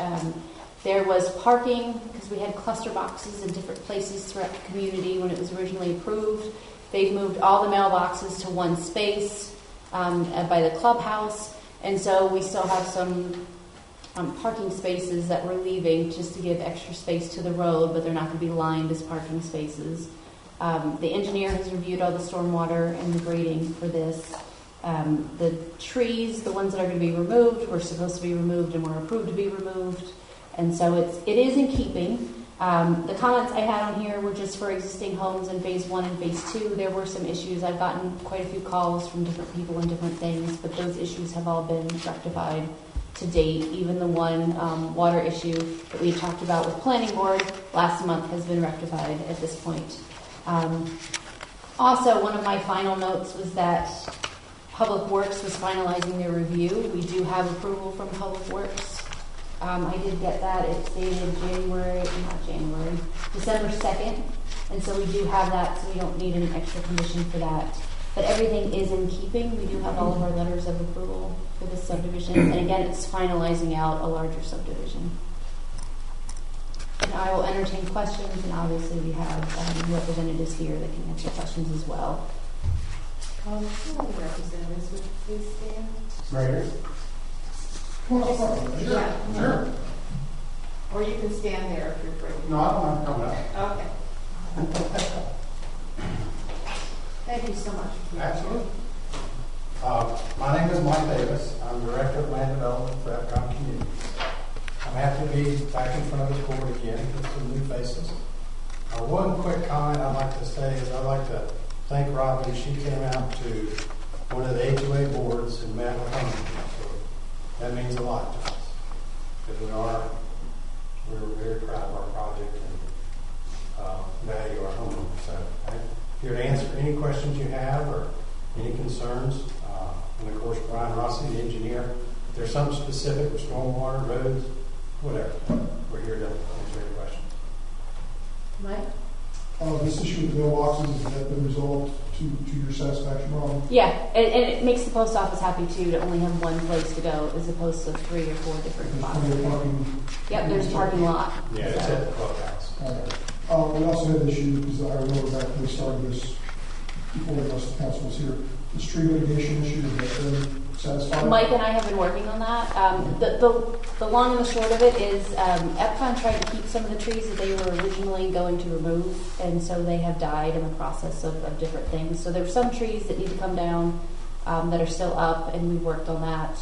There was parking because we had cluster boxes in different places throughout the community when it was originally approved. They've moved all the mailboxes to one space by the clubhouse. And so we still have some parking spaces that we're leaving just to give extra space to the road, but they're not going to be lined as parking spaces. The engineer has reviewed all the stormwater and the grading for this. The trees, the ones that are going to be removed, were supposed to be removed and were approved to be removed. And so it is in keeping. The comments I had on here were just for existing homes in phase 1 and phase 2. There were some issues. I've gotten quite a few calls from different people and different things, but those issues have all been rectified to date. Even the one water issue that we talked about with planning board last month has been rectified at this point. Also, one of my final notes was that Public Works was finalizing their review. We do have approval from Public Works. I did get that. It's dated December 2nd. And so we do have that, so we don't need an extra condition for that. But everything is in keeping. We do have all of our letters of approval for this subdivision. And again, it's finalizing out a larger subdivision. And I will entertain questions, and obviously we have representatives here that can answer questions as well. Some of the representatives would please stand. Right. Yeah. Sure. Or you can stand there if you're free. No, I don't want to come out. Okay. Thank you so much. Absolutely. My name is Mike Davis. I'm Director of Land Development for EPCON Communities. I'm happy to be back in front of this board again with some new faces. One quick comment I'd like to say is I'd like to thank Robin. She came out to one of the HOA boards and met with homeowners. So that means a lot to us. Because we're very proud of our project and value our homeowners. So I'm here to answer any questions you have or any concerns. And of course, Brian Rossi, the engineer, if there's something specific with stormwater, roads, whatever, we're here to answer your questions. Mike? This issue with the mailboxes, has that been resolved to your satisfaction, Ron? Yeah, and it makes the post office happy too to only have one place to go as opposed to 3 or 4 different spots. Yep, there's a parking lot. Yeah, it's at the clubhouse. All right. We also had an issue, because I remember back when we started this, before the rest of the council was here, this tree mitigation issue, has that been satisfied? Mike and I have been working on that. The long and the short of it is EPCON tried to keep some of the trees that they were originally going to remove, and so they have died in the process of different things. So there are some trees that need to come down that are still up, and we've worked on that.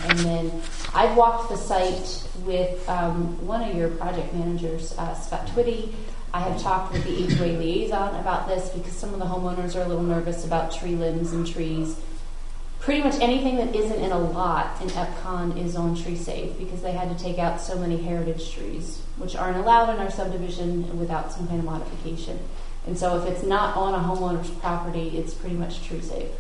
And then I've walked the site with one of your project managers, Scott Twitty. I have talked with the HOA liaison about this because some of the homeowners are a little nervous about tree limbs and trees. Pretty much anything that isn't in a lot in EPCON is on tree safe because they had to take out so many heritage trees, which aren't allowed in our subdivision without some kind of modification. And so if it's not on a homeowner's property, it's pretty much tree safe.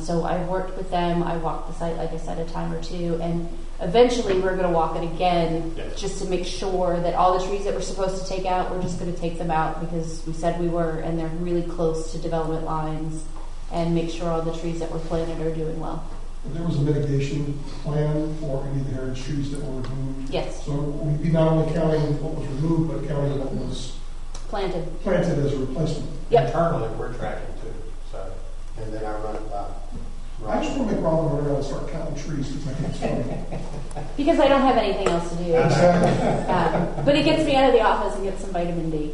So I've worked with them. I walked the site, like I said, a time or two, and eventually we're going to walk it again just to make sure that all the trees that we're supposed to take out, we're just going to take them out because we said we were, and they're really close to development lines, and make sure all the trees that were planted are doing well. There was a mitigation plan for any of the heritage trees that were removed. Yes. So we'd be not only counting what was removed, but counting what was planted as a replacement. Yep. Internally, we're tracking too. So, and then I run it by. I just want to make Ron run around and start counting trees because I think it's funny. Because I don't have anything else to do. But it gets me out of the office and gets some vitamin D.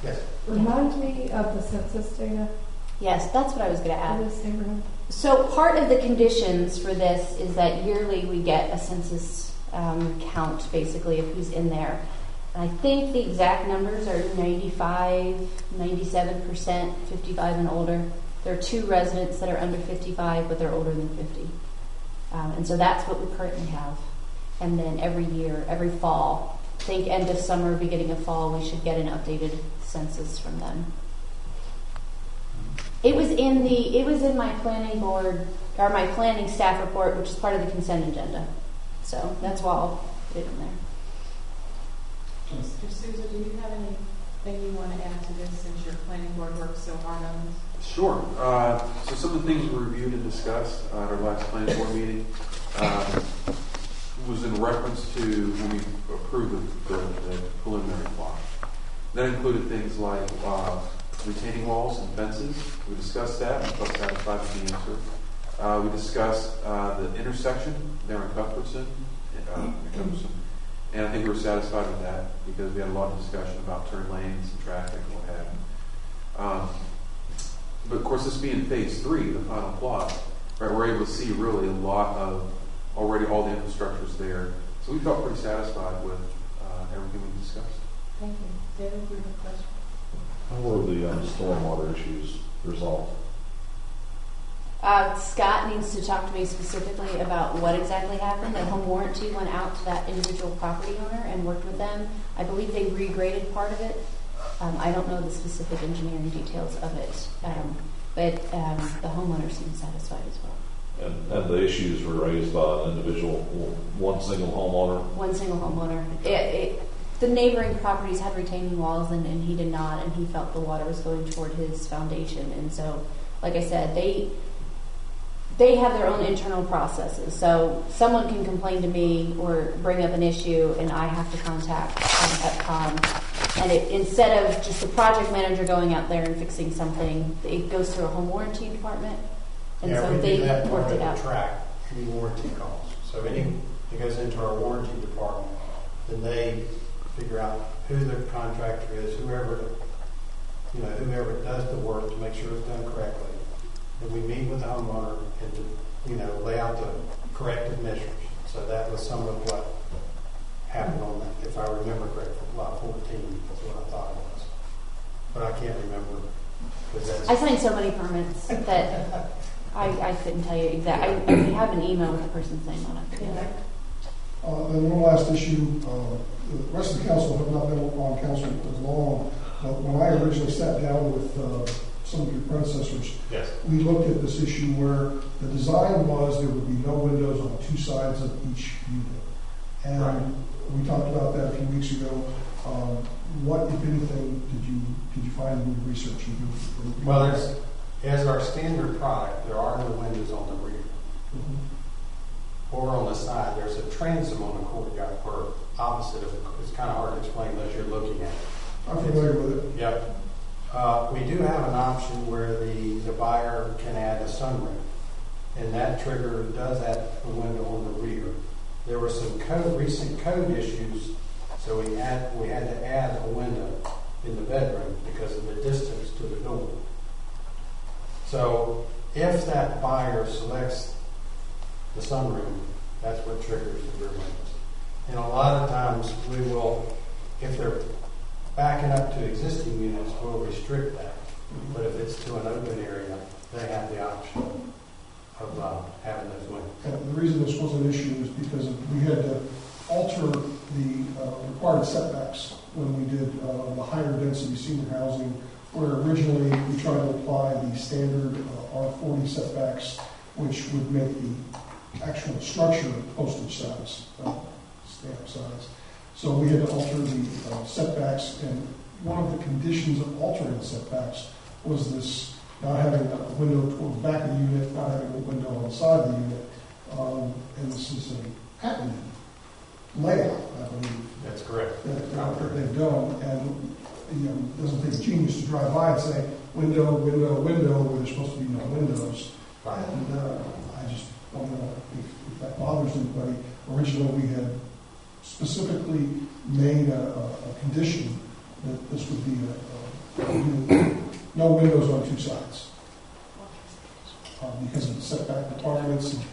Yes. Remind me of the census data. Yes, that's what I was going to add. For this neighborhood. So part of the conditions for this is that yearly we get a census count, basically, of who's in there. And I think the exact numbers are 95, 97%, 55 and older. There are 2 residents that are under 55, but they're older than 50. And so that's what we currently have. And then every year, every fall, I think end of summer, beginning of fall, we should get an updated census from them. It was in my planning board, or my planning staff report, which is part of the consent agenda. So that's why I'll put it in there. Mr. Souza, do you have anything you want to add to this since your planning board worked so hard on this? Sure. So some of the things we reviewed and discussed at our last planning board meeting was in reference to when we approved the preliminary plot. That included things like retaining walls and fences. We discussed that and felt satisfied with the answer. We discussed the intersection there in Cuthbertson, and I think we were satisfied with that because we had a lot of discussion about turn lanes and traffic and what have you. But of course, this being phase 3, the final plot, right, we're able to see really a lot of already all the infrastructure's there. So we felt pretty satisfied with everything we discussed. Thank you. David, you have a question? How were the stormwater issues resolved? Scott needs to talk to me specifically about what exactly happened. The home warranty went out to that individual property owner and worked with them. I believe they regraded part of it. I don't know the specific engineering details of it, but the homeowner seemed satisfied as well. And the issues were raised by an individual, one single homeowner? One single homeowner. The neighboring properties had retaining walls, and he did not, and he felt the water was going toward his foundation. And so, like I said, they have their own internal processes. So someone can complain to me or bring up an issue, and I have to contact EPCOM. And instead of just the project manager going out there and fixing something, it goes through a home warranty department. And so they worked it out. Track any warranty calls. So it goes into our warranty department. Then they figure out who the contractor is, whoever does the work to make sure it's done correctly. And we meet with the homeowner and lay out the corrective measures. So that was some of what happened on that, if I remember correctly, lot 14 is what I thought it was. But I can't remember. I signed so many permits that I couldn't tell you exactly. I have an email with the person's name on it. Yeah. And one last issue, the rest of the council have not been on council as long, but when I originally sat down with some of your predecessors, yes, we looked at this issue where the design was there would be no windows on 2 sides of each unit. And right. We talked about that a few weeks ago. What, if anything, did you find in your research? Well, as our standard product, there are no windows on the rear. Mm-hmm. Or on the side, there's a transom on the courtyard, or opposite of it. It's kind of hard to explain unless you're looking at it. I'm familiar with it. Yep. We do have an option where the buyer can add a sunroof, and that trigger does add a window on the rear. There were some recent code issues, so we had to add a window in the bedroom because of the distance to the door. So if that buyer selects the sunroom, that's what triggers the rear windows. And a lot of times we will, if they're backing up to existing units, we'll restrict that. But if it's to an open area, they have the option of having those windows. And the reason this was an issue is because we had to alter the required setbacks when we did the higher density senior housing, where originally we tried to apply the standard R40 setbacks, which would make the actual structure postage size, stamp size. So we had to alter the setbacks, and one of the conditions of altering the setbacks was this not having a window toward the back of the unit, not having a window on the side of the unit. And this is a patented layout, I believe. That's correct. That they've done, and it doesn't take a genius to drive by and say, window, window, window, where there's supposed to be no windows. Right. And I just don't know if that bothers anybody. Originally, we had specifically made a condition that this would be no windows on 2 sides. because of the setback requirements. And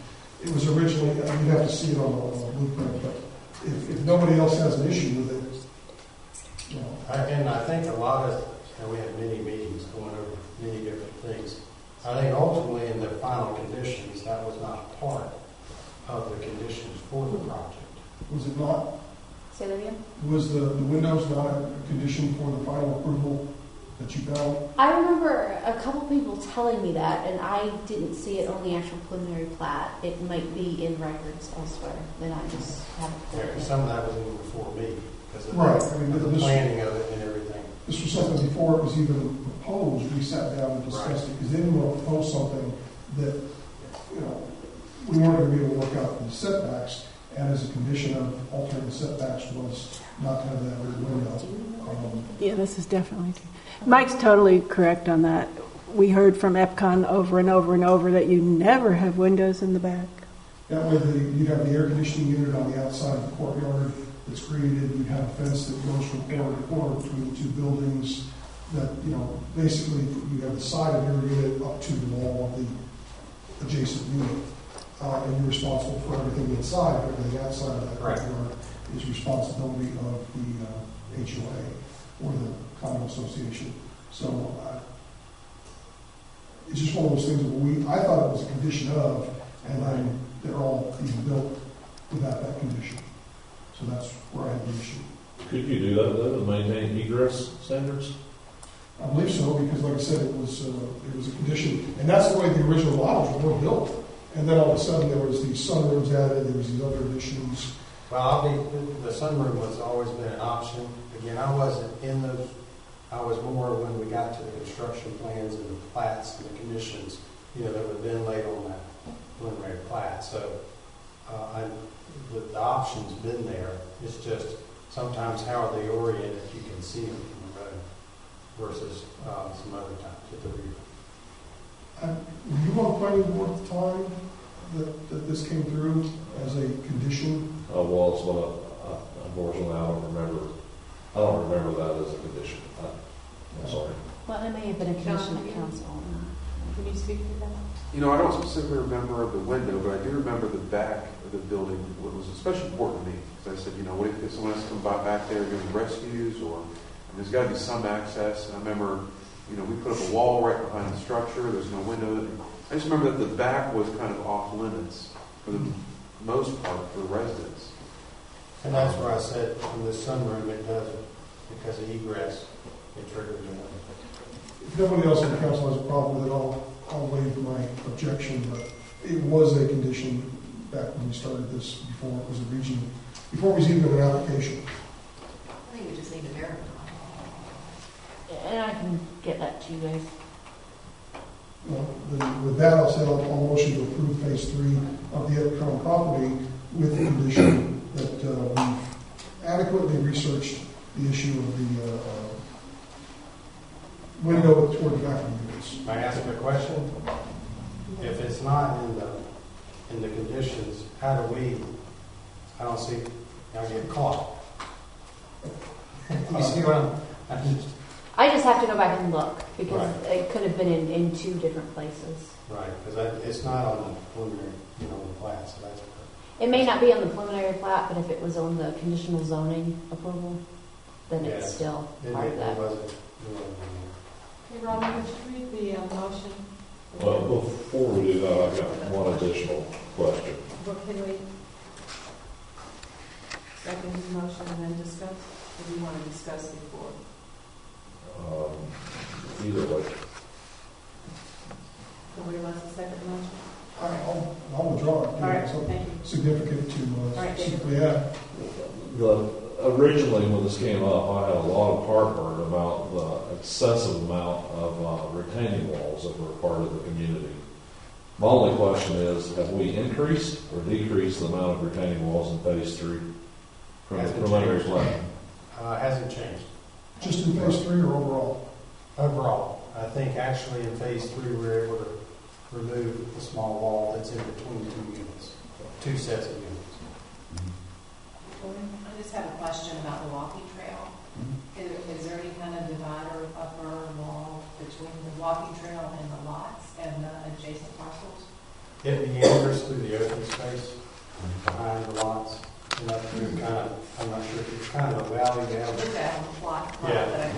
it was originally, you'd have to see it on the blueprint, but if nobody else has an issue with it, you know. And I think a lot of, we had many meetings going over many different things. I think ultimately in the final conditions, that was not part of the conditions for the project. Was it not? Say that again? Was the windows not a condition for the final approval that you found? I remember a couple people telling me that, and I didn't see it on the actual preliminary plat. It might be in records elsewhere, then I just haven't. Yeah, some of that was even before me, because of Right. the planning of it and everything. This was something before it was even proposed. We sat down and discussed it because they didn't want to propose something that, you know, we weren't going to be able to work out the setbacks. And as a condition of altering the setbacks was not to have that rear window. Yeah, this is definitely. Mike's totally correct on that. We heard from EPCON over and over and over that you never have windows in the back. That way, you'd have the air conditioning unit on the outside of the courtyard that's created. You'd have a fence that goes from corner to corner between the two buildings. That, you know, basically you have the side of your unit up to the wall of the adjacent unit. And you're responsible for everything inside, but everything outside of that courtyard is responsibility of the HOA or the condo association. So it's just one of those things that I thought it was a condition of, and then they're all even built without that condition. So that's where I had the issue. Could you do that though, to maintain egress standards? I believe so, because like I said, it was a condition, and that's the way the original models were built. And then all of a sudden, there was these sunrooms added, there was these other additions. Well, the sunroom was always been an option. Again, I wasn't in those. I was more when we got to the construction plans and the plats and the conditions, you know, that would have been laid on that preliminary plat. So the option's been there. It's just sometimes how are they oriented, you can see them from the road versus some other times at the rear. Were you on planning board at the time that this came through as a condition? I was, but unfortunately, I don't remember that as a condition. I'm sorry. Well, it may have been a condition of council. Can you speak to that? You know, I don't specifically remember the window, but I do remember the back of the building. What was especially important to me, because I said, you know, what if someone has to come by back there doing rescues, or there's got to be some access. And I remember, you know, we put up a wall right behind the structure. There's no window. I just remember that the back was kind of off limits for the most part for the residents. And that's where I said in the sunroom it doesn't, because of egress, it triggers it. If nobody else on the council has a problem with it, I'll waive my objection, but it was a condition back when we started this, before it was a region, before it was even an application. I think we just need to verify. And I can get that to you guys. Well, then with that, I'll say I'll motion to approve phase 3 of the Epcon property with the condition that we've adequately researched the issue of the window toward the back of the units. May I ask a question? If it's not in the conditions, how do we, I don't see, I get caught. You see what I just have to go back and look, because Right. it could have been in two different places. Right, because it's not on the preliminary, you know, the plat, so that's. It may not be on the preliminary plat, but if it was on the conditional zoning approval, then it's Yes. still It part of that. wasn't. Hey, Robin, would you read the motion? Well, before we do that, I've got one additional question. Well, can we second his motion and then discuss? Or do you want to discuss before? Either way. Nobody wants a second motion? All right. I'll withdraw it. All right, Something thank you. significant to All right, David. simply add. Originally, when this came up, I had a lot of heartburn about the excessive amount of retaining walls that were part of the community. My only question is, have we increased or decreased the amount of retaining walls in phase 3 from the Hasn't preliminary changed. plan? Hasn't changed. Just in phase 3 or overall? Overall, I think actually in phase 3 we were able to remove the small wall that's in between two units, two sets of units. I just have a question about the walking trail. Is there any kind of divider, upper wall between the walking trail and the lots and the adjacent parcels? It meanders through the open space behind the lots. And up through kind of, I'm not sure, it's kind of a valley down. Look at the plot. Yeah,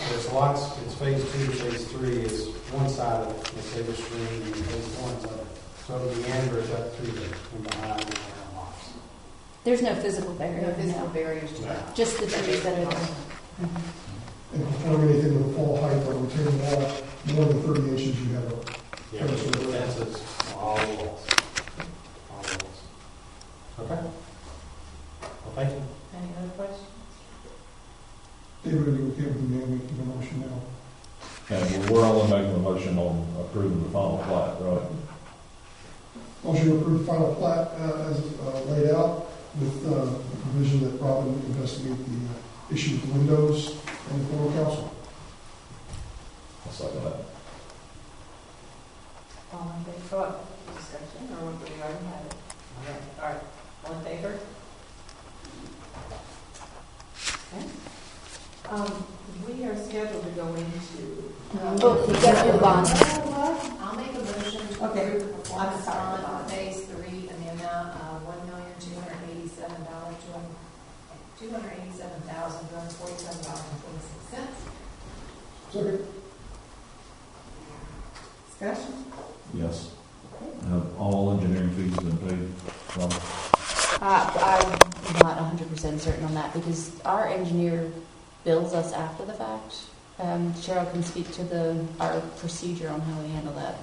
there's lots, it's phase 2, phase 3 is one side of the Sabre Stream, and phase 1 side. So it meanders up through the, and behind the lots. There's no physical barrier. No physical barriers to that. Just the trees that are there. And before we get into the full height of the retaining wall, more than 30 inches, you have a Yeah, so the fences on all the walls. All the walls. Okay? Well, thank you. Any other questions? David, are you okay with me making the motion now? Okay, well, we're only making a motion on approving the final plat, right? Motion to approve final plat as laid out with the provision that Robin investigate the issue with the windows and the former council. I'll second that. All in favor? Oh, discussion, or we already had it? All right. All in favor? Okay. We are scheduled to go into. Oh, you got to do the bond. I'll make a motion to Okay. approve the performance I'm sorry. bond on phase 3 in the amount of $287,247.26. Second. Discussion? Yes. Have all engineering fees been paid? Well, I'm not 100% certain on that because our engineer bills us after the fact. Cheryl can speak to our procedure on how we handle that.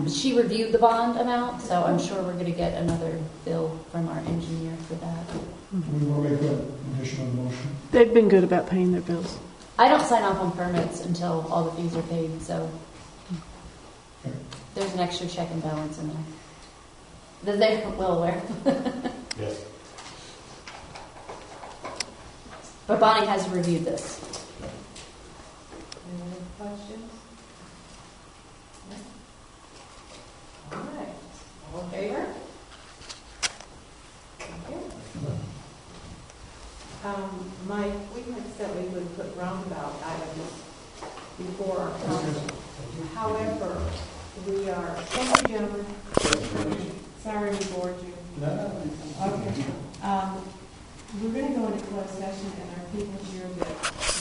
She reviewed the bond amount, so I'm sure we're going to get another bill from our engineer for that. We want to make an addition on the motion. They've been good about paying their bills. I don't sign off on permits until all the fees are paid, so there's an extra check and balance in there. They're well aware. Yes. But Bonnie has reviewed this. Any other questions? No? All right. All in favor? Thank you. Mike, we had said we would put roundabout items before our council. However, we are, thank you, gentlemen. Sorry we bored you. No. Okay. We're going to go into closed session, and our people here that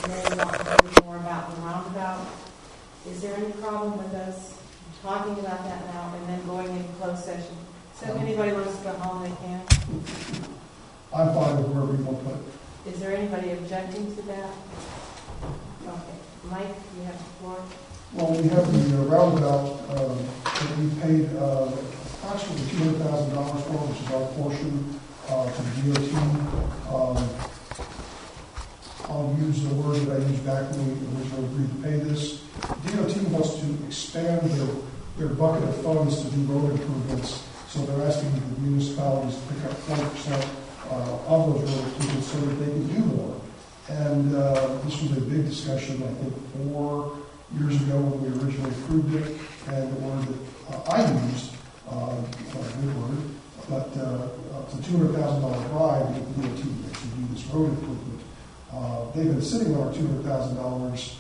may want to hear more about the roundabout. Is there any problem with us talking about that now and then going into closed session? So if anybody wants to go home, they can. I'm fine with wherever you want to put it. Is there anybody objecting to that? Okay. Mike, you have the floor. Well, we have the roundabout that we paid approximately $200,000 for, which is our portion to the DOT. I'll use the word that I used back when we originally agreed to pay this. DOT wants to expand their bucket of funds to do road improvements, so they're asking the municipalities to pick up 20% of those road improvements so that they can do more. And this was a big discussion, I think, 4 years ago when we originally approved it, and the word that I used, not a good word, but it's a $200,000 bribe to get the DOT to actually do this road improvement. They've been sitting on our $200,000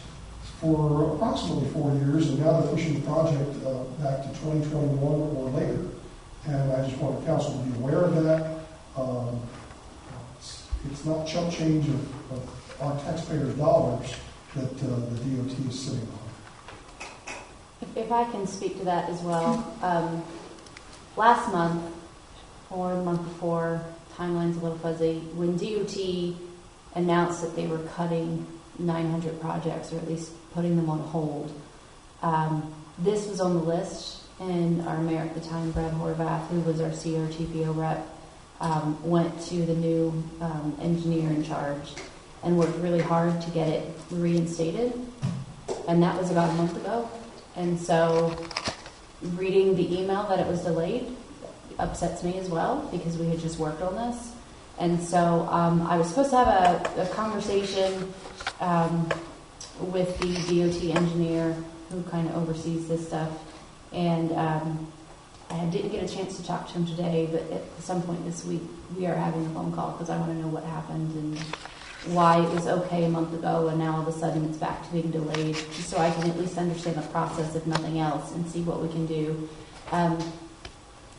for approximately 4 years, and now they're pushing the project back to 2021 or later. And I just want the council to be aware of that. It's not chump change of our taxpayers' dollars that the DOT is sitting on. If I can speak to that as well. Last month, or the month before, timeline's a little fuzzy, when DOT announced that they were cutting 900 projects, or at least putting them on hold, this was on the list, and our mayor at the time, Brad Horvath, who was our CRTPO rep, went to the new engineer in charge and worked really hard to get it reinstated, and that was about a month ago. And so reading the email that it was delayed upsets me as well, because we had just worked on this. And so I was supposed to have a conversation with the DOT engineer who kind of oversees this stuff. And I didn't get a chance to talk to him today, but at some point this week we are having a phone call because I want to know what happened and why it was okay a month ago and now all of a sudden it's back to being delayed, just so I can at least understand the process, if nothing else, and see what we can do.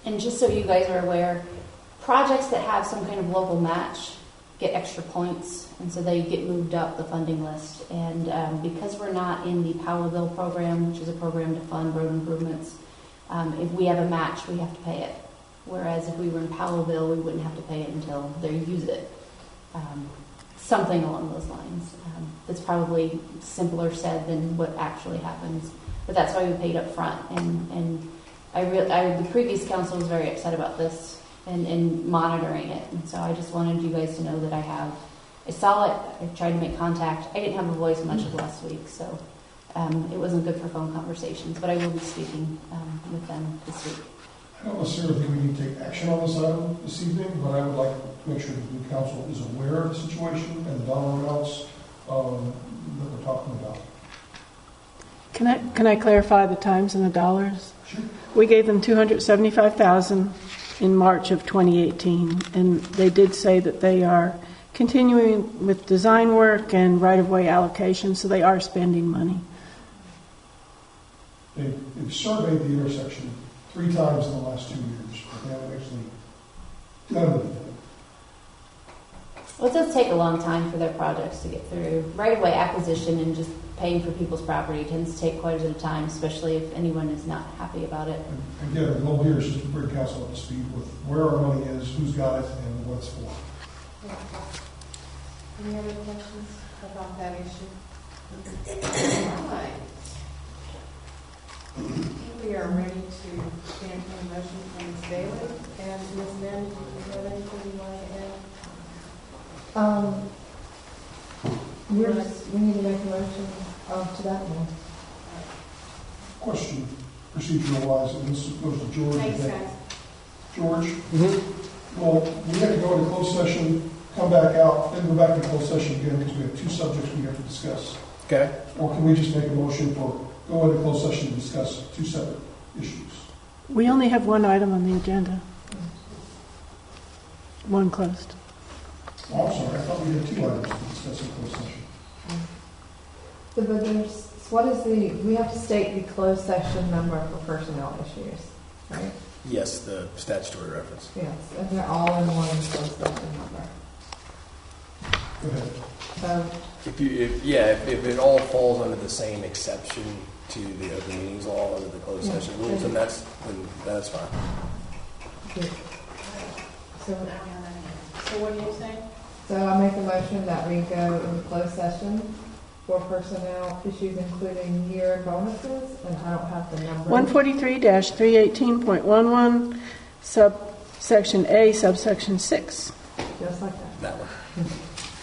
And just so you guys are aware, projects that have some kind of local match get extra points, and so they get moved up the funding list. And because we're not in the Power Bill program, which is a program to fund road improvements, if we have a match, we have to pay it. Whereas if we were in Powell Bill, we wouldn't have to pay it until they use it. Something along those lines. That's probably simpler said than what actually happens. But that's why we paid up front. And the previous council was very upset about this and monitoring it. And so I just wanted you guys to know that I saw it. I tried to make contact. I didn't have a voice much of last week, so it wasn't good for phone conversations. But I will be speaking with them this week. I don't necessarily think we need to take action on this item this evening, but I would like to make sure that the council is aware of the situation and the dollar amounts that we're talking about. Can I clarify the times and the dollars? Sure. We gave them $275,000 in March of 2018, and they did say that they are continuing with design work and right-of-way allocation, so they are spending money. They've surveyed the intersection 3 times in the last 2 years, but they haven't actually done anything. Well, it does take a long time for their projects to get through. Right-of-way acquisition and just paying for people's property tends to take quite a bit of time, especially if anyone is not happy about it. And again, the goal here is just to bring council up to speed with where our money is, who's got it, and what it's for. Any other questions about that issue? All right. We are ready to stand for a motion from Ms. Bailey. And Ms. Lynn, do you have anything you want to add? We need to make a motion to that one. Question, procedural wise, and this goes to George. Makes sense. George? Well, we have to go into closed session, come back out, then go back into closed session again because we have 2 subjects we have to discuss. Okay. Or can we just make a motion for go into closed session to discuss 2 separate issues? We only have one item on the agenda. One closed. Oh, I'm sorry, I thought we had 2 items to discuss in closed session. We have to state the closed session number for personnel issues, right? Yes, the statutory reference. Yes, and they're all in one closed session number. Go ahead. So, If it all falls under the same exception to the open meetings law under the closed session rules, then that's fine. good. So what do you say? So I make a motion that we go into closed session for personnel issues, including year bonuses, and I don't have the number. 143-318.11, subsection A, subsection 6. Just like that. That one.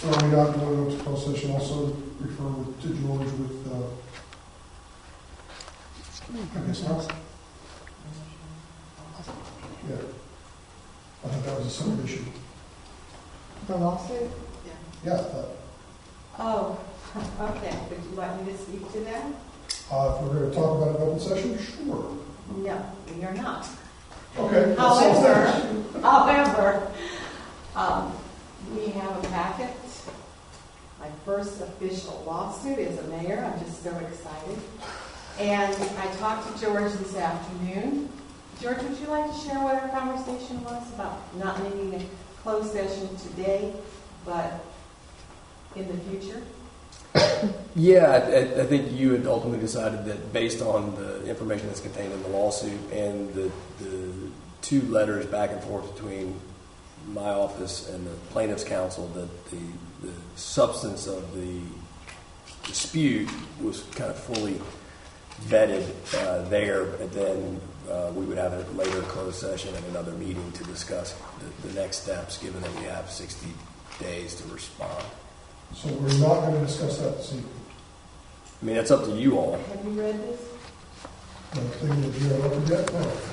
Are we not going into closed session also refer to George with, I guess not? Yeah. I think that was a separate issue. The lawsuit? Yeah, I thought. Oh, okay. Would you like me to speak to that? If we're going to talk about an open session, sure. No, you're not. Okay. However, we have a packet. My first official lawsuit as a mayor. I'm just so excited. And I talked to George this afternoon. George, would you like to share what our conversation was about not needing a closed session today, but in the future? Yeah, I think you had ultimately decided that based on the information that's contained in the lawsuit and the 2 letters back and forth between my office and the plaintiff's counsel, that the substance of the dispute was kind of fully vetted there, and then we would have a later closed session at another meeting to discuss the next steps, given that we have 60 days to respond. So we're not going to discuss that this evening. I mean, it's up to you all. Have you read this? Nothing that you have opened yet? No. I just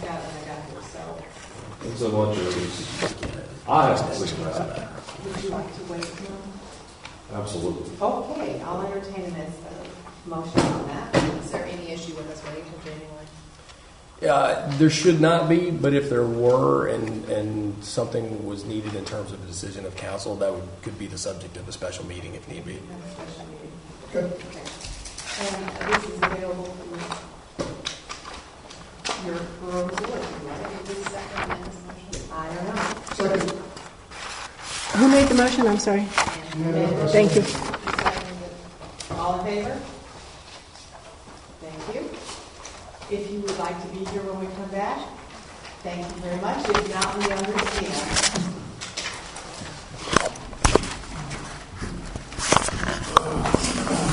got it when I got here, so. It's a bunch of these. I have to listen to that. Would you like to wait a moment? Absolutely. Okay, I'll entertain a motion on that. Is there any issue with us waiting till January? There should not be, but if there were and something was needed in terms of a decision of council, that could be the subject of a special meeting if need be. A special meeting. Okay. Okay. And this is available for your resolution, right? Did we second Amanda's motion? I don't know. Second. Who made the motion? I'm sorry. Thank you. All in favor? Thank you. If you would like to be here when we come back, thank you very much. If not, we understand.